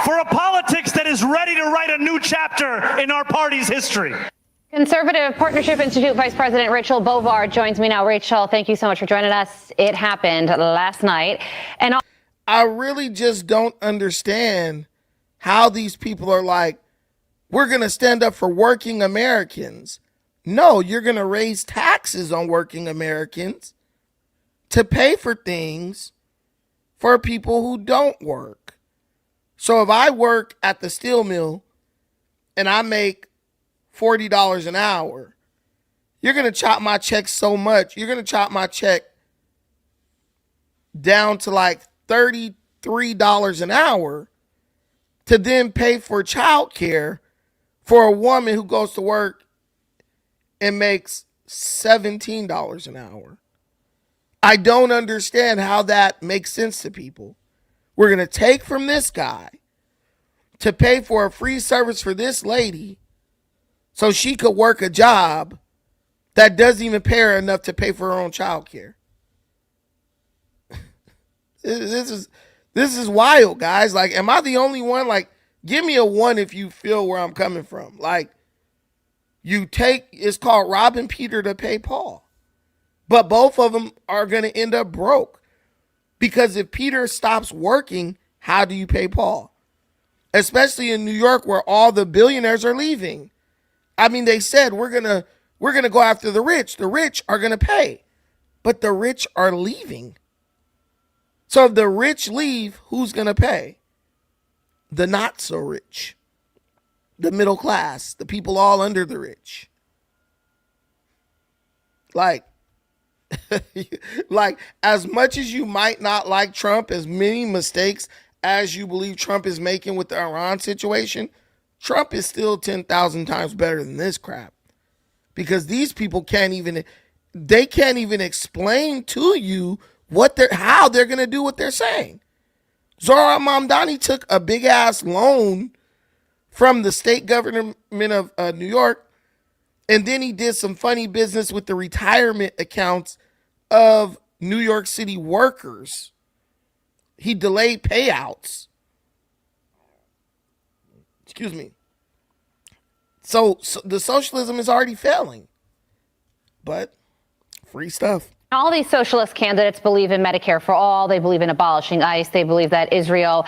Speaker 11: For a politics that is ready to write a new chapter in our party's history.
Speaker 22: Conservative Partnership Institute Vice President Rachel Bovard joins me now. Rachel, thank you so much for joining us. It happened last night. And
Speaker 1: I really just don't understand how these people are like, we're going to stand up for working Americans. No, you're going to raise taxes on working Americans to pay for things for people who don't work. So if I work at the steel mill and I make $40 an hour, you're going to chop my check so much. You're going to chop my check down to like $33 an hour to then pay for childcare for a woman who goes to work and makes $17 an hour. I don't understand how that makes sense to people. We're going to take from this guy to pay for a free service for this lady so she could work a job that doesn't even pay her enough to pay for her own childcare. This is wild, guys. Like, am I the only one? Like, give me a 1 if you feel where I'm coming from. Like, it's called robbing Peter to pay Paul. But both of them are going to end up broke. Because if Peter stops working, how do you pay Paul? Especially in New York where all the billionaires are leaving. I mean, they said we're going to go after the rich. The rich are going to pay. But the rich are leaving. So if the rich leave, who's going to pay? The not so rich. The middle class, the people all under the rich. Like as much as you might not like Trump, as many mistakes as you believe Trump is making with the Iran situation, Trump is still 10,000 times better than this crap. Because these people can't even explain to you how they're going to do what they're saying. Zohran Mamdani took a big ass loan from the state government of New York, and then he did some funny business with the retirement accounts of New York City workers. He delayed payouts. Excuse me. So the socialism is already failing. But free stuff.
Speaker 22: All these socialist candidates believe in Medicare for all. They believe in abolishing ICE. They believe that Israel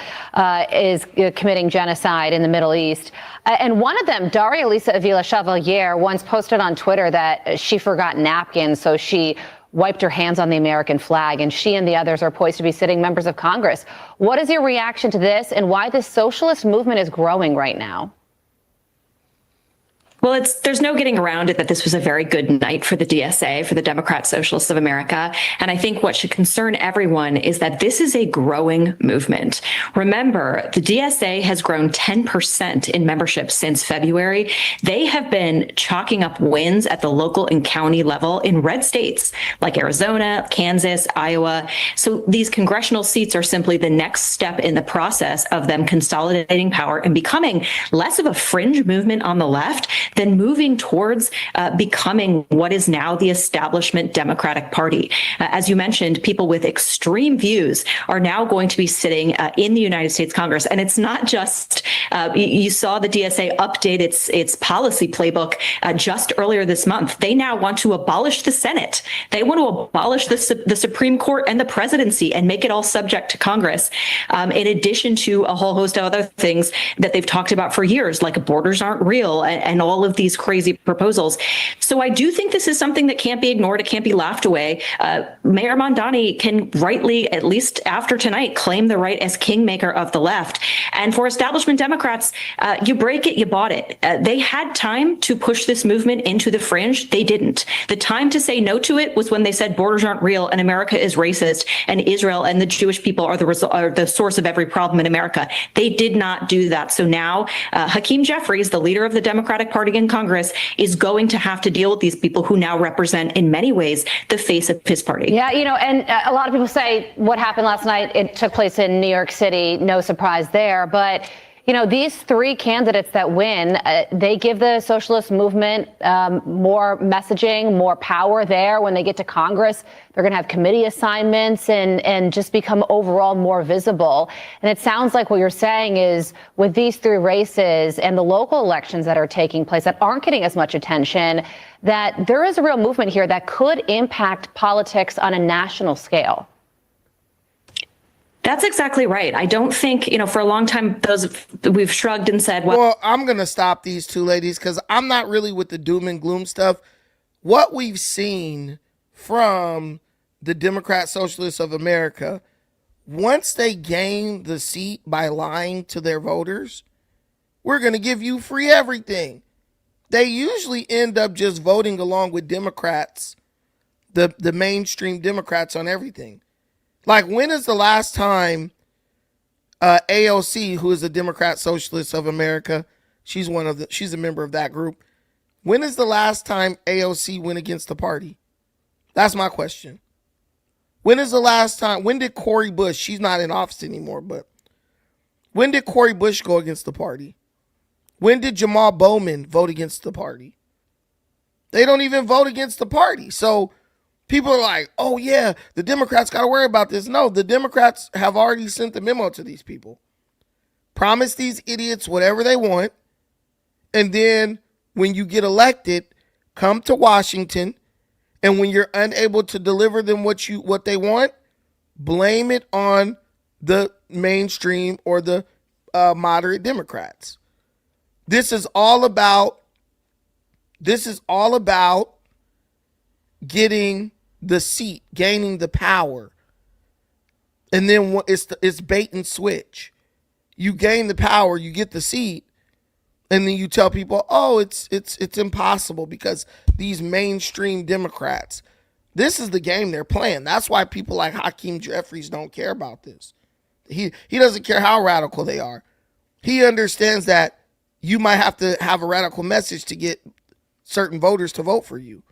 Speaker 22: is committing genocide in the Middle East. And one of them, Daria Lisa Avila Chevalier, once posted on Twitter that she forgot napkins, so she wiped her hands on the American flag, and she and the others are poised to be sitting members of Congress. What is your reaction to this, and why this socialist movement is growing right now?
Speaker 13: Well, there's no getting around it that this was a very good night for the DSA, for the Democrat Socialists of America. And I think what should concern everyone is that this is a growing movement. Remember, the DSA has grown 10% in membership since February. They have been chalking up wins at the local and county level in red states like Arizona, Kansas, Iowa. So these congressional seats are simply the next step in the process of them consolidating power and becoming less of a fringe movement on the left then moving towards becoming what is now the establishment Democratic Party. As you mentioned, people with extreme views are now going to be sitting in the United States Congress. And it's not just, you saw the DSA update its policy playbook just earlier this month. They now want to abolish the Senate. They want to abolish the Supreme Court and the presidency and make it all subject to Congress, in addition to a whole host of other things that they've talked about for years, like borders aren't real and all of these crazy proposals. So I do think this is something that can't be ignored. It can't be laughed away. Mayor Mondani can rightly, at least after tonight, claim the right as kingmaker of the left. And for establishment Democrats, you break it, you bought it. They had time to push this movement into the fringe. They didn't. The time to say no to it was when they said borders aren't real and America is racist and Israel and the Jewish people are the source of every problem in America. They did not do that. So now Hakeem Jeffries, the leader of the Democratic Party in Congress, is going to have to deal with these people who now represent, in many ways, the face of his party.
Speaker 22: Yeah, and a lot of people say what happened last night, it took place in New York City. No surprise there. But these three candidates that win, they give the socialist movement more messaging, more power there. When they get to Congress, they're going to have committee assignments and just become overall more visible. And it sounds like what you're saying is with these three races and the local elections that are taking place that aren't getting as much attention, that there is a real movement here that could impact politics on a national scale.
Speaker 13: That's exactly right. I don't think, for a long time, we've shrugged and said,
Speaker 1: well, I'm going to stop these two ladies because I'm not really with the doom and gloom stuff. What we've seen from the Democrat Socialists of America, once they gain the seat by lying to their voters, we're going to give you free everything. They usually end up just voting along with Democrats, the mainstream Democrats on everything. Like, when is the last time AOC, who is a Democrat Socialist of America, she's a member of that group. When is the last time AOC went against the party? That's my question. When is the last time? When did Cori Bush, she's not in office anymore, but when did Cori Bush go against the party? When did Jamal Bowman vote against the party? They don't even vote against the party. So people are like, oh, yeah, the Democrats got to worry about this. No, the Democrats have already sent the memo to these people. Promise these idiots whatever they want. And then when you get elected, come to Washington. And when you're unable to deliver them what they want, blame it on the mainstream or the moderate Democrats. This is all about getting the seat, gaining the power. And then it's bait and switch. You gain the power, you get the seat, and then you tell people, oh, it's impossible because these mainstream Democrats. This is the game they're playing. That's why people like Hakeem Jeffries don't care about this. He doesn't care how radical they are. He understands that you might have to have a radical message to get certain voters to vote for you.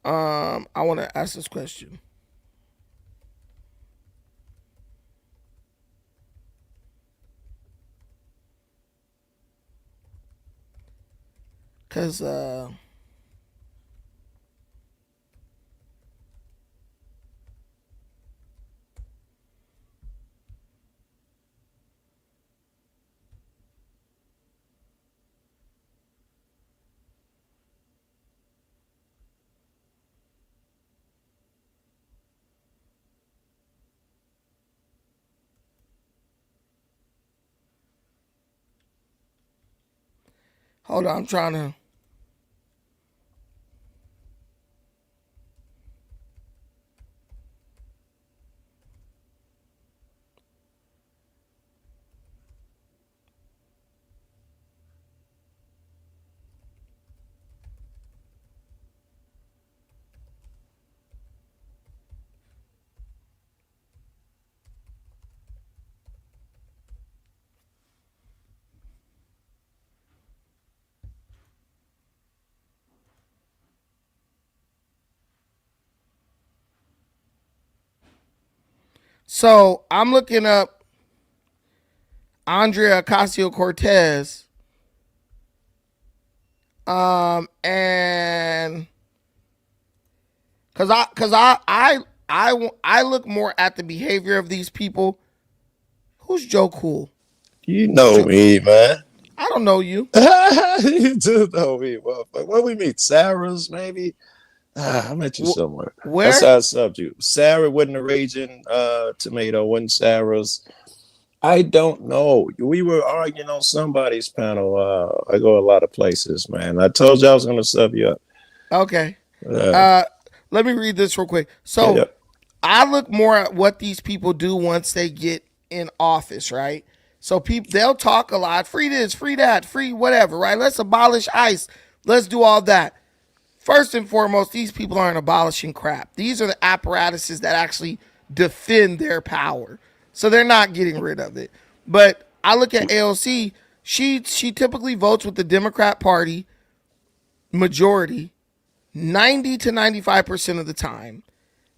Speaker 1: I want to ask this question. Because hold on, I'm trying to. So I'm looking up Andrea Ocasio-Cortez. And I look more at the behavior of these people. Who's Joe Cool?
Speaker 12: You know me, man.
Speaker 1: I don't know you.
Speaker 12: You do know me. Well, where we meet? Sarah's, maybe? I met you somewhere.
Speaker 1: Where?
Speaker 12: That's our subject. Sarah wasn't a raging tomato, wasn't Sarah's. I don't know. We were arguing on somebody's panel. I go a lot of places, man. I told you I was going to sub you up.
Speaker 1: Okay. Let me read this real quick. So I look more at what these people do once they get in office, right? So they'll talk a lot. Free this, free that, free whatever, right? Let's abolish ICE. Let's do all that. First and foremost, these people aren't abolishing crap. These are the apparatuses that actually defend their power. So they're not getting rid of it. But I look at AOC, she typically votes with the Democrat Party majority 90 to 95% of the time,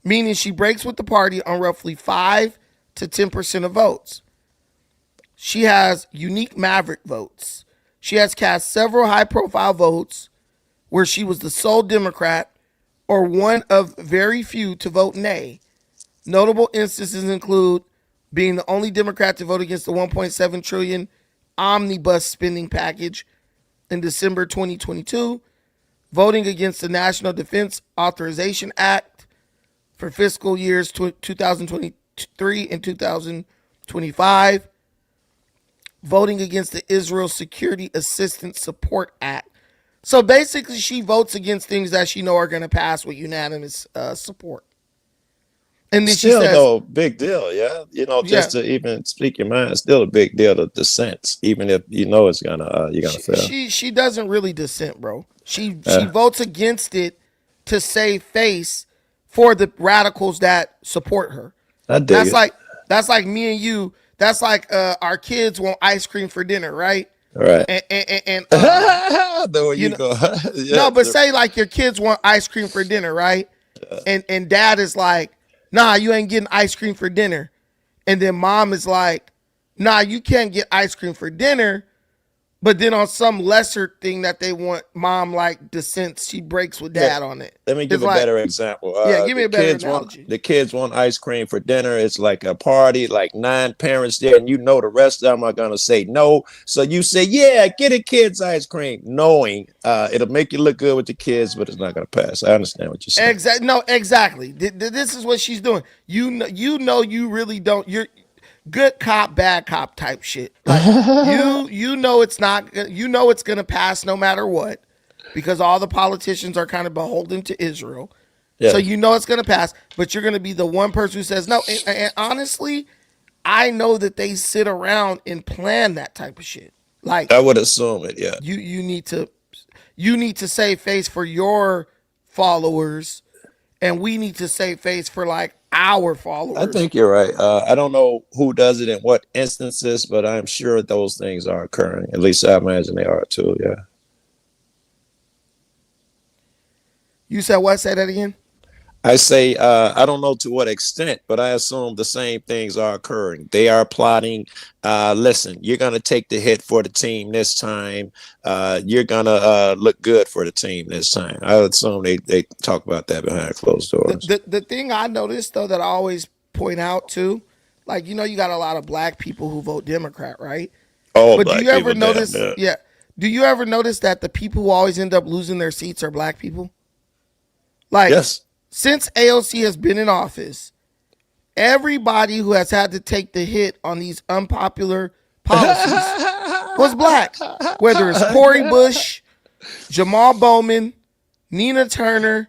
Speaker 1: meaning she breaks with the party on roughly 5 to 10% of votes. She has unique maverick votes. She has cast several high-profile votes where she was the sole Democrat or one of very few to vote nay. Notable instances include being the only Democrat to vote against the $1.7 trillion omnibus spending package in December 2022, voting against the National Defense Authorization Act for fiscal years 2023 and 2025, voting against the Israel Security Assistance Support Act. So basically, she votes against things that she know are going to pass with unanimous support. And then
Speaker 12: Still,
Speaker 1: she says,
Speaker 12: though, big deal, yeah. You know, just to even speak your mind, it's still a big deal to dissent, even if you know it's gonna you're gonna fail.
Speaker 1: She doesn't really dissent, bro. She votes against it to save face for the radicals that support her.
Speaker 12: I dig it.
Speaker 1: That's like me and you. That's like our kids want ice cream for dinner, right?
Speaker 12: Right.
Speaker 1: And
Speaker 12: there you go.
Speaker 1: No, but say like your kids want ice cream for dinner, right? And dad is like, nah, you ain't getting ice cream for dinner. And then mom is like, nah, you can't get ice cream for dinner. But then on some lesser thing that they want, mom like dissents, she breaks with dad on it.
Speaker 12: Let me give a better example.
Speaker 1: Give me a better analogy.
Speaker 12: The kids want ice cream for dinner. It's like a party, like 9 parents there, and you know the rest of them are gonna say no. So you say, yeah, get a kid's ice cream, knowing it'll make you look good with the kids, but it's not gonna pass. I understand what you're saying.
Speaker 1: Exactly. No, exactly. This is what she's doing. You know, you really don't. You're good cop, bad cop type shit. Like you know it's not. You know it's gonna pass no matter what, because all the politicians are kind of beholden to Israel. Yeah. So you know it's gonna pass, but you're gonna be the one person who says no. And honestly, I know that they sit around and plan that type of shit. Like
Speaker 12: I would assume it. Yeah.
Speaker 1: You need to save face for your followers, and we need to save face for like our followers.
Speaker 12: I think you're right. I don't know who does it in what instances, but I'm sure those things are occurring. At least I imagine they are too. Yeah.
Speaker 1: You said what? Say that again.
Speaker 12: I say, I don't know to what extent, but I assume the same things are occurring. They are plotting. Listen, you're going to take the hit for the team this time. You're going to look good for the team this time. I would assume they talk about that behind closed doors.
Speaker 1: The thing I noticed, though, that I always point out, too, like, you know, you got a lot of black people who vote Democrat, right?
Speaker 12: Oh,
Speaker 1: but do you ever notice? Yeah. Do you ever notice that the people who always end up losing their seats are black people? Like, yes. Since AOC has been in office, everybody who has had to take the hit on these unpopular policies was black. Whether it's Cori Bush, Jamal Bowman, Nina Turner,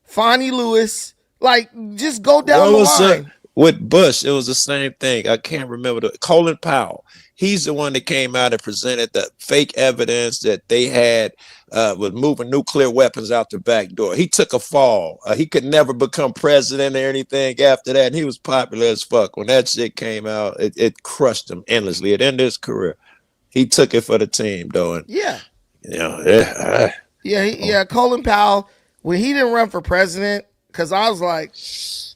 Speaker 1: Fonnie Lewis, like just go down the line.
Speaker 12: With Bush, it was the same thing. I can't remember Colin Powell. He's the one that came out and presented the fake evidence that they had was moving nuclear weapons out the back door. He took a fall. He could never become president or anything after that. And he was popular as fuck. When that shit came out, it crushed him endlessly. It ended his career. He took it for the team, though. And,
Speaker 1: yeah. Colin Powell, when he didn't run for president, because I was like,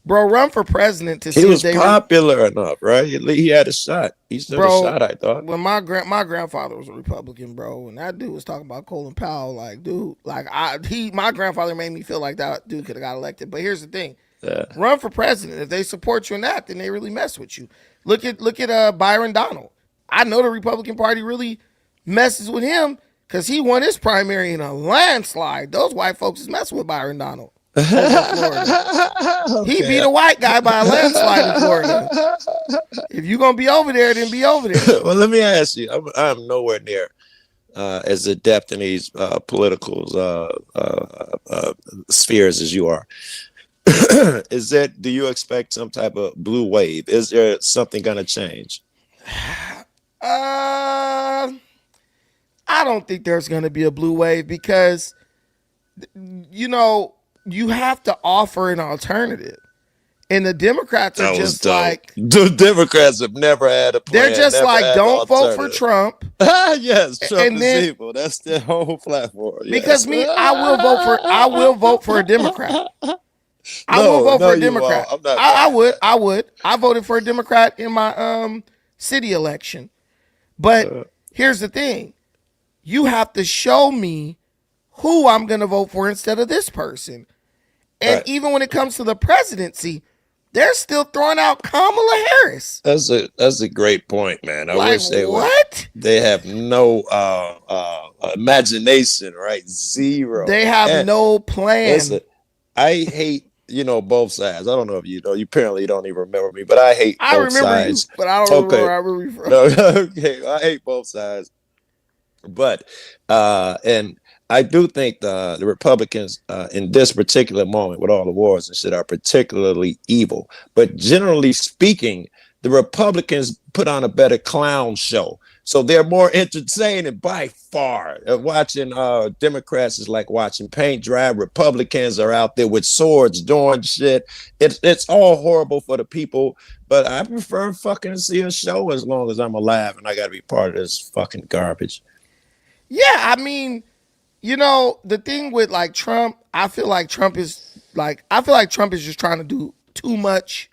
Speaker 1: bro, run for president to see
Speaker 12: He
Speaker 1: if
Speaker 12: was
Speaker 1: they
Speaker 12: popular enough, right? He had a shot. He stood a
Speaker 1: bro.
Speaker 12: shot, I thought.
Speaker 1: When my grandfather was a Republican, bro, and that dude was talking about Colin Powell, like, dude, like my grandfather made me feel like that dude could have got elected. But here's the thing. Run for president. If they support you in that, then they really mess with you. Look at Byron Donald. I know the Republican Party really messes with him because he won his primary in a landslide. Those white folks is messing with Byron Donald. Okay. He beat a white guy by a landslide in Florida. If you're gonna be over there, then be over there.
Speaker 12: Well, let me ask you. I'm nowhere near as adept in these political spheres as you are. Do you expect some type of blue wave? Is there something going to change?
Speaker 1: I don't think there's going to be a blue wave because, you have to offer an alternative. And the Democrats are just like...
Speaker 12: The Democrats have never had a plan.
Speaker 1: They're just like, don't vote for Trump.
Speaker 12: Yes, Trump is evil. That's their whole platform. Yes.
Speaker 1: Because I will vote for a Democrat. I will vote for a Democrat. I would. I voted for a Democrat in my city election. But here's the thing. You have to show me who I'm going to vote for instead of this person. And even when it comes to the presidency, they're still throwing out Kamala Harris.
Speaker 12: That's a great point, man. I wish they would. They have no imagination, right? Zero.
Speaker 1: They have no plan.
Speaker 12: Listen, I hate both sides. I don't know if you know. You apparently don't even remember me, but I hate both sides.
Speaker 1: You, but I don't remember where I really from.
Speaker 12: No, okay, I hate both sides. But and I do think the Republicans in this particular moment with all the wars and shit are particularly evil. But generally speaking, the Republicans put on a better clown show. So they're more entertaining by far. Watching Democrats is like watching paint dry. Republicans are out there with swords doing shit. It's all horrible for the people. But I prefer fucking see a show as long as I'm alive and I got to be part of this fucking garbage.
Speaker 1: Yeah, I mean, the thing with like Trump, I feel like Trump is just trying to do too much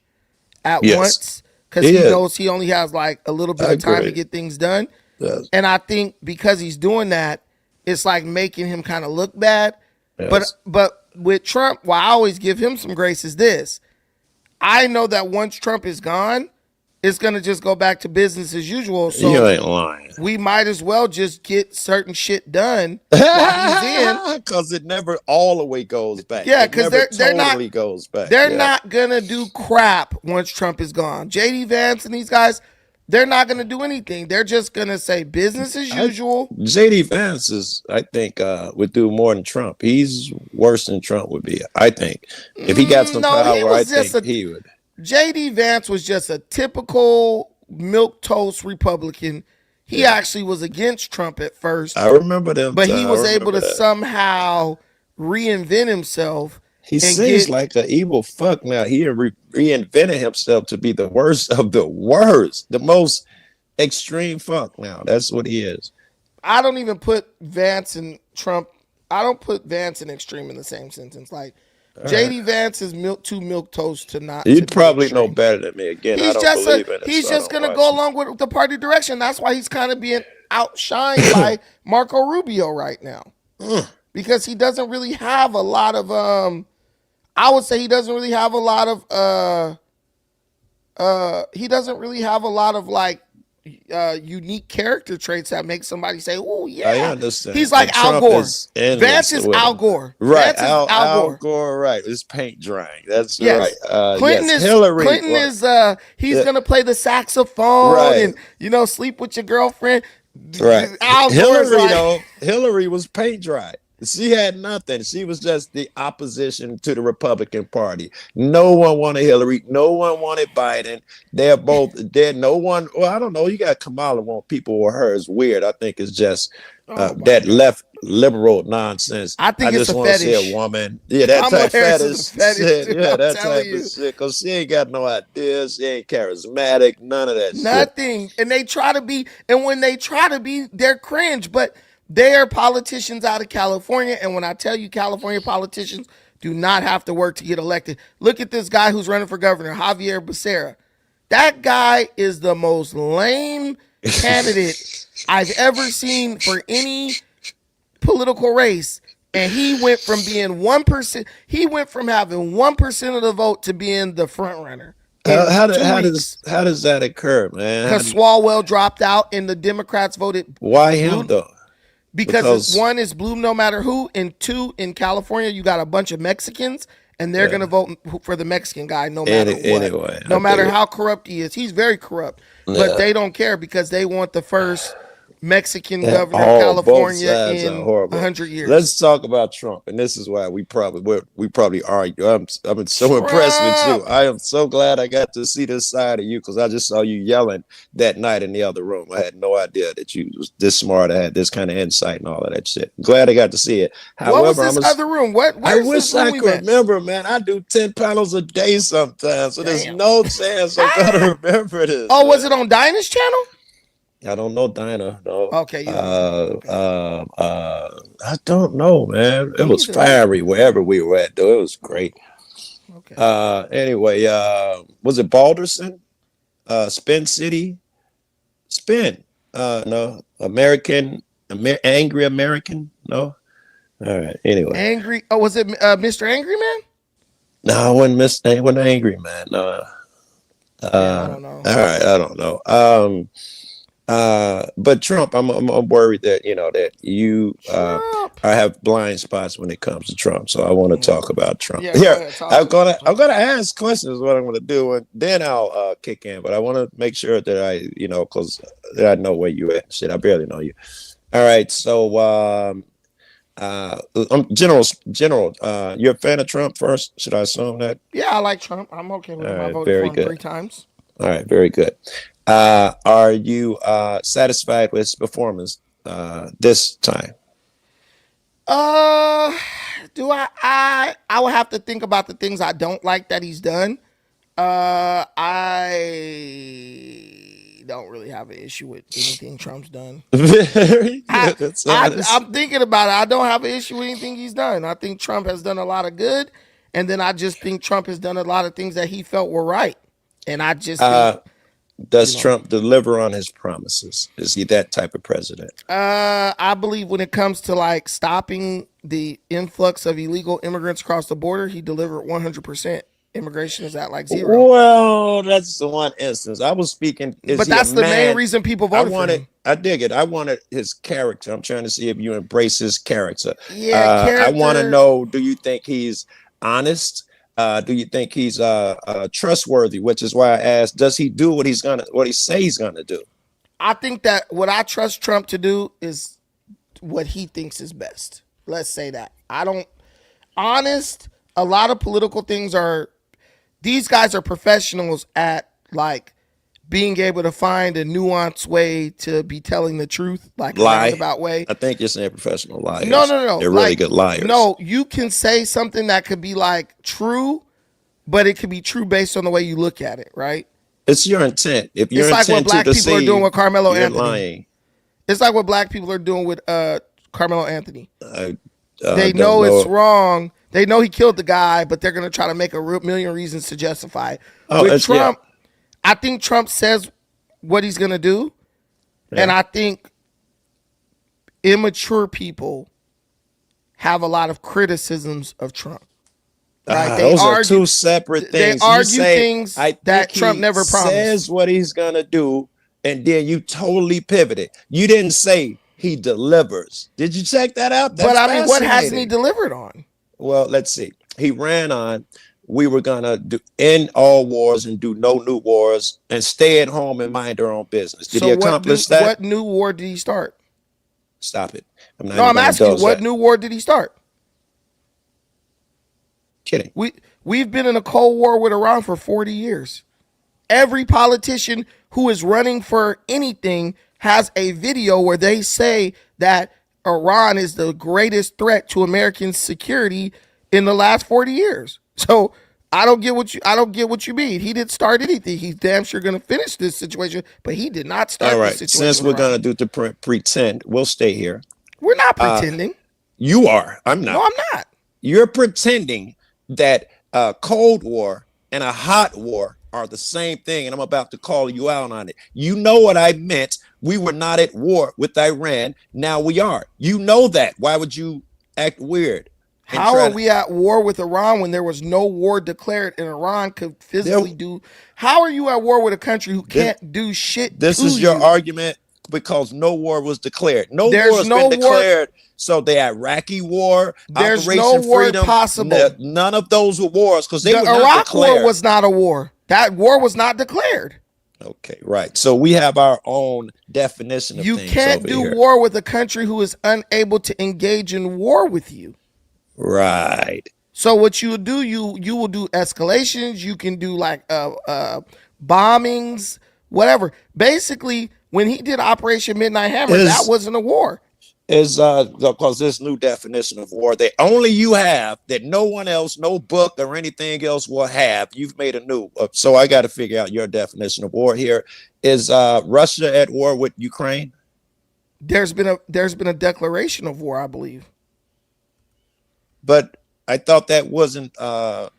Speaker 1: at once. Because he knows he only has like a little bit of time to get things done. Yes. And I think because he's doing that, it's like making him kind of look bad. Yes. But with Trump, what I always give him some grace is this. I know that once Trump is gone, it's going to just go back to business as usual. So
Speaker 12: you ain't lying.
Speaker 1: We might as well just get certain shit done while he's in.
Speaker 12: Because it never all the way goes back.
Speaker 1: Yeah, because they're not
Speaker 12: goes back.
Speaker 1: They're not going to do crap once Trump is gone. J.D. Vance and these guys, they're not going to do anything. They're just going to say business as usual.
Speaker 12: J.D. Vance is, I think, would do more than Trump. He's worse than Trump would be, I think. If he got some power, I think he would.
Speaker 1: J.D. Vance was just a typical milquetoast Republican. He actually was against Trump at first.
Speaker 12: I remember them.
Speaker 1: But he was able to somehow reinvent himself.
Speaker 12: He seems like an evil fuck now. He reinvented himself to be the worst of the worst. The most extreme fuck now. That's what he is.
Speaker 1: I don't even put Vance and Trump. I don't put Vance and extreme in the same sentence. Like, J.D. Vance is too milquetoast to not.
Speaker 12: You'd probably know better than me. Again, I don't believe in it.
Speaker 1: He's just going to go along with the party direction. That's why he's kind of being outshined by Marco Rubio right now. Because he doesn't really have a lot of, I would say he doesn't really have a lot of, like, unique character traits that make somebody say, "Oh yeah."
Speaker 12: I understand.
Speaker 1: He's like Al Gore. Vance is Al Gore.
Speaker 12: Right. Al Gore. Right. It's paint drying. That's right.
Speaker 1: Clinton is Hillary. Clinton is he's gonna play the saxophone and sleep with your girlfriend.
Speaker 12: Right. Hillary was paint dry. She had nothing. She was just the opposition to the Republican Party. No one wanted Hillary. No one wanted Biden. They're both dead. No one. Well, I don't know. You got Kamala want people with her. It's weird. I think it's just that left liberal nonsense.
Speaker 1: I think
Speaker 12: just want to see a woman. Yeah, that type fetish shit. Yeah, that type of shit. Because she ain't got no ideas. She ain't charismatic. None of that shit.
Speaker 1: Nothing. And they try to be. And when they try to be, they're cringe. But they are politicians out of California. And when I tell you California politicians do not have to work to get elected. Look at this guy who's running for governor, Javier Becerra. That guy is the most lame candidate I've ever seen for any political race. And he went from being 1%. He went from having 1% of the vote to being the front runner.
Speaker 12: How does that occur, man?
Speaker 1: Because Swalwell dropped out and the Democrats voted.
Speaker 12: Why him though?
Speaker 1: Because one is blue no matter who, and two, in California you got a bunch of Mexicans, and they're going to vote for the Mexican guy no matter what.
Speaker 12: Anyway,
Speaker 1: no matter how corrupt he is. He's very corrupt, but they don't care because they want the first Mexican governor of California in 100 years.
Speaker 12: Let's talk about Trump, and this is why we probably argue. I'm so impressed with you. I am so glad I got to see this side of you because I just saw you yelling that night in the other room. I had no idea that you was this smart. I had this kind of insight and all of that shit. Glad I got to see it.
Speaker 1: However, what was this other room?
Speaker 12: I wish I could remember, man. I do 10 panels a day sometimes, so there's no chance I'm gonna remember this.
Speaker 1: Oh, was it on Dinah's channel?
Speaker 12: I don't know Dinah. No.
Speaker 1: Okay.
Speaker 12: I don't know, man. It was fiery wherever we were at, though. It was great.
Speaker 1: Okay.
Speaker 12: Anyway, was it Balderson? Spin City? Spin. No. Angry American? No. All right. Anyway.
Speaker 1: Angry. Oh, was it Mr. Angry Man?
Speaker 12: No, it wasn't Angry Man. No.
Speaker 1: I don't know.
Speaker 12: All right. I don't know. But Trump, I'm worried that that you have blind spots when it comes to Trump. So I want to talk about Trump.
Speaker 1: Yeah,
Speaker 12: I'm gonna ask questions. Is what I'm gonna do, and then I'll kick in. But I want to make sure that because I know where you at. Shit, I barely know you. All right, so General, you're a fan of Trump first? Should I assume that?
Speaker 1: Yeah, I like Trump. I'm okay with him. I voted for him 3 times.
Speaker 12: All right, very good. Are you satisfied with his performance this time?
Speaker 1: Do I would have to think about the things I don't like that he's done. I don't really have an issue with anything Trump's done.
Speaker 12: Very good.
Speaker 1: I'm thinking about it. I don't have an issue with anything he's done. I think Trump has done a lot of good, and then I just think Trump has done a lot of things that he felt were right. And I just think,
Speaker 12: does Trump deliver on his promises? Is he that type of president?
Speaker 1: I believe when it comes to like stopping the influx of illegal immigrants across the border, he delivered 100%. Immigration is at like 0.
Speaker 12: Well, that's the one instance I was speaking.
Speaker 1: But that's the main reason people voted for him.
Speaker 12: I dig it. I wanted his character. I'm trying to see if you embrace his character.
Speaker 1: Yeah, character.
Speaker 12: I want to know, do you think he's honest? Do you think he's trustworthy? Which is why I asked, does he do what he say he's gonna do?
Speaker 1: I think that what I trust Trump to do is what he thinks is best. Let's say that. A lot of political things these guys are professionals at like being able to find a nuanced way to be telling the truth, like a roundabout way.
Speaker 12: I think you're saying professional liars.
Speaker 1: No.
Speaker 12: They're really good liars.
Speaker 1: No, you can say something that could be like true, but it could be true based on the way you look at it, right?
Speaker 12: It's your intent. If your
Speaker 1: it's
Speaker 12: intent
Speaker 1: like what black people are doing with Karmelo
Speaker 12: you're
Speaker 1: Anthony.
Speaker 12: Lying.
Speaker 1: It's like what black people are doing with Karmelo Anthony. They know it's wrong. They know he killed the guy, but they're going to try to make a million reasons to justify it. With Trump, I think Trump says what he's going to do, and I think immature people have a lot of criticisms of Trump. Right?
Speaker 12: Those are two separate things.
Speaker 1: They argue things that Trump never promised.
Speaker 12: Says what he's going to do, and then you totally pivoted. You didn't say he delivers. Did you check that out?
Speaker 1: But I mean, what hasn't he delivered on?
Speaker 12: Well, let's see. He ran on, we were going to end all wars and do no new wars and stay at home and mind our own business. Did he accomplish that?
Speaker 1: What new war did he start?
Speaker 12: Stop it.
Speaker 1: I'm asking you, what new war did he start?
Speaker 12: Kidding.
Speaker 1: We've been in a Cold War with Iran for 40 years. Every politician who is running for anything has a video where they say that Iran is the greatest threat to American security in the last 40 years. So I don't get what you mean. He didn't start anything. He's damn sure going to finish this situation, but he did not start this situation.
Speaker 12: Since we're going to do pretend, we'll stay here.
Speaker 1: We're not pretending.
Speaker 12: You are. I'm not.
Speaker 1: No, I'm not.
Speaker 12: You're pretending that a Cold War and a hot war are the same thing, and I'm about to call you out on it. You know what I meant. We were not at war with Iran. Now we are. You know that. Why would you act weird?
Speaker 1: How are we at war with Iran when there was no war declared and Iran could physically do? How are you at war with a country who can't do shit?
Speaker 12: This is your argument because no war was declared. No war has been declared. So the Iraqi war,
Speaker 1: there's
Speaker 12: Operation
Speaker 1: no war
Speaker 12: Freedom,
Speaker 1: possible.
Speaker 12: None of those were wars because they
Speaker 1: the
Speaker 12: were not
Speaker 1: Iraq
Speaker 12: declared.
Speaker 1: War was not a war. That war was not declared.
Speaker 12: Okay, right. So we have our own definition of
Speaker 1: you
Speaker 12: things.
Speaker 1: You can't
Speaker 12: over
Speaker 1: do
Speaker 12: here.
Speaker 1: war with a country who is unable to engage in war with you.
Speaker 12: Right.
Speaker 1: So what you will do, you will do escalations. You can do like bombings, whatever. Basically, when he did Operation Midnight Hammer, that wasn't a war.
Speaker 12: Is because this new definition of war that only you have, that no one else, no book or anything else will have. You've made a new. So I got to figure out your definition of war here. Is Russia at war with Ukraine?
Speaker 1: There's been a declaration of war, I believe.
Speaker 12: But I thought that wasn't a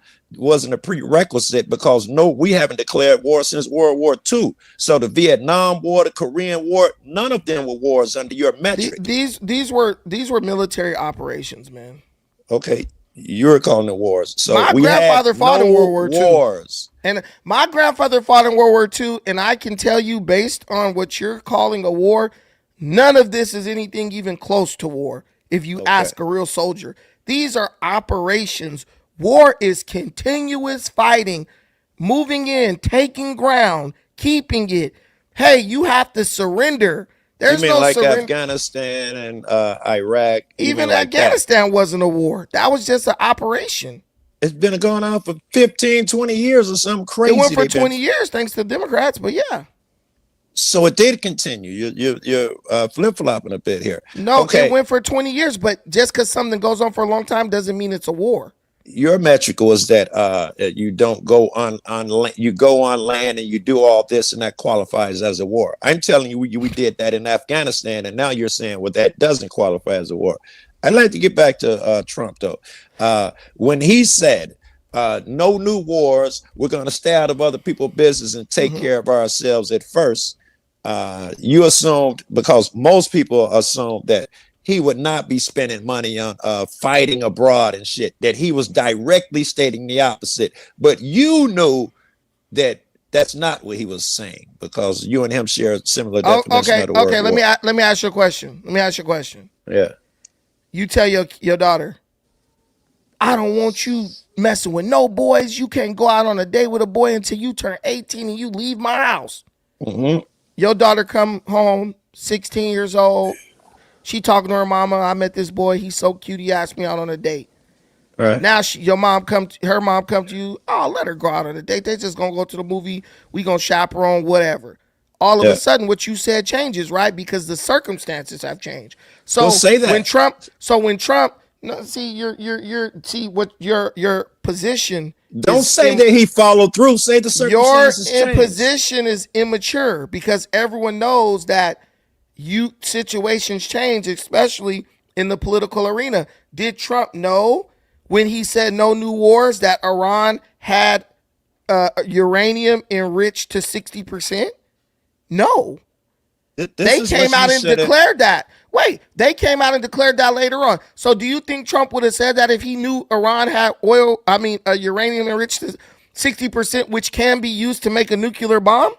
Speaker 12: prerequisite because we haven't declared war since World War II. So the Vietnam War, the Korean War, none of them were wars under your metric.
Speaker 1: These were military operations, man.
Speaker 12: Okay, you're calling it wars. So
Speaker 1: my grandfather fought in World War II. And my grandfather fought in World War II, and I can tell you, based on what you're calling a war, none of this is anything even close to war. If you ask a real soldier, these are operations. War is continuous fighting, moving in, taking ground, keeping it. Hey, you have to surrender. There's no
Speaker 12: like
Speaker 1: surrender.
Speaker 12: Afghanistan and Iraq.
Speaker 1: Even Afghanistan wasn't a war. That was just an operation.
Speaker 12: It's been going on for 15, 20 years or something crazy.
Speaker 1: It went for 20 years thanks to the Democrats, but yeah.
Speaker 12: So it did continue. You're flip-flopping a bit here.
Speaker 1: No, it went for 20 years, but just because something goes on for a long time doesn't mean it's a war.
Speaker 12: Your metric was that you don't go on you go on land and you do all this and that qualifies as a war. I'm telling you, we did that in Afghanistan, and now you're saying, well, that doesn't qualify as a war. I'd like to get back to Trump, though. When he said, no new wars, we're going to stay out of other people's business and take care of ourselves at first, you assumed, because most people assume that he would not be spending money on fighting abroad and shit, that he was directly stating the opposite. But you knew that that's not what he was saying because you and him share a similar definition of the word war.
Speaker 1: Let me ask you a question.
Speaker 12: Yeah.
Speaker 1: You tell your daughter, I don't want you messing with no boys. You can't go out on a date with a boy until you turn 18 and you leave my house.
Speaker 12: Mm-hmm.
Speaker 1: Your daughter come home, 16 years old. She talking to her mama. I met this boy. He's so cute. He asked me out on a date.
Speaker 12: Right.
Speaker 1: Now her mom come to you. Oh, let her go out on a date. They just gonna go to the movie. We gonna chaperone, whatever. All of a sudden, what you said changes, right? Because the circumstances have changed. So
Speaker 12: don't say that.
Speaker 1: when Trump, no, see your position.
Speaker 12: Don't say that he followed through. Say the circumstances
Speaker 1: Your
Speaker 12: changed.
Speaker 1: position is immature because everyone knows that situations change, especially in the political arena. Did Trump know when he said no new wars that Iran had uranium enriched to 60%? No. They came out and declared that. Wait, they came out and declared that later on. So do you think Trump would have said that if he knew Iran had uranium enriched to 60%, which can be used to make a nuclear bomb?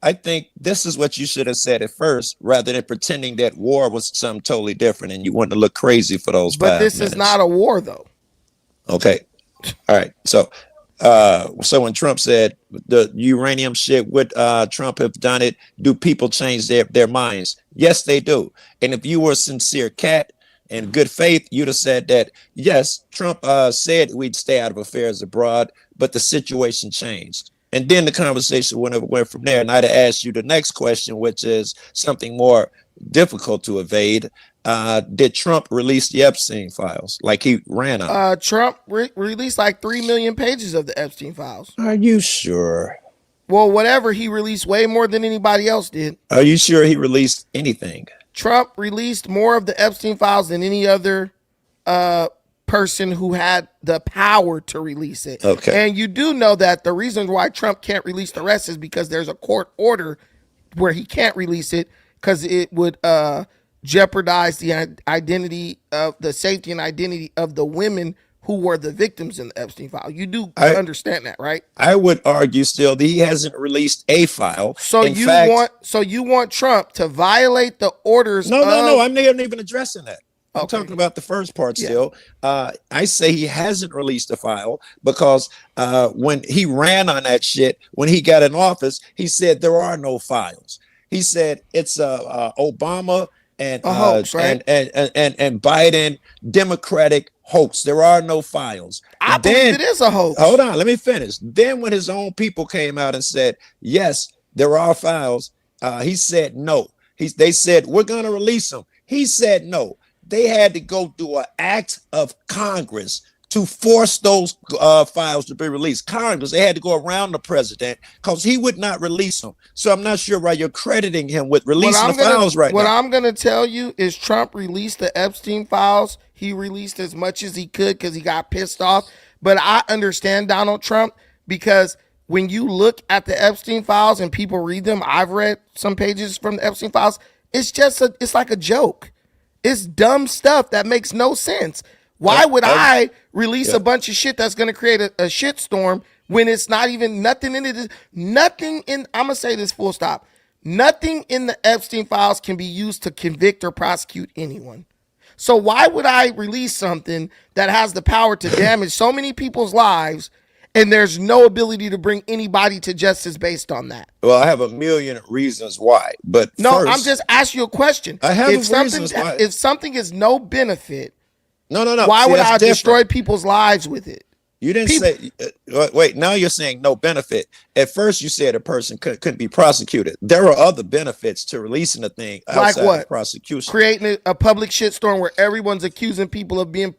Speaker 12: I think this is what you should have said at first, rather than pretending that war was something totally different and you want to look crazy for those 5 minutes.
Speaker 1: But this is not a war, though.
Speaker 12: Okay. All right. So when Trump said the uranium shit, would Trump have done it? Do people change their minds? Yes, they do. And if you were a sincere cat and good faith, you'd have said that, yes, Trump said we'd stay out of affairs abroad, but the situation changed. And then the conversation went from there. And I'd have asked you the next question, which is something more difficult to evade. Did Trump release the Epstein files like he ran on?
Speaker 1: Trump released like 3 million pages of the Epstein files.
Speaker 12: Are you sure?
Speaker 1: Well, whatever. He released way more than anybody else did.
Speaker 12: Are you sure he released anything?
Speaker 1: Trump released more of the Epstein files than any other person who had the power to release it.
Speaker 12: Okay.
Speaker 1: And you do know that the reason why Trump can't release the rest is because there's a court order where he can't release it because it would jeopardize the identity of the safety and identity of the women who were the victims in the Epstein file. You do understand that, right?
Speaker 12: I would argue still that he hasn't released a file.
Speaker 1: So you want Trump to violate the orders?
Speaker 12: No, I'm not even addressing that. I'm talking about the first part still. I say he hasn't released a file because when he ran on that shit, when he got in office, he said there are no files. He said it's Obama and
Speaker 1: a hoax, right?
Speaker 12: and Biden Democratic hoax. There are no files.
Speaker 1: I believe it is a hoax.
Speaker 12: Hold on, let me finish. Then when his own people came out and said, yes, there are files, he said no. They said, we're going to release them. He said no. They had to go through an act of Congress to force those files to be released. Congress, they had to go around the president because he would not release them. So I'm not sure why you're crediting him with releasing the files right now.
Speaker 1: What I'm going to tell you is Trump released the Epstein files. He released as much as he could because he got pissed off. But I understand Donald Trump because when you look at the Epstein files and people read them, I've read some pages from the Epstein files. It's like a joke. It's dumb stuff that makes no sense. Why would I release a bunch of shit that's going to create a shitstorm when it's not even nothing in it? I'm going to say this full stop. Nothing in the Epstein files can be used to convict or prosecute anyone. So why would I release something that has the power to damage so many people's lives and there's no ability to bring anybody to justice based on that?
Speaker 12: Well, I have a million reasons why, but
Speaker 1: no, I'm just asking you a question.
Speaker 12: I have reasons why.
Speaker 1: If something is no benefit,
Speaker 12: no.
Speaker 1: Why would I destroy people's lives with it?
Speaker 12: You didn't say. Wait. Now you're saying no benefit. At first, you said a person couldn't be prosecuted. There are other benefits to releasing a thing outside
Speaker 1: like what?
Speaker 12: Of prosecution.
Speaker 1: Creating a public shitstorm where everyone's accusing people of being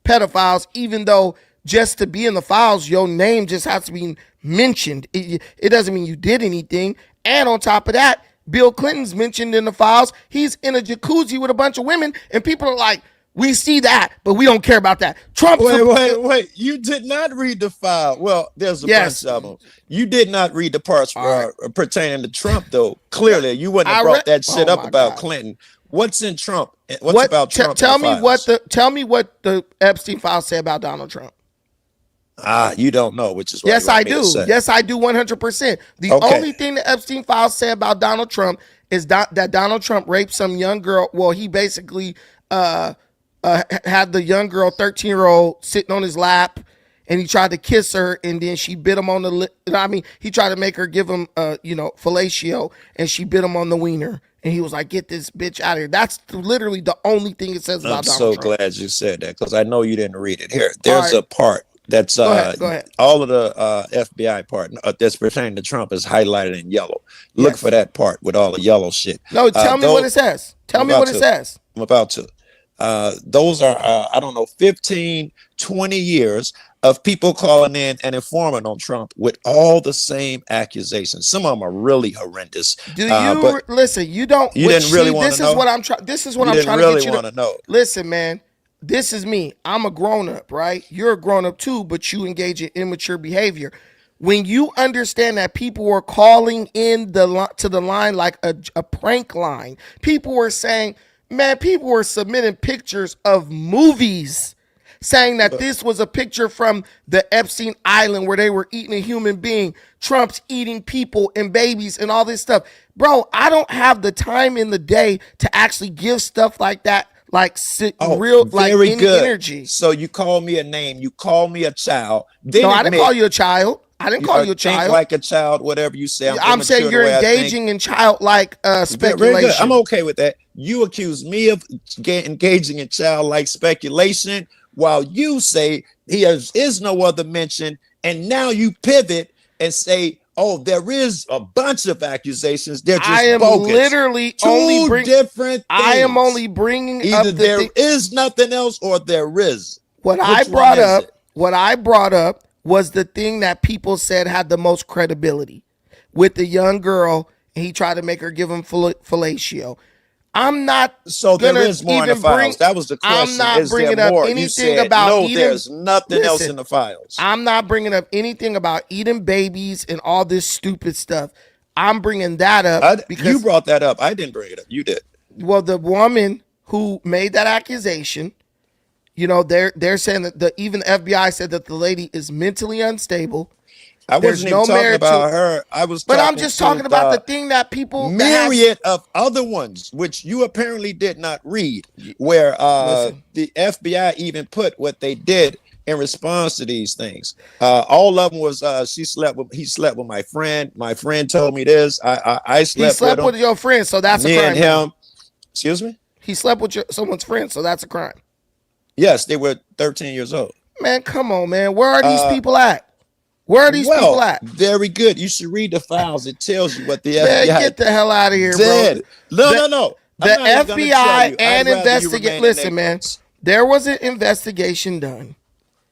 Speaker 1: pedophiles, even though just to be in the files, your name just has to be mentioned. It doesn't mean you did anything. And on top of that, Bill Clinton's mentioned in the files. He's in a jacuzzi with a bunch of women, and people are like, we see that, but we don't care about that. Trump.
Speaker 12: Wait. You did not read the file. Well, there's a bunch of them. You did not read the parts pertaining to Trump, though. Clearly, you wouldn't have brought that shit up about Clinton. What's in Trump? What's about Trump?
Speaker 1: Tell me what the Epstein files say about Donald Trump.
Speaker 12: You don't know, which is what
Speaker 1: yes, I do. Yes, I do 100%. The only thing the Epstein files say about Donald Trump is that Donald Trump raped some young girl. Well, he basically had the young girl, 13-year-old, sitting on his lap, and he tried to kiss her, and then she bit him on the lip. He tried to make her give him, fellatio, and she bit him on the wiener. And he was like, get this bitch out of here. That's literally the only thing it says about Donald Trump.
Speaker 12: I'm so glad you said that because I know you didn't read it. Here, there's a part that's
Speaker 1: go ahead.
Speaker 12: All of the FBI part that's pertaining to Trump is highlighted in yellow. Look for that part with all the yellow shit.
Speaker 1: No, tell me what it says. Tell me what it says.
Speaker 12: I'm about to. Those are, 15, 20 years of people calling in and informing on Trump with all the same accusations. Some of them are really horrendous.
Speaker 1: Do you listen? You don't.
Speaker 12: You didn't really want to know.
Speaker 1: This is what I'm trying to get you
Speaker 12: to know.
Speaker 1: Listen, man. This is me. I'm a grown up, right? You're a grown up too, but you engage in immature behavior. When you understand that people were calling in to the line like a prank line, people were saying, man, people were submitting pictures of movies saying that this was a picture from the Epstein Island where they were eating a human being. Trump's eating people and babies and all this stuff. Bro, I don't have the time in the day to actually give stuff like that, any energy.
Speaker 12: So you call me a name. You call me a child.
Speaker 1: No, I didn't call you a child. I didn't call you a child.
Speaker 12: Think like a child, whatever you say.
Speaker 1: I'm saying you're engaging in childlike speculation.
Speaker 12: Very good. I'm okay with that. You accuse me of engaging in childlike speculation while you say is no other mention. And now you pivot and say, oh, there is a bunch of accusations. They're just
Speaker 1: I am
Speaker 12: bogus.
Speaker 1: Literally
Speaker 12: two different things.
Speaker 1: I am only bringing
Speaker 12: either
Speaker 1: up
Speaker 12: there is nothing else or there is.
Speaker 1: What I brought up was the thing that people said had the most credibility with the young girl, and he tried to make her give him fellatio. I'm not.
Speaker 12: So there is more in the files. That was the question.
Speaker 1: I'm not bringing
Speaker 12: there
Speaker 1: up
Speaker 12: more?
Speaker 1: anything about
Speaker 12: no,
Speaker 1: eating.
Speaker 12: There's nothing else in the files.
Speaker 1: I'm not bringing up anything about eating babies and all this stupid stuff. I'm bringing that up because
Speaker 12: you brought that up. I didn't bring it up. You did.
Speaker 1: Well, the woman who made that accusation, you know, they're saying that even the FBI said that the lady is mentally unstable.
Speaker 12: I wasn't even talking about her. I was,
Speaker 1: but I'm just talking about the thing that people
Speaker 12: myriad of other ones, which you apparently did not read, where the FBI even put what they did in response to these things. All of them was he slept with my friend. My friend told me this. I slept.
Speaker 1: He slept with your friend, so that's a crime.
Speaker 12: Me and him. Excuse me.
Speaker 1: He slept with someone's friend, so that's a crime.
Speaker 12: Yes, they were 13 years old.
Speaker 1: Man, come on, man. Where are these people at? Where are these people at?
Speaker 12: Very good. You should read the files. It tells you what the
Speaker 1: FBI.
Speaker 12: FBI
Speaker 1: Get the hell out of here,
Speaker 12: did.
Speaker 1: bro.
Speaker 12: No.
Speaker 1: The FBI and investigate. Listen, man. There was an investigation done.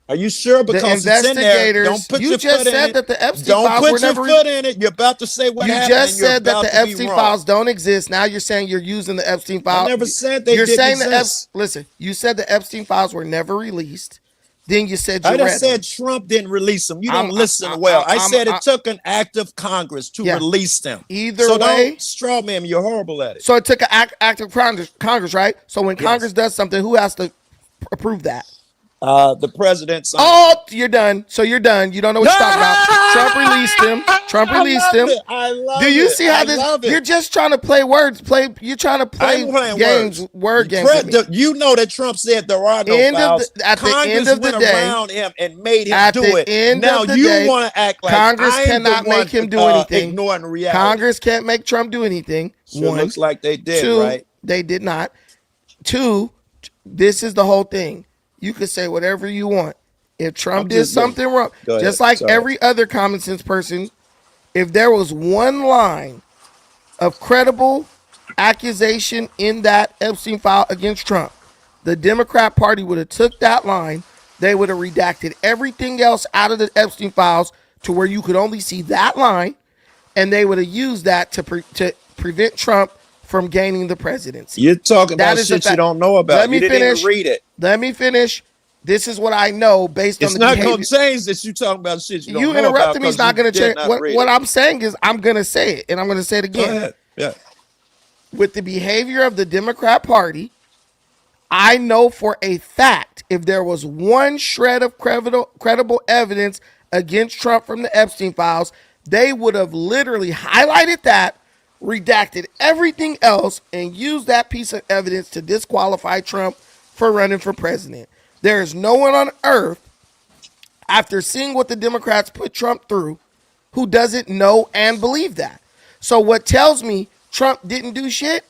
Speaker 12: Are you sure? Because
Speaker 1: the investigators. Don't put your foot in it. That the Epstein files were never.
Speaker 12: Don't put your foot in it. You're about to say what happened.
Speaker 1: You just said that the Epstein files don't exist. Now you're saying you're using the Epstein files.
Speaker 12: I never said they didn't exist.
Speaker 1: Listen, you said the Epstein files were never released. Then you said
Speaker 12: I said Trump didn't release them. You don't listen well. I said it took an act of Congress to release them.
Speaker 1: Either way,
Speaker 12: don't straw man. You're horrible at it.
Speaker 1: So it took an act of Congress, right? So when Congress does something, who has to approve that?
Speaker 12: The president.
Speaker 1: Oh, you're done. So you're done. You don't know what you're talking about. Trump released him. Trump released him.
Speaker 12: I love it.
Speaker 1: Do you see how this? You're just trying to play words. You're trying to play games, word games.
Speaker 12: You know that Trump said there are no files.
Speaker 1: At the end of the day,
Speaker 12: around him and made him do it.
Speaker 1: Now
Speaker 12: you want to act like
Speaker 1: Congress cannot make him do anything.
Speaker 12: Ignoring reality.
Speaker 1: Congress can't make Trump do anything.
Speaker 12: Sure looks like they did.
Speaker 1: Two,
Speaker 12: right?
Speaker 1: They did not. Two, this is the whole thing. You could say whatever you want. If Trump did something wrong, just like every other common sense person, if there was one line of credible accusation in that Epstein file against Trump, the Democrat Party would have took that line. They would have redacted everything else out of the Epstein files to where you could only see that line, and they would have used that to prevent Trump from gaining the presidency.
Speaker 12: You're talking about shit you don't know about. You didn't even read it.
Speaker 1: Let me finish. This is what I know based on the behavior.
Speaker 12: It's not going to change that you talking about shit you don't know about.
Speaker 1: You interrupted me. It's not going to change. What I'm saying is I'm going to say it, and I'm going to say it again.
Speaker 12: Go ahead. Yeah.
Speaker 1: With the behavior of the Democrat Party, I know for a fact if there was one shred of credible evidence against Trump from the Epstein files, they would have literally highlighted that, redacted everything else, and used that piece of evidence to disqualify Trump for running for president. There is no one on earth, after seeing what the Democrats put Trump through, who doesn't know and believe that. So what tells me Trump didn't do shit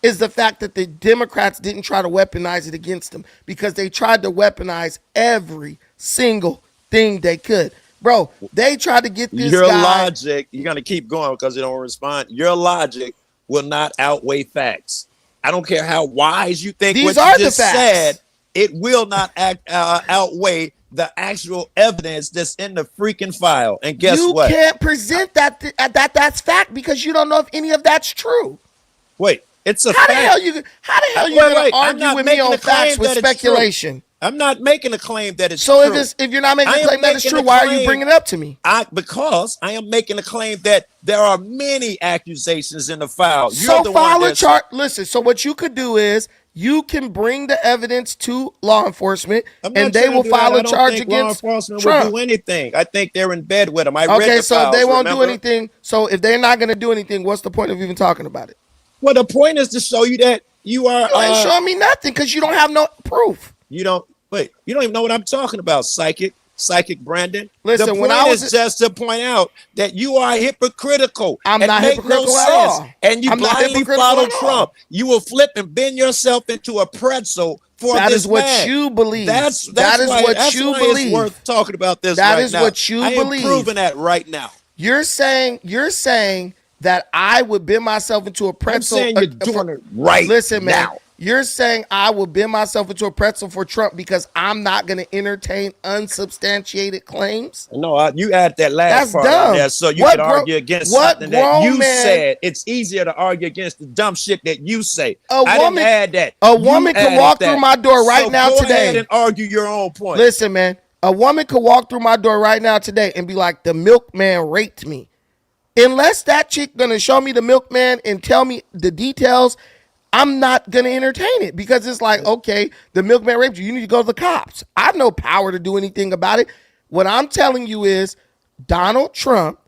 Speaker 1: is the fact that the Democrats didn't try to weaponize it against him, because they tried to weaponize every single thing they could. Bro, they tried to get this
Speaker 12: Your
Speaker 1: guy.
Speaker 12: logic, you're going to keep going because they don't respond. Your logic will not outweigh facts. I don't care how wise you think
Speaker 1: These
Speaker 12: what
Speaker 1: are
Speaker 12: you just
Speaker 1: the facts.
Speaker 12: said. It will not outweigh the actual evidence that's in the freaking file. And guess what?
Speaker 1: You can't present that's fact because you don't know if any of that's true.
Speaker 12: Wait, it's a
Speaker 1: how
Speaker 12: fact.
Speaker 1: How the hell you going to argue with me on facts with speculation?
Speaker 12: I'm not making a claim that it's
Speaker 1: true.
Speaker 12: So
Speaker 1: if you're not making a claim that it's true, why are you bringing it up to me?
Speaker 12: Because I am making a claim that there are many accusations in the file.
Speaker 1: So file a chart. Listen, so what you could do is you can bring the evidence to law enforcement, and they will file a charge against
Speaker 12: law enforcement
Speaker 1: Trump.
Speaker 12: Will do anything. I think they're in bed with them.
Speaker 1: Okay, so they won't do anything. So if they're not going to do anything, what's the point of even talking about it?
Speaker 12: Well, the point is to show you that you are.
Speaker 1: You ain't showing me nothing because you don't have no proof.
Speaker 12: You don't. Wait, you don't even know what I'm talking about, psychic Brandon.
Speaker 1: Listen,
Speaker 12: the point
Speaker 1: when I was
Speaker 12: is just to point out that you are hypocritical.
Speaker 1: I'm not hypocritical at all.
Speaker 12: And you blindly follow Trump. You will flip and bend yourself into a pretzel for
Speaker 1: that
Speaker 12: this
Speaker 1: is what
Speaker 12: man.
Speaker 1: you believe.
Speaker 12: That is what you believe. It's worth talking about this.
Speaker 1: That
Speaker 12: right
Speaker 1: is
Speaker 12: now.
Speaker 1: what you believe.
Speaker 12: I am proving that right now.
Speaker 1: You're saying that I would bend myself into a pretzel.
Speaker 12: I'm saying you're doing it right.
Speaker 1: Listen, man.
Speaker 12: Now.
Speaker 1: You're saying I will bend myself into a pretzel for Trump because I'm not going to entertain unsubstantiated claims?
Speaker 12: No, you add that last
Speaker 1: That's
Speaker 12: part
Speaker 1: dumb.
Speaker 12: on there so you can argue against something that you said. It's easier to argue against the dumb shit that you say. I didn't add that.
Speaker 1: A woman can walk through my door right now
Speaker 12: go
Speaker 1: today.
Speaker 12: ahead and argue your own point.
Speaker 1: Listen, man. A woman could walk through my door right now today and be like, the milkman raped me. Unless that chick going to show me the milkman and tell me the details, I'm not going to entertain it because it's like, okay, the milkman raped you. You need to go to the cops. I have no power to do anything about it. What I'm telling you is Donald Trump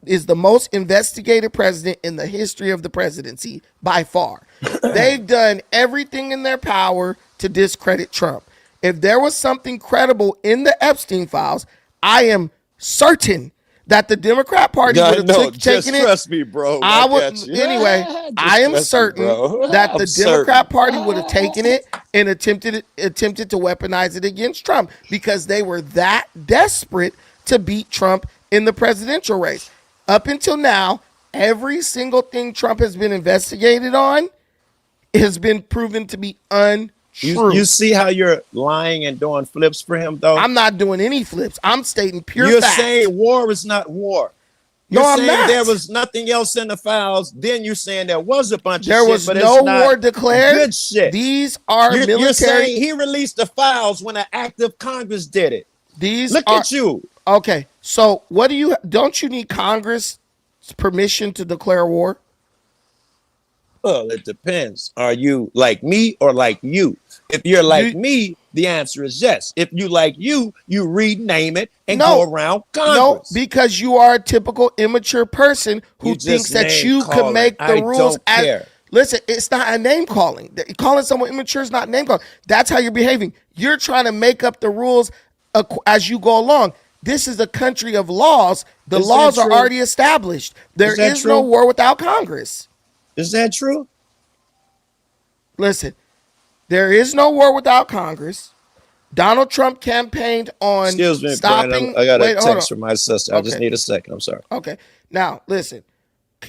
Speaker 1: is the most investigated president in the history of the presidency by far. They've done everything in their power to discredit Trump. If there was something credible in the Epstein files, I am certain that the Democrat Party would have taken it.
Speaker 12: Trust me, bro.
Speaker 1: Anyway, I am certain that the Democrat Party would have taken it and attempted to weaponize it against Trump because they were that desperate to beat Trump in the presidential race. Up until now, every single thing Trump has been investigated on has been proven to be untrue.
Speaker 12: You see how you're lying and doing flips for him, though?
Speaker 1: I'm not doing any flips. I'm stating pure
Speaker 12: You're
Speaker 1: fact.
Speaker 12: saying war is not war. You're saying there was nothing else in the files. Then you're saying there was a bunch of shit.
Speaker 1: There was
Speaker 12: but
Speaker 1: no
Speaker 12: it's not
Speaker 1: war declared.
Speaker 12: Good shit.
Speaker 1: These are military.
Speaker 12: You're saying he released the files when an act of Congress did it. Look at you.
Speaker 1: Okay, so don't you need Congress' permission to declare war?
Speaker 12: Well, it depends. Are you like me or like you? If you're like me, the answer is yes. If you like you rename it and go around Congress.
Speaker 1: No, because you are a typical immature person who thinks that you can make the rules. Listen, it's not a name calling. Calling someone immature is not name calling. That's how you're behaving. You're trying to make up the rules as you go along. This is a country of laws. The laws are already established. There is no war without Congress.
Speaker 12: Is that true?
Speaker 1: Listen, there is no war without Congress. Donald Trump campaigned on
Speaker 12: Excuse me,
Speaker 1: stopping.
Speaker 12: Brandon, I got a text from my sister. I just need a second. I'm sorry.
Speaker 1: Okay. Now, listen.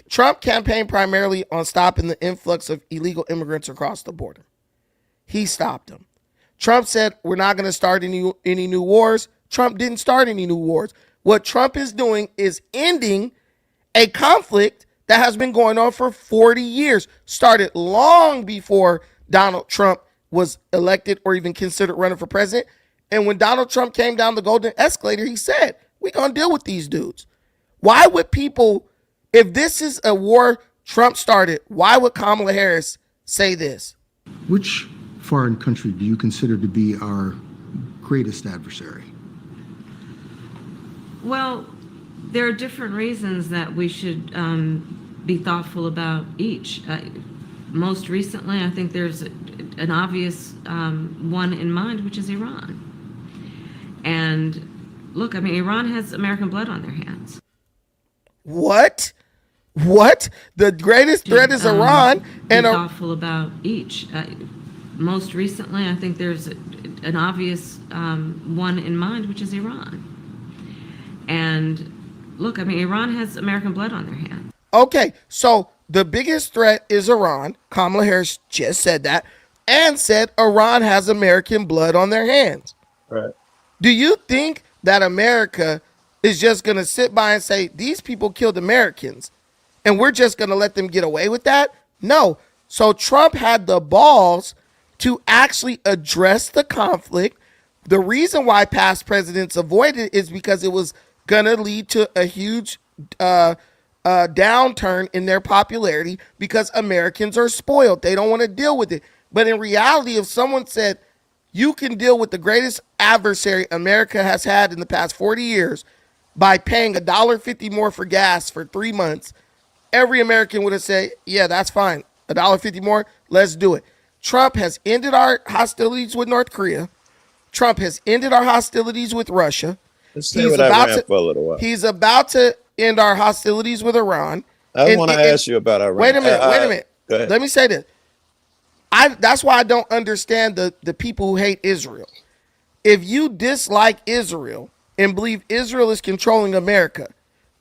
Speaker 1: Trump campaigned primarily on stopping the influx of illegal immigrants across the border. He stopped them. Trump said, we're not going to start any new wars. Trump didn't start any new wars. What Trump is doing is ending a conflict that has been going on for 40 years. Started long before Donald Trump was elected or even considered running for president. And when Donald Trump came down the golden escalator, he said, we're going to deal with these dudes. Why would people, if this is a war Trump started, why would Kamala Harris say this?
Speaker 10: Which foreign country do you consider to be our greatest adversary?
Speaker 14: Well, there are different reasons that we should be thoughtful about each. Most recently, I think there's an obvious one in mind, which is Iran. And look, I mean, Iran has American blood on their hands.
Speaker 1: What? The greatest threat is Iran.
Speaker 14: And thoughtful about each. Most recently, I think there's an obvious one in mind, which is Iran. And look, I mean, Iran has American blood on their hands.
Speaker 1: Okay, so the biggest threat is Iran. Kamala Harris just said that and said Iran has American blood on their hands.
Speaker 12: Right.
Speaker 1: Do you think that America is just going to sit by and say, these people killed Americans and we're just going to let them get away with that? No. So Trump had the balls to actually address the conflict. The reason why past presidents avoided it is because it was going to lead to a huge downturn in their popularity because Americans are spoiled. They don't want to deal with it. But in reality, if someone said, you can deal with the greatest adversary America has had in the past 40 years by paying $1.50 more for gas for 3 months, every American would have said, yeah, that's fine. $1.50 more, let's do it. Trump has ended our hostilities with North Korea. Trump has ended our hostilities with Russia. He's about to end our hostilities with Iran.
Speaker 12: I want to ask you about Iran.
Speaker 1: Wait a minute.
Speaker 12: Go ahead.
Speaker 1: Let me say this. That's why I don't understand the people who hate Israel. If you dislike Israel and believe Israel is controlling America,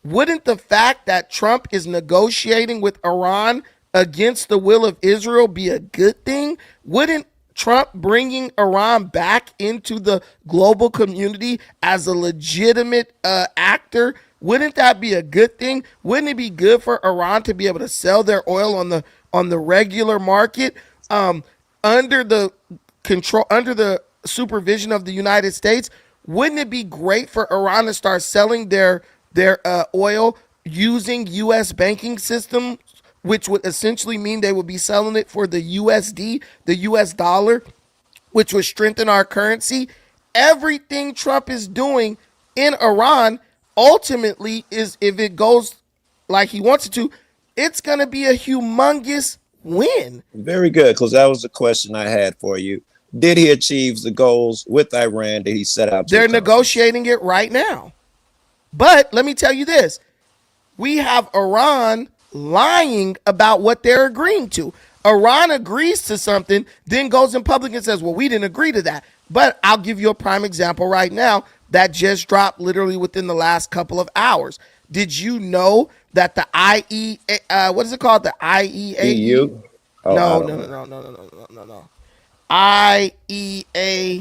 Speaker 1: wouldn't the fact that Trump is negotiating with Iran against the will of Israel be a good thing? Wouldn't Trump bringing Iran back into the global community as a legitimate actor, wouldn't that be a good thing? Wouldn't it be good for Iran to be able to sell their oil on the regular market under the supervision of the United States? Wouldn't it be great for Iran to start selling their oil using U.S. banking systems, which would essentially mean they would be selling it for the USD, the US dollar, which would strengthen our currency? Everything Trump is doing in Iran ultimately is, if it goes like he wants it to, it's going to be a humongous win.
Speaker 12: Very good, because that was the question I had for you. Did he achieve the goals with Iran that he set out to?
Speaker 1: They're negotiating it right now. But let me tell you this. We have Iran lying about what they're agreeing to. Iran agrees to something, then goes in public and says, well, we didn't agree to that. But I'll give you a prime example right now that just dropped literally within the last couple of hours. Did you know that the what is it called? The IEA?
Speaker 12: EU? Oh,
Speaker 1: No. IEAE.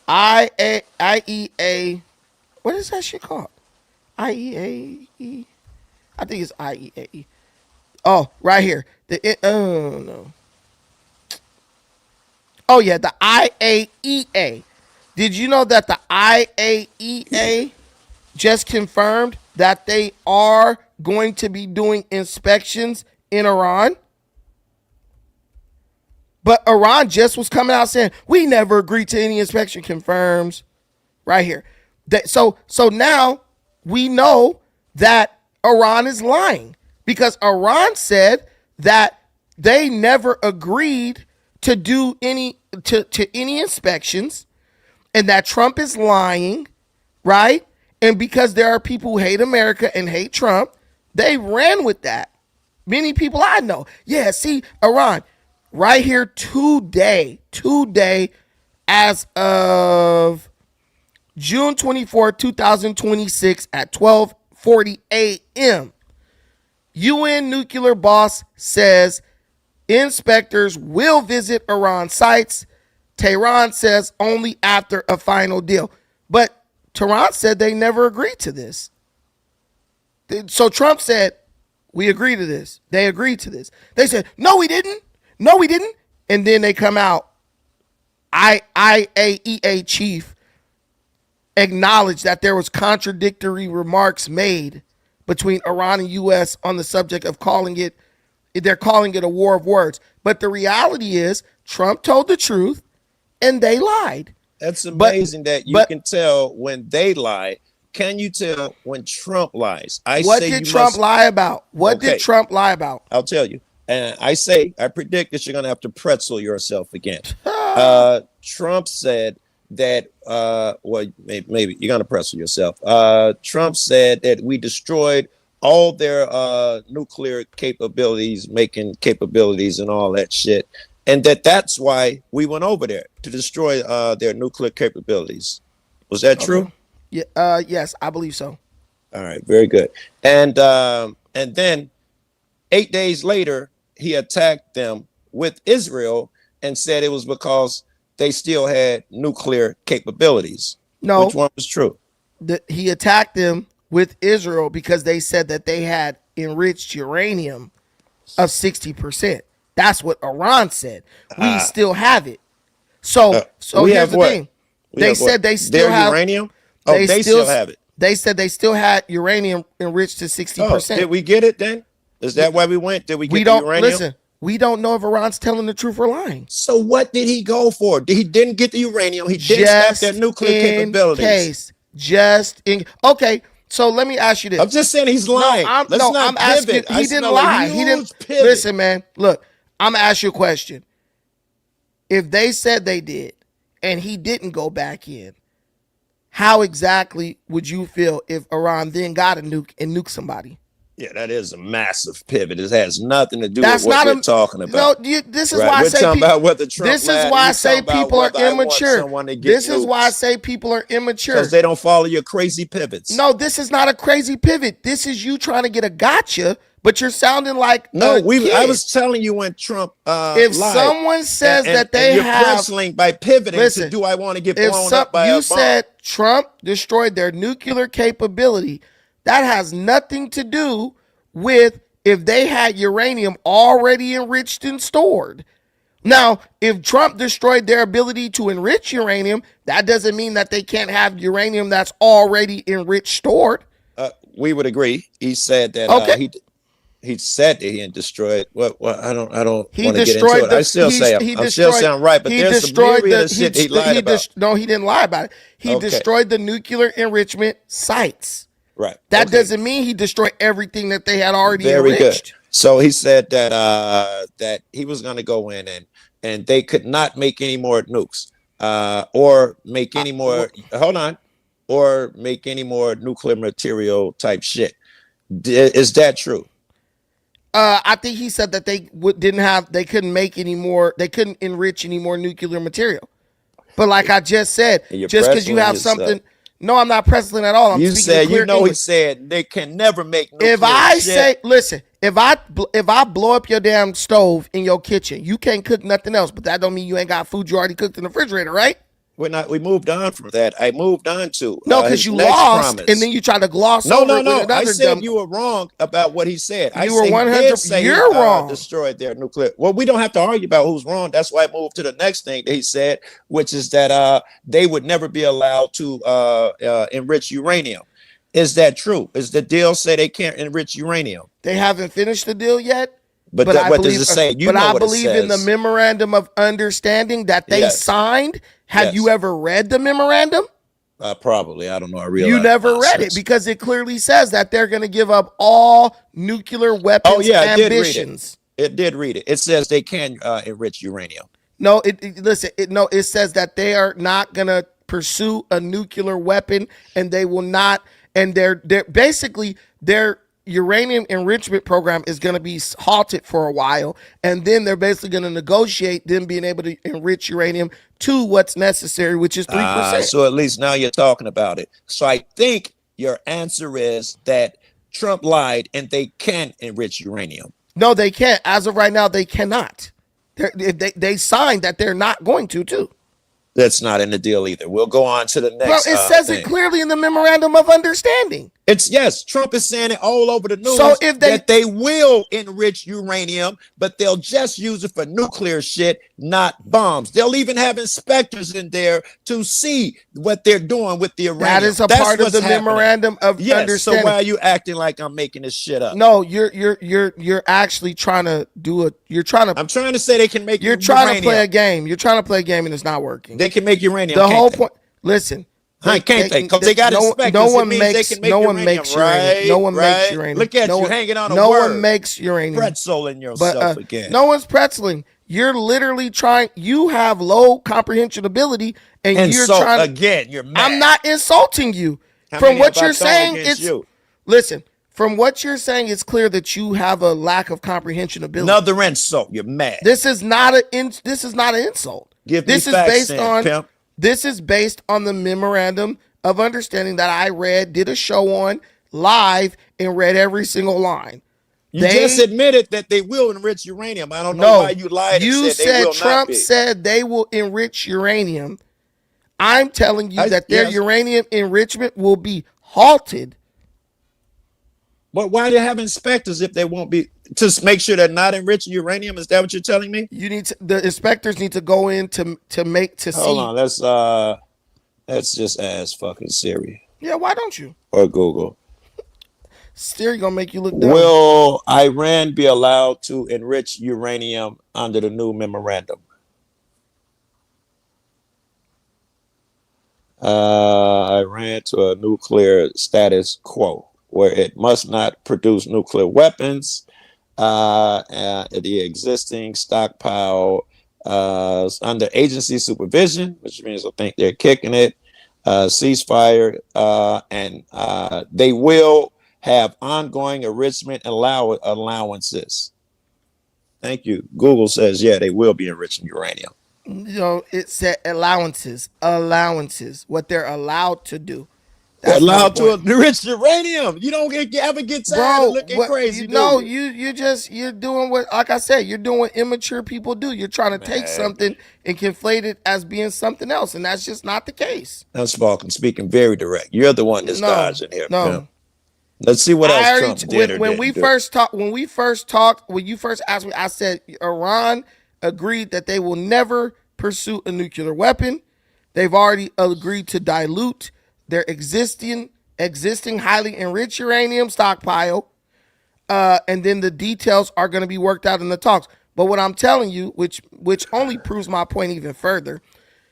Speaker 1: IEA. What is that shit called? IEAE. I think it's IEAE. Oh, right here. No. Oh yeah, the IAEA. Did you know that the IAEA just confirmed that they are going to be doing inspections in Iran? But Iran just was coming out saying, we never agreed to any inspection. Confirms right here. So now we know that Iran is lying, because Iran said that they never agreed to do any inspections, and that Trump is lying, right? And because there are people who hate America and hate Trump, they ran with that. Many people I know. Yeah, see, Iran, right here today, as of June 24, 2026 at 12:40 a.m., UN nuclear boss says inspectors will visit Iran sites. Tehran says only after a final deal. But Tehran said they never agreed to this. So Trump said, we agree to this. They agreed to this. They said, no, we didn't. No, we didn't. And then they come out, IAEA chief acknowledged that there was contradictory remarks made between Iran and U.S. on the subject of they're calling it a war of words. But the reality is Trump told the truth and they lied.
Speaker 12: That's amazing that you can tell when they lie. Can you tell when Trump lies?
Speaker 1: What did Trump lie about? What did Trump lie about?
Speaker 12: I'll tell you. And I predict that you're going to have to pretzel yourself again. Trump said that, maybe you're going to pretzel yourself. Trump said that we destroyed all their nuclear capabilities, making capabilities and all that shit. And that's why we went over there, to destroy their nuclear capabilities. Was that true?
Speaker 1: Yeah. Yes, I believe so.
Speaker 12: All right. Very good. And then 8 days later, he attacked them with Israel and said it was because they still had nuclear capabilities.
Speaker 1: No.
Speaker 12: Which one was true?
Speaker 1: He attacked them with Israel because they said that they had enriched uranium of 60%. That's what Iran said. We still have it. So here's the thing. They said they still have
Speaker 12: uranium. Oh, they still have it.
Speaker 1: They said they still had uranium enriched to 60%.
Speaker 12: Did we get it then? Is that why we went? Did we get the uranium?
Speaker 1: Listen, we don't know if Iran's telling the truth or lying.
Speaker 12: So what did he go for? He didn't get the uranium. He didn't stop their nuclear capabilities.
Speaker 1: Okay. So let me ask you this.
Speaker 12: I'm just saying he's lying.
Speaker 1: I'm asking. He didn't lie. He didn't pivot. Listen, man. Look, I'm gonna ask you a question. If they said they did, and he didn't go back in, how exactly would you feel if Iran then got a nuke and nuked somebody?
Speaker 12: Yeah, that is a massive pivot. It has nothing to do
Speaker 1: That's
Speaker 12: with what
Speaker 1: not
Speaker 12: we're talking about.
Speaker 1: No, this is
Speaker 12: Right.
Speaker 1: why I
Speaker 12: We're
Speaker 1: say
Speaker 12: talking about whether Trump
Speaker 1: this is
Speaker 12: lied,
Speaker 1: why
Speaker 12: and
Speaker 1: I
Speaker 12: you're
Speaker 1: say
Speaker 12: talking about
Speaker 1: people are
Speaker 12: whether I want
Speaker 1: immature.
Speaker 12: someone to get
Speaker 1: This is why I
Speaker 12: nukes.
Speaker 1: say people are immature.
Speaker 12: Because they don't follow your crazy pivots.
Speaker 1: No, this is not a crazy pivot. This is you trying to get a gotcha, but you're sounding like
Speaker 12: No,
Speaker 1: a kid.
Speaker 12: I was telling you when Trump
Speaker 1: if
Speaker 12: lied,
Speaker 1: someone says that they
Speaker 12: and you're
Speaker 1: have
Speaker 12: wrestling by pivoting
Speaker 1: listen,
Speaker 12: to do I want to get
Speaker 1: if
Speaker 12: blown
Speaker 1: some,
Speaker 12: up by a
Speaker 1: you
Speaker 12: bomb?
Speaker 1: said Trump destroyed their nuclear capability, that has nothing to do with if they had uranium already enriched and stored. Now, if Trump destroyed their ability to enrich uranium, that doesn't mean that they can't have uranium that's already enriched stored.
Speaker 12: We would agree. He said that he said that he had destroyed. Well, I don't want to get into it. I still say I'm still sound right, but there's some myriad of shit he lied about.
Speaker 1: No, he didn't lie about it. He destroyed the nuclear enrichment sites.
Speaker 12: Right.
Speaker 1: That doesn't mean he destroyed everything that they had already
Speaker 12: Very
Speaker 1: enriched.
Speaker 12: good. So he said that that he was going to go in and they could not make any more nukes or make any more. Or make any more nuclear material type shit. Is that true?
Speaker 1: I think he said that they they couldn't make any more, they couldn't enrich any more nuclear material. But like I just said, just because you have something. No, I'm not pressing at all. I'm
Speaker 12: you
Speaker 1: speaking
Speaker 12: said
Speaker 1: clear
Speaker 12: you know
Speaker 1: English.
Speaker 12: He said they can never make nuclear
Speaker 1: If I
Speaker 12: shit.
Speaker 1: say, listen, if I blow up your damn stove in your kitchen, you can't cook nothing else. But that don't mean you ain't got food you already cooked in the refrigerator, right?
Speaker 12: We moved on from that. I moved on to
Speaker 1: no, because you lost, and then you try to gloss over it with another
Speaker 12: I said
Speaker 1: dumb.
Speaker 12: you were wrong about what he said.
Speaker 1: You were 100%. You're wrong.
Speaker 12: Destroyed their nuclear. Well, we don't have to argue about who's wrong. That's why I moved to the next thing that he said, which is that they would never be allowed to enrich uranium. Is that true? Is the deal say they can't enrich uranium?
Speaker 1: They haven't finished the deal yet.
Speaker 12: But what does it say?
Speaker 1: I believe in the memorandum of understanding that they signed. Have you ever read the memorandum?
Speaker 12: Probably. I don't know. I realize
Speaker 1: you never read it because it clearly says that they're going to give up all nuclear weapons ambitions.
Speaker 12: It did read it. It says they can enrich uranium.
Speaker 1: No, it says that they are not going to pursue a nuclear weapon, and they will not. And they're basically their uranium enrichment program is going to be halted for a while, and then they're basically going to negotiate them being able to enrich uranium to what's necessary, which is 3%.
Speaker 12: So at least now you're talking about it. So I think your answer is that Trump lied and they can enrich uranium.
Speaker 1: No, they can't. As of right now, they cannot. They signed that they're not going to, too.
Speaker 12: That's not in the deal either. We'll go on to the next.
Speaker 1: Well, it says it clearly in the memorandum of understanding.
Speaker 12: Trump is saying it all over the news.
Speaker 1: So if
Speaker 12: that they will enrich uranium, but they'll just use it for nuclear shit, not bombs. They'll even have inspectors in there to see what they're doing with the uranium.
Speaker 1: That is a part of the memorandum of understanding.
Speaker 12: So why are you acting like I'm making this shit up?
Speaker 1: No, you're actually trying to do it. I'm
Speaker 12: trying to say they can make.
Speaker 1: You're trying to play a game. You're trying to play a game and it's not working.
Speaker 12: They can make uranium.
Speaker 1: The whole point. Listen.
Speaker 12: Can't they? Because they got inspectors.
Speaker 1: No one makes uranium. No one makes uranium.
Speaker 12: Look at you hanging on a word.
Speaker 1: No one makes uranium.
Speaker 12: Pretzeling yourself again.
Speaker 1: No one's pretzeling. You're literally trying. You have low comprehension ability, and you're trying.
Speaker 12: Again, you're mad.
Speaker 1: I'm not insulting you. From what you're saying, listen. From what you're saying, it's clear that you have a lack of comprehension ability.
Speaker 12: Another insult. You're mad.
Speaker 1: This is not an insult.
Speaker 12: This is based on. Pimp.
Speaker 1: This is based on the memorandum of understanding that I read, did a show on live, and read every single line.
Speaker 12: You just admitted that they will enrich uranium. I don't know why you lied.
Speaker 1: You said Trump said they will enrich uranium. I'm telling you that their uranium enrichment will be halted.
Speaker 12: But why do they have inspectors if they won't be to make sure they're not enriching uranium? Is that what you're telling me?
Speaker 1: The inspectors need to go in to see.
Speaker 12: Hold on, let's just ask fucking Siri.
Speaker 1: Yeah, why don't you?
Speaker 12: Or Google.
Speaker 1: Siri gonna make you look dumb.
Speaker 12: Will Iran be allowed to enrich uranium under the new memorandum? Iran to a nuclear status quo, where it must not produce nuclear weapons. The existing stockpile under agency supervision, which means I think they're kicking it, ceasefire, and they will have ongoing enrichment allowances. Thank you. Google says, yeah, they will be enriching uranium.
Speaker 1: It said allowances, what they're allowed to do.
Speaker 12: They're allowed to enrich uranium. You don't ever get tired of looking crazy, do you?
Speaker 1: You're doing what, like I said, you're doing what immature people do. You're trying to take something and conflate it as being something else, and that's just not the case.
Speaker 12: That's Falcon speaking very direct. You're the one that's dodging here.
Speaker 1: No.
Speaker 12: Let's see what else Trump did
Speaker 1: when you first asked me, I said Iran agreed that they will never pursue a nuclear weapon. They've already agreed to dilute their existing highly enriched uranium stockpile, and then the details are going to be worked out in the talks. But what I'm telling you, which only proves my point even further,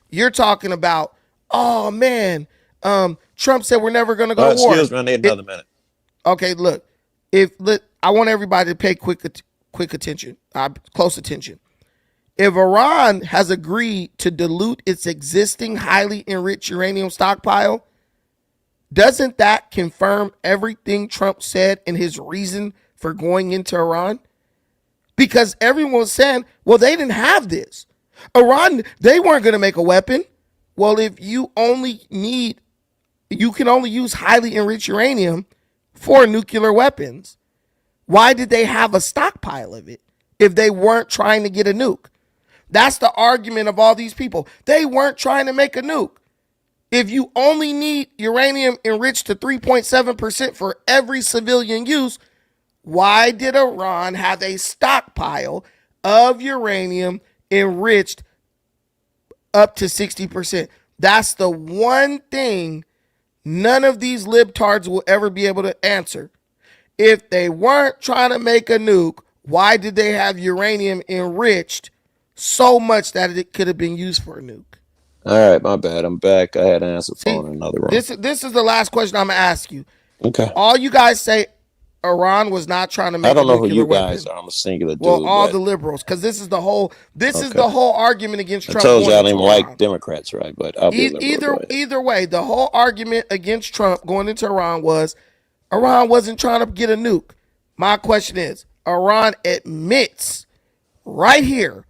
Speaker 1: you're talking about, oh man, Trump said we're never going to go to war.
Speaker 12: Excuse me, I need another minute.
Speaker 1: Okay, look, I want everybody to pay quick attention, close attention. If Iran has agreed to dilute its existing highly enriched uranium stockpile, doesn't that confirm everything Trump said in his reason for going into Iran? Because everyone was saying, well, they didn't have this. Iran, they weren't going to make a weapon. Well, if you can only use highly enriched uranium for nuclear weapons, why did they have a stockpile of it if they weren't trying to get a nuke? That's the argument of all these people. They weren't trying to make a nuke. If you only need uranium enriched to 3.7% for every civilian use, why did Iran have a stockpile of uranium enriched up to 60%? That's the one thing none of these libtards will ever be able to answer. If they weren't trying to make a nuke, why did they have uranium enriched so much that it could have been used for a nuke?
Speaker 12: All right, my bad. I'm back. I had an answer phone in another room.
Speaker 1: This is the last question I'm going to ask you.
Speaker 12: Okay.
Speaker 1: All you guys say Iran was not trying to make a nuclear weapon.
Speaker 12: I don't know who you guys are. I'm a singular dude.
Speaker 1: Well, all the liberals, because this is the whole argument against Trump.
Speaker 12: I told you I didn't like Democrats, right? But I'll be
Speaker 1: either way, the whole argument against Trump going into Iran was Iran wasn't trying to get a nuke. My question is, Iran admits right here,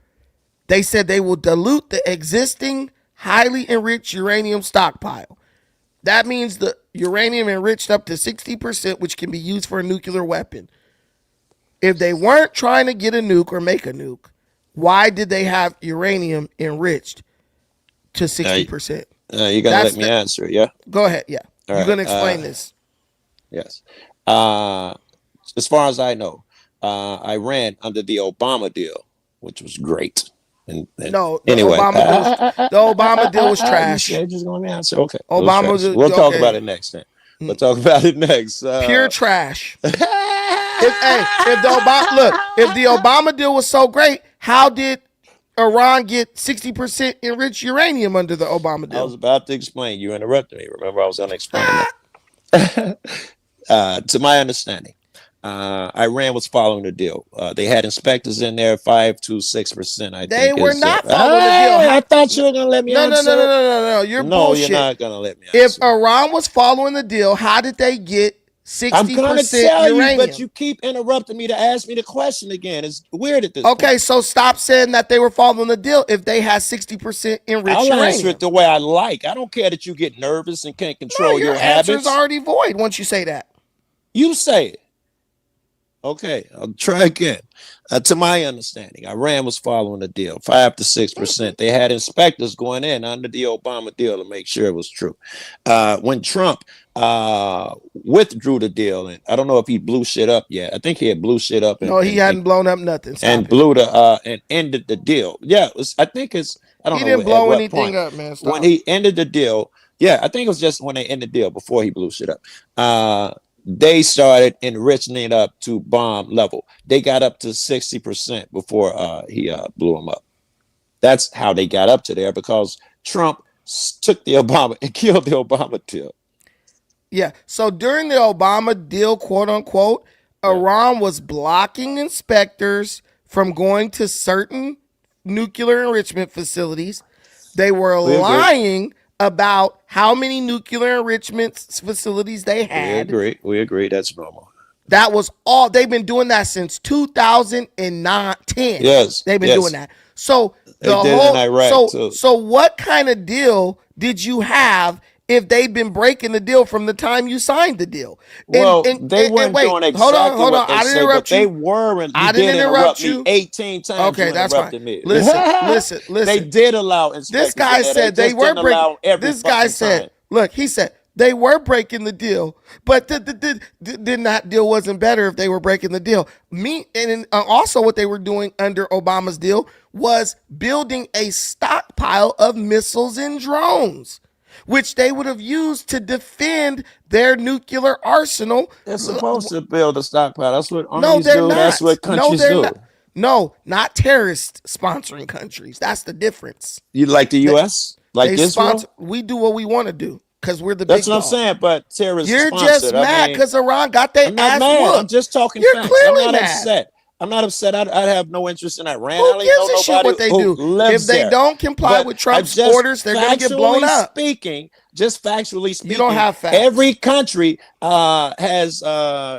Speaker 1: they said they will dilute the existing highly enriched uranium stockpile. That means the uranium enriched up to 60%, which can be used for a nuclear weapon. If they weren't trying to get a nuke or make a nuke, why did they have uranium enriched to 60%?
Speaker 12: You're going to let me answer, yeah?
Speaker 1: Go ahead, yeah. You're going to explain this.
Speaker 12: Yes. As far as I know, I ran under the Obama deal, which was great.
Speaker 1: No,
Speaker 12: anyway,
Speaker 1: the Obama deal was trash.
Speaker 12: Just let me answer. Okay.
Speaker 1: We'll
Speaker 12: talk about it next then. We'll talk about it next.
Speaker 1: Pure trash. If the Obama deal was so great, how did Iran get 60% enriched uranium under the Obama deal?
Speaker 12: I was about to explain. You interrupted me. Remember, I was going to explain that. To my understanding, Iran was following the deal. They had inspectors in there, 5 to 6%. I think
Speaker 1: they were not following the deal.
Speaker 12: I thought you were gonna let me answer.
Speaker 1: No. You're bullshit.
Speaker 12: You're not gonna let me answer.
Speaker 1: If Iran was following the deal, how did they get 60%
Speaker 12: I'm gonna tell
Speaker 1: uranium?
Speaker 12: you, but you keep interrupting me to ask me the question again. It's weird at this
Speaker 1: Okay,
Speaker 12: point.
Speaker 1: so stop saying that they were following the deal if they had 60% enriched
Speaker 12: I'll
Speaker 1: uranium.
Speaker 12: answer it the way I like. I don't care that you get nervous and can't control your habits.
Speaker 1: Your answer's already void once you say that.
Speaker 12: You say it. Okay, I'll try again. To my understanding, Iran was following the deal, 5 to 6%. They had inspectors going in under the Obama deal to make sure it was true. When Trump withdrew the deal, and I don't know if he blew shit up yet. I think he had blew shit up.
Speaker 1: No, he hadn't blown up nothing.
Speaker 12: And ended the deal. Yeah, I think it's. I don't know.
Speaker 1: He didn't blow anything up, man. Stop.
Speaker 12: When he ended the deal, yeah, I think it was just when they ended the deal before he blew shit up. They started enriching it up to bomb level. They got up to 60% before he blew them up. That's how they got up to there, because Trump took the Obama and killed the Obama deal.
Speaker 1: Yeah. So during the Obama deal, quote unquote, Iran was blocking inspectors from going to certain nuclear enrichment facilities. They were lying about how many nuclear enrichment facilities they had.
Speaker 12: We agree. That's normal.
Speaker 1: That was all. They've been doing that since 2010.
Speaker 12: Yes.
Speaker 1: They've been doing that. So
Speaker 12: They did in Iraq, too.
Speaker 1: so what kind of deal did you have if they've been breaking the deal from the time you signed the deal?
Speaker 12: Well, they weren't doing exactly
Speaker 1: hold on.
Speaker 12: what they
Speaker 1: I didn't
Speaker 12: say,
Speaker 1: interrupt
Speaker 12: but they
Speaker 1: you.
Speaker 12: were. And
Speaker 1: I
Speaker 12: you
Speaker 1: didn't
Speaker 12: did
Speaker 1: interrupt
Speaker 12: me
Speaker 1: you.
Speaker 12: 18 times.
Speaker 1: Okay,
Speaker 12: you
Speaker 1: that's
Speaker 12: interrupted
Speaker 1: fine.
Speaker 12: me.
Speaker 1: Listen.
Speaker 12: They did allow inspectors.
Speaker 1: This guy said they were breaking. This guy said, look, he said they were breaking the deal, but then that deal wasn't better if they were breaking the deal. Also what they were doing under Obama's deal was building a stockpile of missiles and drones, which they would have used to defend their nuclear arsenal.
Speaker 12: They're supposed to build a stockpile. That's what armies
Speaker 1: No, they're
Speaker 12: do.
Speaker 1: not.
Speaker 12: That's what countries do.
Speaker 1: Not. No, not terrorist sponsoring countries. That's the difference.
Speaker 12: You like the U.S.? Like Israel?
Speaker 1: We do what we want to do because we're the
Speaker 12: That's
Speaker 1: big
Speaker 12: what
Speaker 1: dog.
Speaker 12: I'm saying, but terrorists
Speaker 1: You're
Speaker 12: sponsored.
Speaker 1: just mad because Iran got their
Speaker 12: I'm not
Speaker 1: ass
Speaker 12: mad.
Speaker 1: whooped.
Speaker 12: I'm just talking
Speaker 1: You're
Speaker 12: facts.
Speaker 1: clearly
Speaker 12: I'm not
Speaker 1: mad.
Speaker 12: upset. I'm not upset. I have no interest in Iran.
Speaker 1: Who gives a shit what they do? If they don't comply with Trump's orders, they're going to get blown up.
Speaker 12: Just factually speaking,
Speaker 1: you don't have facts.
Speaker 12: Every country has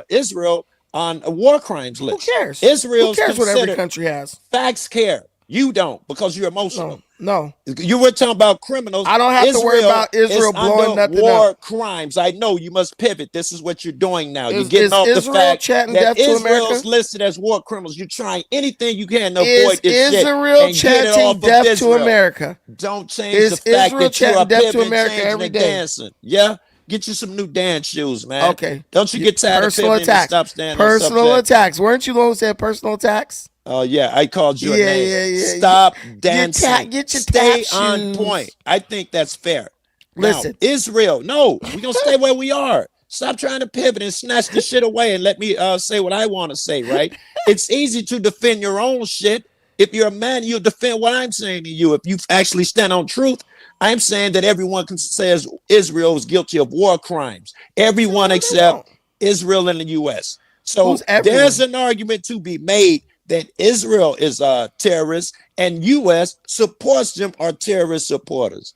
Speaker 12: Israel on a war crimes list.
Speaker 1: Who cares?
Speaker 12: Israel's
Speaker 1: Who cares what every
Speaker 12: considered-
Speaker 1: country has?
Speaker 12: Facts care. You don't because you're emotional.
Speaker 1: No.
Speaker 12: You were talking about criminals.
Speaker 1: I don't have to worry about Israel blowing nothing
Speaker 12: war
Speaker 1: up.
Speaker 12: crimes. I know you must pivot. This is what you're doing now. You're
Speaker 1: Is
Speaker 12: getting off the
Speaker 1: Israel
Speaker 12: fact
Speaker 1: chatting
Speaker 12: that
Speaker 1: death to
Speaker 12: Israel's
Speaker 1: America?
Speaker 12: listed as war criminals. You're trying anything you can to
Speaker 1: Is
Speaker 12: avoid this shit.
Speaker 1: Israel
Speaker 12: and get it
Speaker 1: chanting
Speaker 12: off of
Speaker 1: death to
Speaker 12: Israel.
Speaker 1: America?
Speaker 12: Don't change
Speaker 1: Is
Speaker 12: the fact
Speaker 1: Israel
Speaker 12: that you are
Speaker 1: chanting death to
Speaker 12: pivoting,
Speaker 1: America
Speaker 12: changing,
Speaker 1: every
Speaker 12: and
Speaker 1: day?
Speaker 12: dancing. Yeah? Get you some new dance shoes, man.
Speaker 1: Okay.
Speaker 12: Don't you get tired
Speaker 1: Personal
Speaker 12: of pivoting and
Speaker 1: attacks.
Speaker 12: stop standing
Speaker 1: Personal
Speaker 12: subject?
Speaker 1: attacks. Weren't you the one who said personal attacks?
Speaker 12: Oh yeah, I called you a name.
Speaker 1: Yeah.
Speaker 12: Stop dancing.
Speaker 1: Get your
Speaker 12: Stay
Speaker 1: tap
Speaker 12: on
Speaker 1: shoes.
Speaker 12: point. I think that's fair.
Speaker 1: Listen.
Speaker 12: Now, Israel, no, we're gonna stay where we are. Stop trying to pivot and snatch the shit away and let me say what I want to say, right? It's easy to defend your own shit. If you're a man, you'll defend what I'm saying to you. If you actually stand on truth, I'm saying that everyone says Israel is guilty of war crimes. Everyone except Israel and the U.S. So there's an argument to be made that Israel is a terrorist and U.S. supports them are terrorist supporters.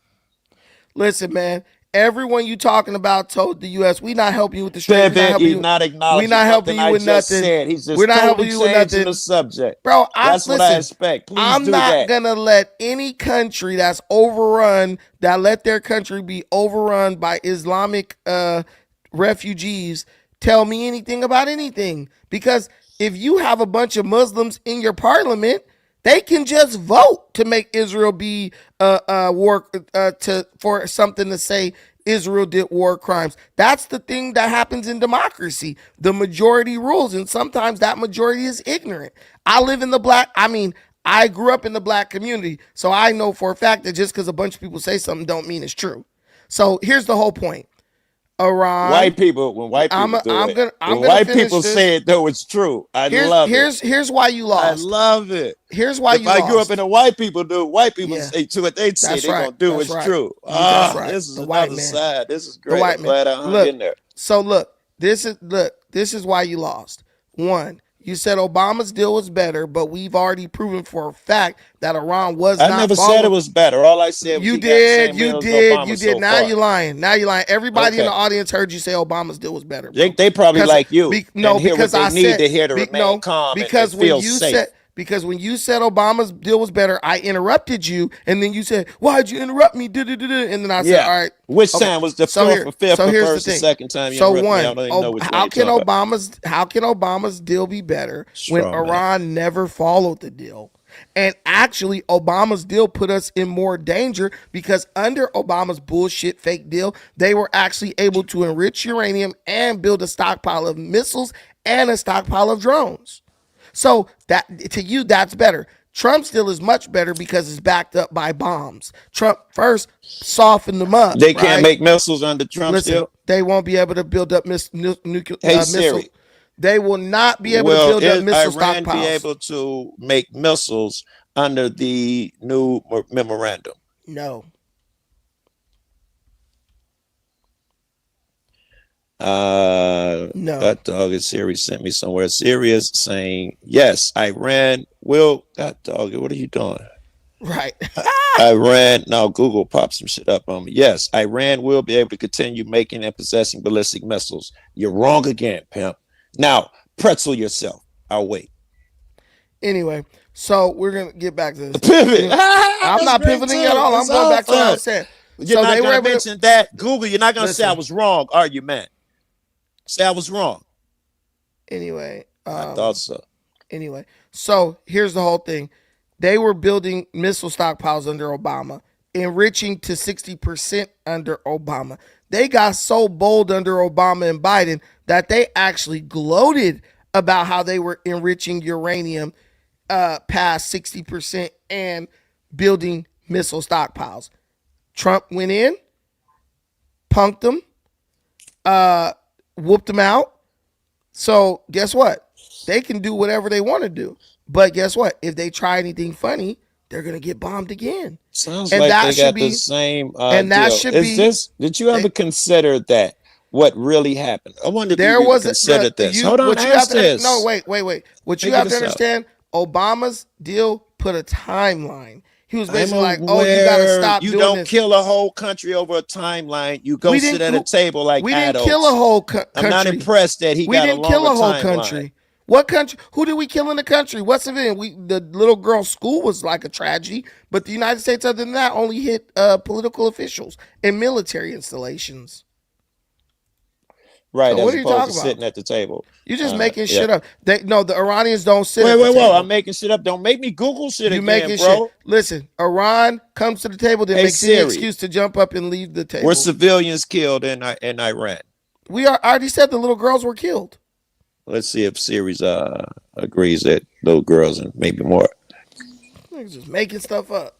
Speaker 1: Listen, man. Everyone you talking about told the U.S. we not helping you with the straight.
Speaker 12: He's not acknowledging.
Speaker 1: We not helping you with nothing.
Speaker 12: He's just
Speaker 1: We're not
Speaker 12: totally
Speaker 1: helping you with
Speaker 12: changing
Speaker 1: nothing.
Speaker 12: the subject,
Speaker 1: bro.
Speaker 12: That's what I expect. Please
Speaker 1: I'm
Speaker 12: do
Speaker 1: not
Speaker 12: that.
Speaker 1: gonna let any country that's overrun that let their country be overrun by Islamic refugees tell me anything about anything. Because if you have a bunch of Muslims in your parliament, they can just vote to make Israel be for something to say Israel did war crimes. That's the thing that happens in democracy. The majority rules, and sometimes that majority is ignorant. I grew up in the black community, so I know for a fact that just because a bunch of people say something don't mean it's true. So here's the whole point. Iran.
Speaker 12: When white people say it, though, it's true.
Speaker 1: Here's why you lost.
Speaker 12: I love it.
Speaker 1: Here's why you lost.
Speaker 12: If I grew up in a white people say to what they say they're going to do. It's true.
Speaker 1: That's right.
Speaker 12: This is
Speaker 1: the
Speaker 12: another
Speaker 1: white man.
Speaker 12: side. This is great.
Speaker 1: White
Speaker 12: I'm glad I hung in there.
Speaker 1: So look, this is why you lost. One, you said Obama's deal was better, but we've already proven for a fact that Iran was not.
Speaker 12: I never said it was better. All I said was
Speaker 1: you did. Now you're lying. Everybody in the audience heard you say Obama's deal was better.
Speaker 12: They probably like you.
Speaker 1: Because I
Speaker 12: need to hear to remain calm and feel safe.
Speaker 1: Because when you said Obama's deal was better, I interrupted you, and then you said, "Why'd you interrupt me?" And then I said, "All right."
Speaker 12: Which time was the fourth or fifth or first or second time you interrupted me? I don't even know which
Speaker 1: how can Obama's deal be better when Iran never followed the deal? And actually, Obama's deal put us in more danger because under Obama's bullshit fake deal, they were actually able to enrich uranium and build a stockpile of missiles and a stockpile of drones. So that to you, that's better. Trump's deal is much better because it's backed up by bombs. Trump first softened them up.
Speaker 12: They can't make missiles under Trump's deal.
Speaker 1: They won't be able to build up nuclear missiles. They will not be able to build up missile
Speaker 12: Iran
Speaker 1: stockpiles.
Speaker 12: Be able to make missiles under the new memorandum?
Speaker 1: No.
Speaker 12: No. That dog is Siri sent me somewhere. Siri is saying yes, Iran will. That dog, what are you doing?
Speaker 1: Right.
Speaker 12: Iran, now Google popped some shit up on me. Yes, Iran will be able to continue making and possessing ballistic missiles. You're wrong again, pimp. Now, pretzel yourself. I'll wait.
Speaker 1: Anyway, so we're going to get back to this.
Speaker 12: Pivot.
Speaker 1: I'm not pivoting at all. I'm going back to what I was saying.
Speaker 12: You're not going to mention that. Google, you're not going to say I was wrong, are you, man? Say I was wrong.
Speaker 1: Anyway.
Speaker 12: I thought so.
Speaker 1: Anyway, so here's the whole thing. They were building missile stockpiles under Obama, enriching to 60% under Obama. They got so bold under Obama and Biden that they actually gloated about how they were enriching uranium past 60% and building missile stockpiles. Trump went in, punked them, whooped them out. So guess what? They can do whatever they want to do. But guess what? If they try anything funny, they're going to get bombed again.
Speaker 12: Sounds like they got the same
Speaker 1: and that
Speaker 12: deal.
Speaker 1: should
Speaker 12: Is
Speaker 1: be.
Speaker 12: Did you ever consider that? What really happened? I wonder if
Speaker 1: There
Speaker 12: you
Speaker 1: was
Speaker 12: considered this. Hold on, ask this.
Speaker 1: No, wait. What you
Speaker 12: Figure
Speaker 1: have to
Speaker 12: this out.
Speaker 1: understand, Obama's deal put a timeline. He was basically like, oh, you got to stop doing this.
Speaker 12: You don't kill a whole country over a timeline. You go sit at a table like
Speaker 1: we didn't
Speaker 12: adults.
Speaker 1: kill a whole country.
Speaker 12: I'm not impressed that he got a longer timeline. We didn't kill a whole country. What country? Who did we kill in the country? What's the event? The little girl's school was like a tragedy, but the United States, other than that, only hit political officials and military installations. Right,
Speaker 1: so
Speaker 12: as opposed to sitting at the table.
Speaker 1: You're just making shit up. The Iranians don't sit at the
Speaker 12: Wait,
Speaker 1: table.
Speaker 12: I'm making shit up. Don't make me Google shit
Speaker 1: You
Speaker 12: again,
Speaker 1: making
Speaker 12: bro.
Speaker 1: shit. Listen, Iran comes to the table, then makes any excuse to jump up and leave the table.
Speaker 12: Were civilians killed in Iran?
Speaker 1: I already said the little girls were killed.
Speaker 12: Let's see if Siri's agrees that little girls and maybe more.
Speaker 1: Niggas just making stuff up.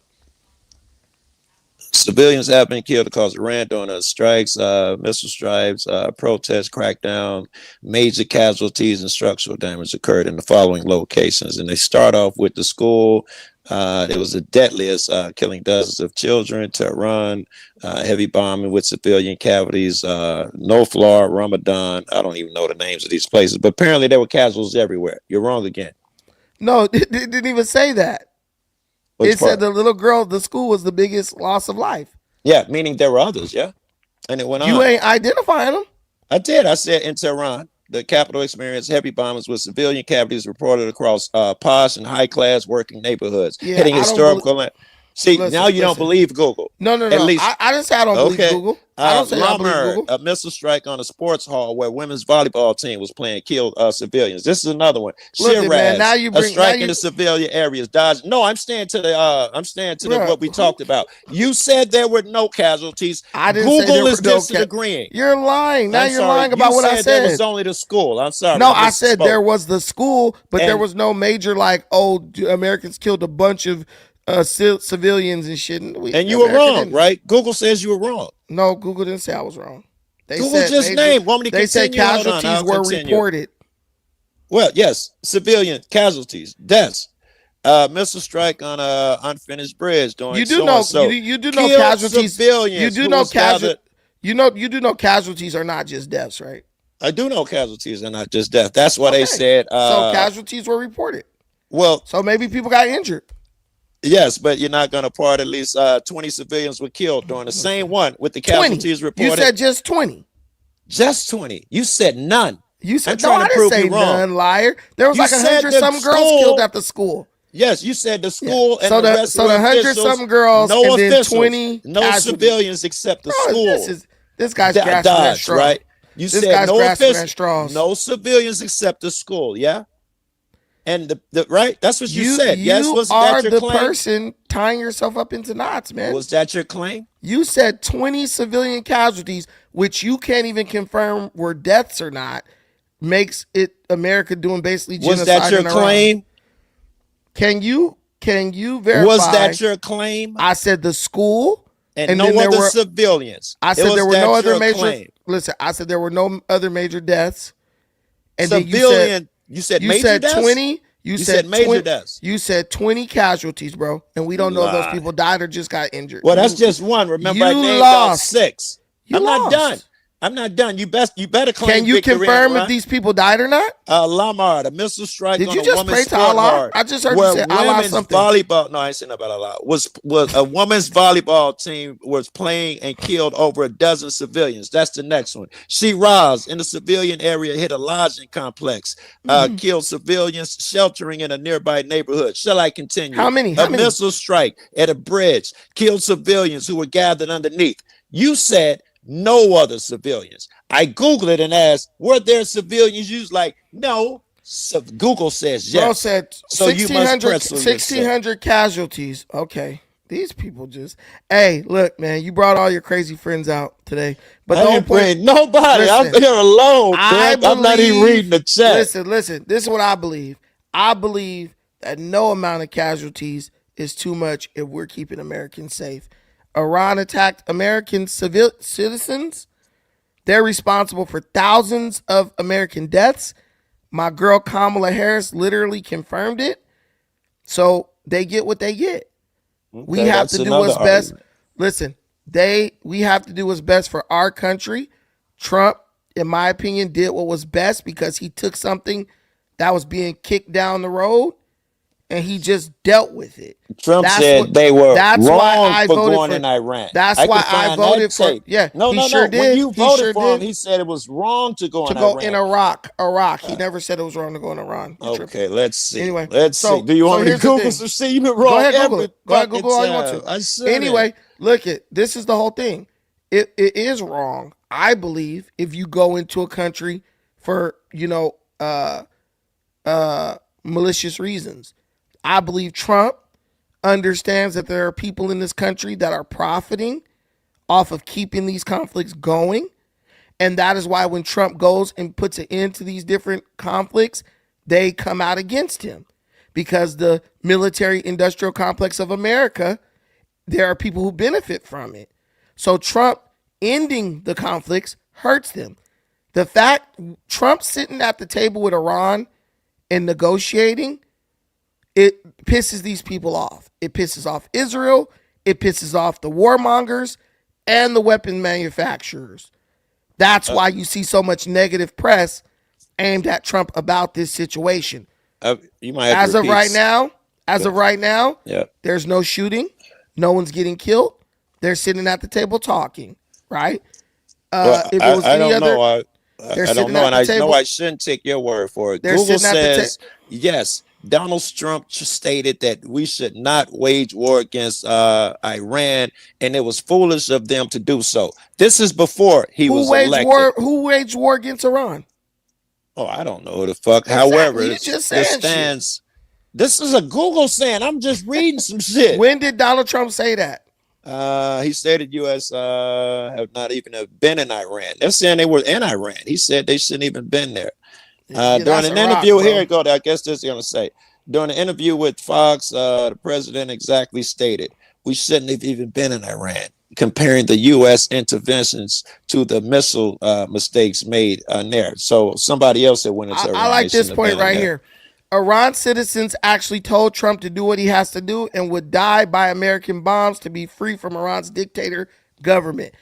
Speaker 12: Civilians have been killed because Iran doing strikes, missile strikes, protest crackdown. Major casualties and structural damage occurred in the following locations. And they start off with the school. It was the deadliest, killing dozens of children. Tehran, heavy bombing with civilian casualties. No Florida, Ramadan. I don't even know the names of these places, but apparently there were casualties everywhere. You're wrong again.
Speaker 1: No, it didn't even say that. It said the little girl, the school was the biggest loss of life.
Speaker 12: Yeah, meaning there were others, yeah. And it went on.
Speaker 1: You ain't identifying them.
Speaker 12: I did. I said in Tehran, the capital experienced heavy bombings with civilian casualties reported across posh and high-class working neighborhoods, hitting historical. See, now you don't believe Google.
Speaker 1: No.
Speaker 12: At least,
Speaker 1: I didn't say I don't believe Google. I don't say I believe Google.
Speaker 12: A missile strike on a sports hall where women's volleyball team was playing killed civilians. This is another one.
Speaker 1: Look, man, now you bring
Speaker 12: a strike in the civilian areas. Dodge. No, I'm staying to the what we talked about. You said there were no casualties.
Speaker 1: I didn't
Speaker 12: Google
Speaker 1: say there
Speaker 12: is
Speaker 1: were no
Speaker 12: disagreeing.
Speaker 1: You're lying. Now you're
Speaker 12: sorry.
Speaker 1: lying about
Speaker 12: You
Speaker 1: what I said.
Speaker 12: There was only the school. I'm sorry.
Speaker 1: No, I said there was the school, but there was no major Americans killed a bunch of civilians and shit.
Speaker 12: And you were wrong, right? Google says you were wrong.
Speaker 1: No, Google didn't say I was wrong.
Speaker 12: Google just named. Want me to
Speaker 1: they said
Speaker 12: continue?
Speaker 1: casualties were reported.
Speaker 12: Well, yes, civilian casualties, deaths. Missile strike on a unfinished bridge.
Speaker 1: You do know casualties.
Speaker 12: Civilians
Speaker 1: you do know casualties. You do know casualties are not just deaths, right?
Speaker 12: I do know casualties are not just deaths. That's what they said.
Speaker 1: So casualties were reported.
Speaker 12: Well,
Speaker 1: so maybe people got injured.
Speaker 12: Yes, but you're not going to part at least 20 civilians were killed during the same one with the casualties
Speaker 1: 20.
Speaker 12: reported.
Speaker 1: You said just 20.
Speaker 12: Just 20. You said none.
Speaker 1: You said I didn't say none, liar. There was like 100-some girls killed at the school.
Speaker 12: Yes, you said the school and
Speaker 1: so
Speaker 12: the rest
Speaker 1: so
Speaker 12: of
Speaker 1: the
Speaker 12: officials,
Speaker 1: 100-some girls
Speaker 12: no
Speaker 1: and
Speaker 12: officials,
Speaker 1: then 20
Speaker 12: no
Speaker 1: casualties.
Speaker 12: civilians except the school.
Speaker 1: This guy's grasping at straws.
Speaker 12: Right? You
Speaker 1: this
Speaker 12: said
Speaker 1: guy's
Speaker 12: no
Speaker 1: officials,
Speaker 12: no civilians except the school. Yeah. And the right, that's what you said. Yes, was
Speaker 1: are
Speaker 12: that your
Speaker 1: the
Speaker 12: claim?
Speaker 1: Person tying yourself up into knots, man.
Speaker 12: Was that your claim?
Speaker 1: You said 20 civilian casualties, which you can't even confirm were deaths or not, makes it America doing basically genocide.
Speaker 12: Was that your claim?
Speaker 1: Can you verify?
Speaker 12: Was that your claim?
Speaker 1: I said the school
Speaker 12: and no other civilians.
Speaker 1: I said there were no other major. Listen, I said there were no other major deaths. And
Speaker 12: civilian. You said major deaths?
Speaker 1: 20. You said
Speaker 12: major deaths.
Speaker 1: You said 20 casualties, bro. And we don't know if those people died or just got injured.
Speaker 12: Well, that's just one. Remember, I named 6. I'm not done. I'm not done. You better claim
Speaker 1: Can you
Speaker 12: victory,
Speaker 1: confirm
Speaker 12: Iran.
Speaker 1: if these people died or not?
Speaker 12: Lamar, the missile strike
Speaker 1: Did
Speaker 12: on
Speaker 1: you
Speaker 12: a
Speaker 1: just
Speaker 12: woman's
Speaker 1: pray to
Speaker 12: sport
Speaker 1: Allah?
Speaker 12: hard.
Speaker 1: I just heard you
Speaker 12: Where
Speaker 1: say Allah
Speaker 12: women's
Speaker 1: something.
Speaker 12: volleyball, no, I ain't saying about Allah, was a women's volleyball team was playing and killed over a dozen civilians. That's the next one. Shiraz in the civilian area hit a lodging complex, killed civilians sheltering in a nearby neighborhood. Shall I continue?
Speaker 1: How many?
Speaker 12: A missile strike at a bridge killed civilians who were gathered underneath. You said no other civilians. I Googled it and asked, were there civilians? You was like, no. So Google says yes.
Speaker 1: Bro said
Speaker 12: So you must press
Speaker 1: 1,600 casualties. Okay. These people just, hey, look, man, you brought all your crazy friends out today. But
Speaker 12: I didn't bring nobody. I'm here alone. I'm not even reading the chat.
Speaker 1: Listen. This is what I believe. I believe that no amount of casualties is too much if we're keeping Americans safe. Iran attacked American citizens. They're responsible for thousands of American deaths. My girl Kamala Harris literally confirmed it. So they get what they get. We have to do what's best. Listen, we have to do what's best for our country. Trump, in my opinion, did what was best because he took something that was being kicked down the road and he just dealt with it.
Speaker 12: Trump said they were wrong for going in Iran.
Speaker 1: That's why I voted for. Yeah,
Speaker 12: no.
Speaker 1: Did.
Speaker 12: When you voted for him, he said it was wrong to go in Iran.
Speaker 1: In Iraq. He never said it was wrong to go in Iran.
Speaker 12: Okay, let's see.
Speaker 1: Anyway,
Speaker 12: let's see. Do you want me to Google some shit? You've been wrong.
Speaker 1: Go ahead, Google it. Go ahead, Google all you want to. Anyway, look it. This is the whole thing. It is wrong. I believe if you go into a country for malicious reasons. I believe Trump understands that there are people in this country that are profiting off of keeping these conflicts going. And that is why when Trump goes and puts an end to these different conflicts, they come out against him. Because the military industrial complex of America, there are people who benefit from it. So Trump ending the conflicts hurts them. The fact Trump sitting at the table with Iran and negotiating, it pisses these people off. It pisses off Israel. It pisses off the warmongers and the weapon manufacturers. That's why you see so much negative press aimed at Trump about this situation.
Speaker 12: You might have
Speaker 1: as of right now,
Speaker 12: yeah.
Speaker 1: There's no shooting. No one's getting killed. They're sitting at the table talking, right? If it was
Speaker 12: I
Speaker 1: any
Speaker 12: don't
Speaker 1: other,
Speaker 12: know. I don't know, and I know I shouldn't take your word for it. Google says yes. Donald Trump stated that we should not wage war against Iran, and it was foolish of them to do so. This is before he was elected.
Speaker 1: Who waged war against Iran?
Speaker 12: Oh, I don't know who the fuck.
Speaker 1: Exactly.
Speaker 12: However,
Speaker 1: it
Speaker 12: stands. This is a Google saying. I'm just reading some shit.
Speaker 1: When did Donald Trump say that?
Speaker 12: He stated U.S. Have not even been in Iran. They're saying they were in Iran. He said they shouldn't even been there. During an interview, here you go. I guess this is going to say. During an interview with Fox, the president exactly stated, we shouldn't have even been in Iran, comparing the U.S. interventions to the missile mistakes made there. So somebody else that went into Iran.
Speaker 1: I like this point right here. Iran citizens actually told Trump to do what he has to do and would die by American bombs to be free from Iran's dictator government.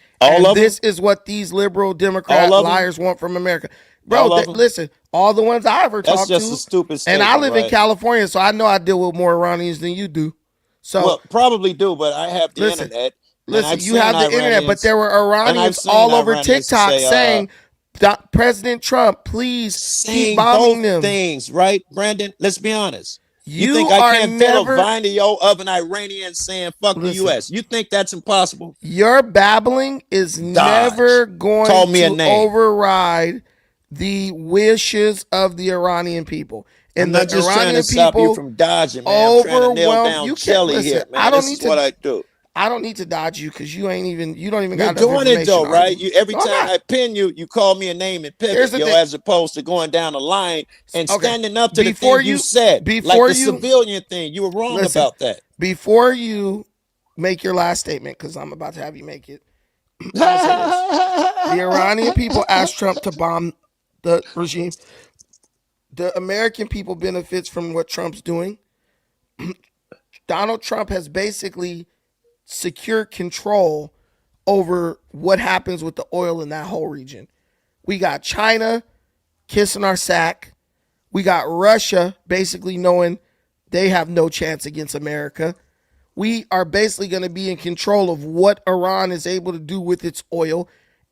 Speaker 1: This is what these liberal Democrat liars want from America. Bro, listen, all the ones I ever talked to.
Speaker 12: That's just a stupid statement,
Speaker 1: and I live in California, so I know I deal with more Iranians than you do. So,
Speaker 12: well, probably do, but I have the internet.
Speaker 1: Listen, you have the internet, but there were Iranians all over TikTok saying, President Trump, please keep bombing them.
Speaker 12: Things, right, Brandon? Let's be honest. You think I can't fit a video of an Iranian saying "fuck the U.S"? You think that's impossible?
Speaker 1: Your babbling is never going to override the wishes of the Iranian people. And
Speaker 12: I'm not just trying to stop you from dodging, man. I'm trying to nail down Kelly here, man.
Speaker 1: I don't
Speaker 12: need what I do.
Speaker 1: I don't need to dodge you because you don't even
Speaker 12: You're
Speaker 1: got
Speaker 12: doing it though, right? Every time I pin you, you call me a name and pivot, as opposed to going down the line and standing up to the thing you said. Like the civilian thing. You were wrong about that.
Speaker 1: Before you make your last statement, because I'm about to have you make it. The Iranian people asked Trump to bomb the regime. The American people benefits from what Trump's doing. Donald Trump has basically secured control over what happens with the oil in that whole region. We got China kissing our sack. We got Russia basically knowing they have no chance against America. We are basically going to be in control of what Iran is able to do with its oil,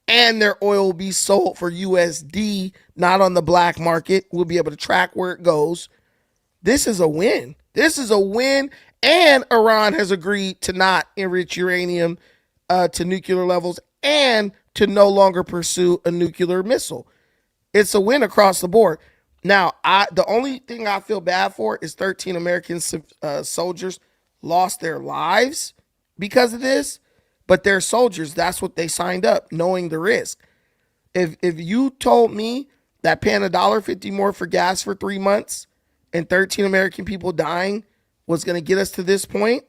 Speaker 1: and their oil will be sold for USD, not on the black market. We'll be able to track where it goes. This is a win. This is a win, and Iran has agreed to not enrich uranium to nuclear levels and to no longer pursue a nuclear missile. It's a win across the board. Now, the only thing I feel bad for is 13 American soldiers lost their lives because of this, but they're soldiers. That's what they signed up, knowing the risk. If you told me that paying $1.50 more for gas for 3 months and 13 American people dying was going to get us to this point,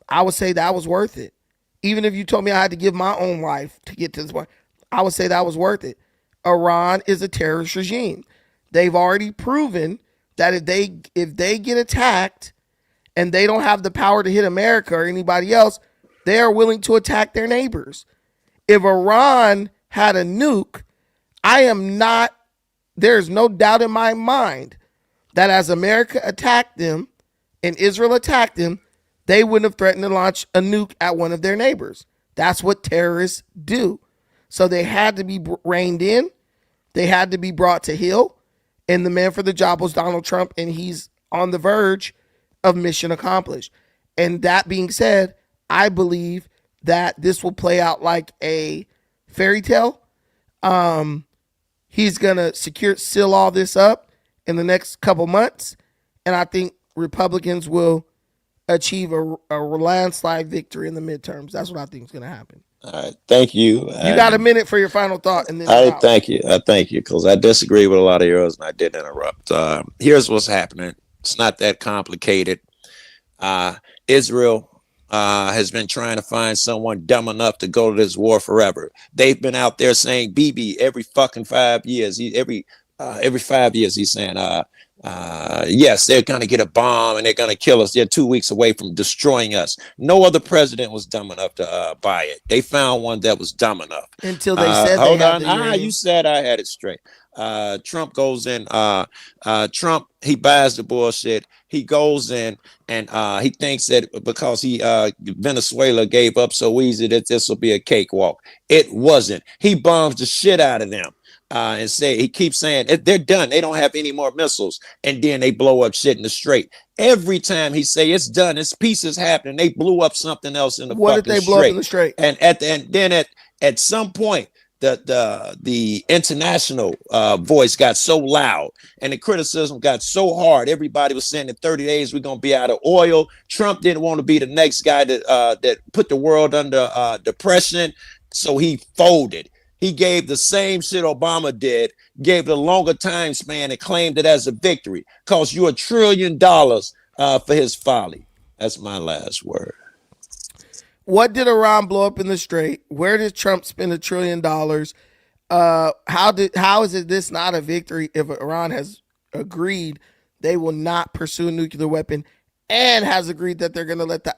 Speaker 1: I would say that was worth it. Even if you told me I had to give my own life to get to this point, I would say that was worth it. Iran is a terrorist regime. They've already proven that if they get attacked and they don't have the power to hit America or anybody else, they are willing to attack their neighbors. If Iran had a nuke, there's no doubt in my mind that as America attacked them and Israel attacked them, they wouldn't have threatened to launch a nuke at one of their neighbors. That's what terrorists do. So they had to be reined in. They had to be brought to heel. And the man for the job was Donald Trump, and he's on the verge of mission accomplished. And that being said, I believe that this will play out like a fairy tale. He's going to seal all this up in the next couple months. And I think Republicans will achieve a landslide victory in the midterms. That's what I think is going to happen.
Speaker 12: All right, thank you.
Speaker 1: You got a minute for your final thought, and then
Speaker 12: thank you. Thank you, because I disagree with a lot of yours, and I did interrupt. Here's what's happening. It's not that complicated. Israel has been trying to find someone dumb enough to go to this war forever. They've been out there saying "Bibi" every fucking 5 years. Every 5 years he's saying, yes, they're going to get a bomb and they're going to kill us. They're 2 weeks away from destroying us. No other president was dumb enough to buy it. They found one that was dumb enough.
Speaker 1: Until they said
Speaker 12: hold on. You said I had it straight. Trump goes in. Trump, he buys the bullshit. He goes in and he thinks that because Venezuela gave up so easy that this will be a cakewalk. It wasn't. He bombs the shit out of them. And he keeps saying they're done. They don't have any more missiles, and then they blow up shit in the strait. Every time he say it's done, it's peace is happening. They blew up something else in the
Speaker 1: what
Speaker 12: fucking
Speaker 1: did they blow up in the strait?
Speaker 12: And then at some point, the international voice got so loud, and the criticism got so hard. Everybody was saying in 30 days we're gonna be out of oil. Trump didn't want to be the next guy that put the world under depression, so he folded. He gave the same shit Obama did, gave it a longer time span and claimed it as a victory. Cost you $1 trillion for his folly. That's my last word.
Speaker 1: What did Iran blow up in the strait? Where did Trump spend $1 trillion? How is this not a victory if Iran has agreed they will not pursue a nuclear weapon and has agreed that they're going to let the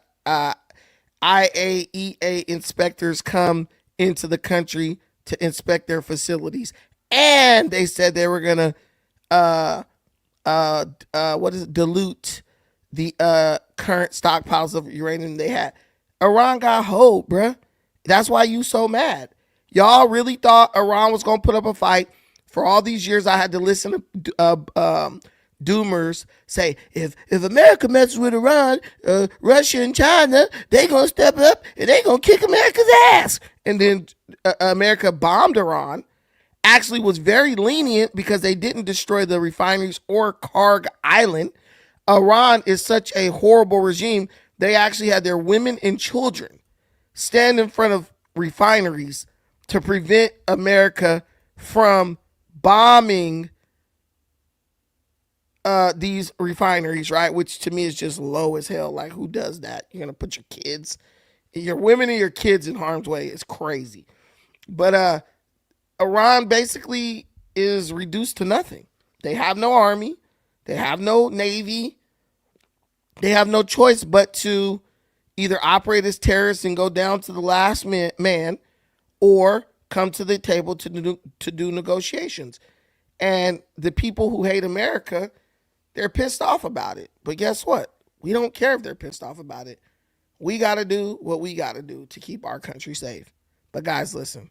Speaker 1: IAEA inspectors come into the country to inspect their facilities, and they said they were gonna dilute the current stockpiles of uranium they had. Iran got hold, bruh. That's why you so mad. Y'all really thought Iran was gonna put up a fight. For all these years, I had to listen to doomers say, if America messes with Iran, Russia and China, they gonna step up and they gonna kick America's ass. And then America bombed Iran, actually was very lenient because they didn't destroy the refineries or Karg Island. Iran is such a horrible regime. They actually had their women and children stand in front of refineries to prevent America from bombing these refineries, right? Which to me is just low as hell. Like, who does that? You're gonna put your women and your kids in harm's way. It's crazy. But Iran basically is reduced to nothing. They have no army. They have no navy. They have no choice but to either operate as terrorists and go down to the last man, or come to the table to do negotiations. And the people who hate America, they're pissed off about it. But guess what? We don't care if they're pissed off about it. We got to do what we got to do to keep our country safe. But guys, listen,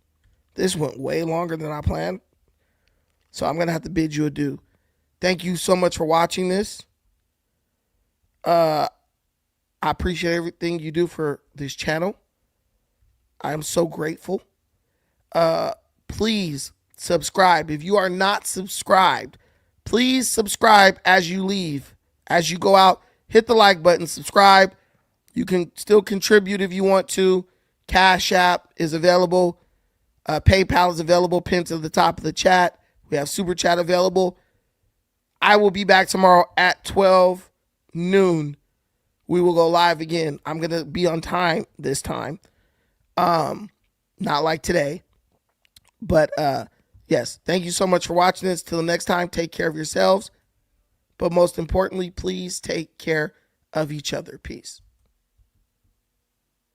Speaker 1: this went way longer than I planned. So I'm going to have to bid you adieu. Thank you so much for watching this. I appreciate everything you do for this channel. I am so grateful. Please subscribe. If you are not subscribed, please subscribe as you leave. As you go out, hit the like button, subscribe. You can still contribute if you want to. Cash App is available. PayPal is available, pinned to the top of the chat. We have Super Chat available. I will be back tomorrow at 12 noon. We will go live again. I'm going to be on time this time. Not like today. But yes, thank you so much for watching this. Till next time, take care of yourselves. But most importantly, please take care of each other. Peace.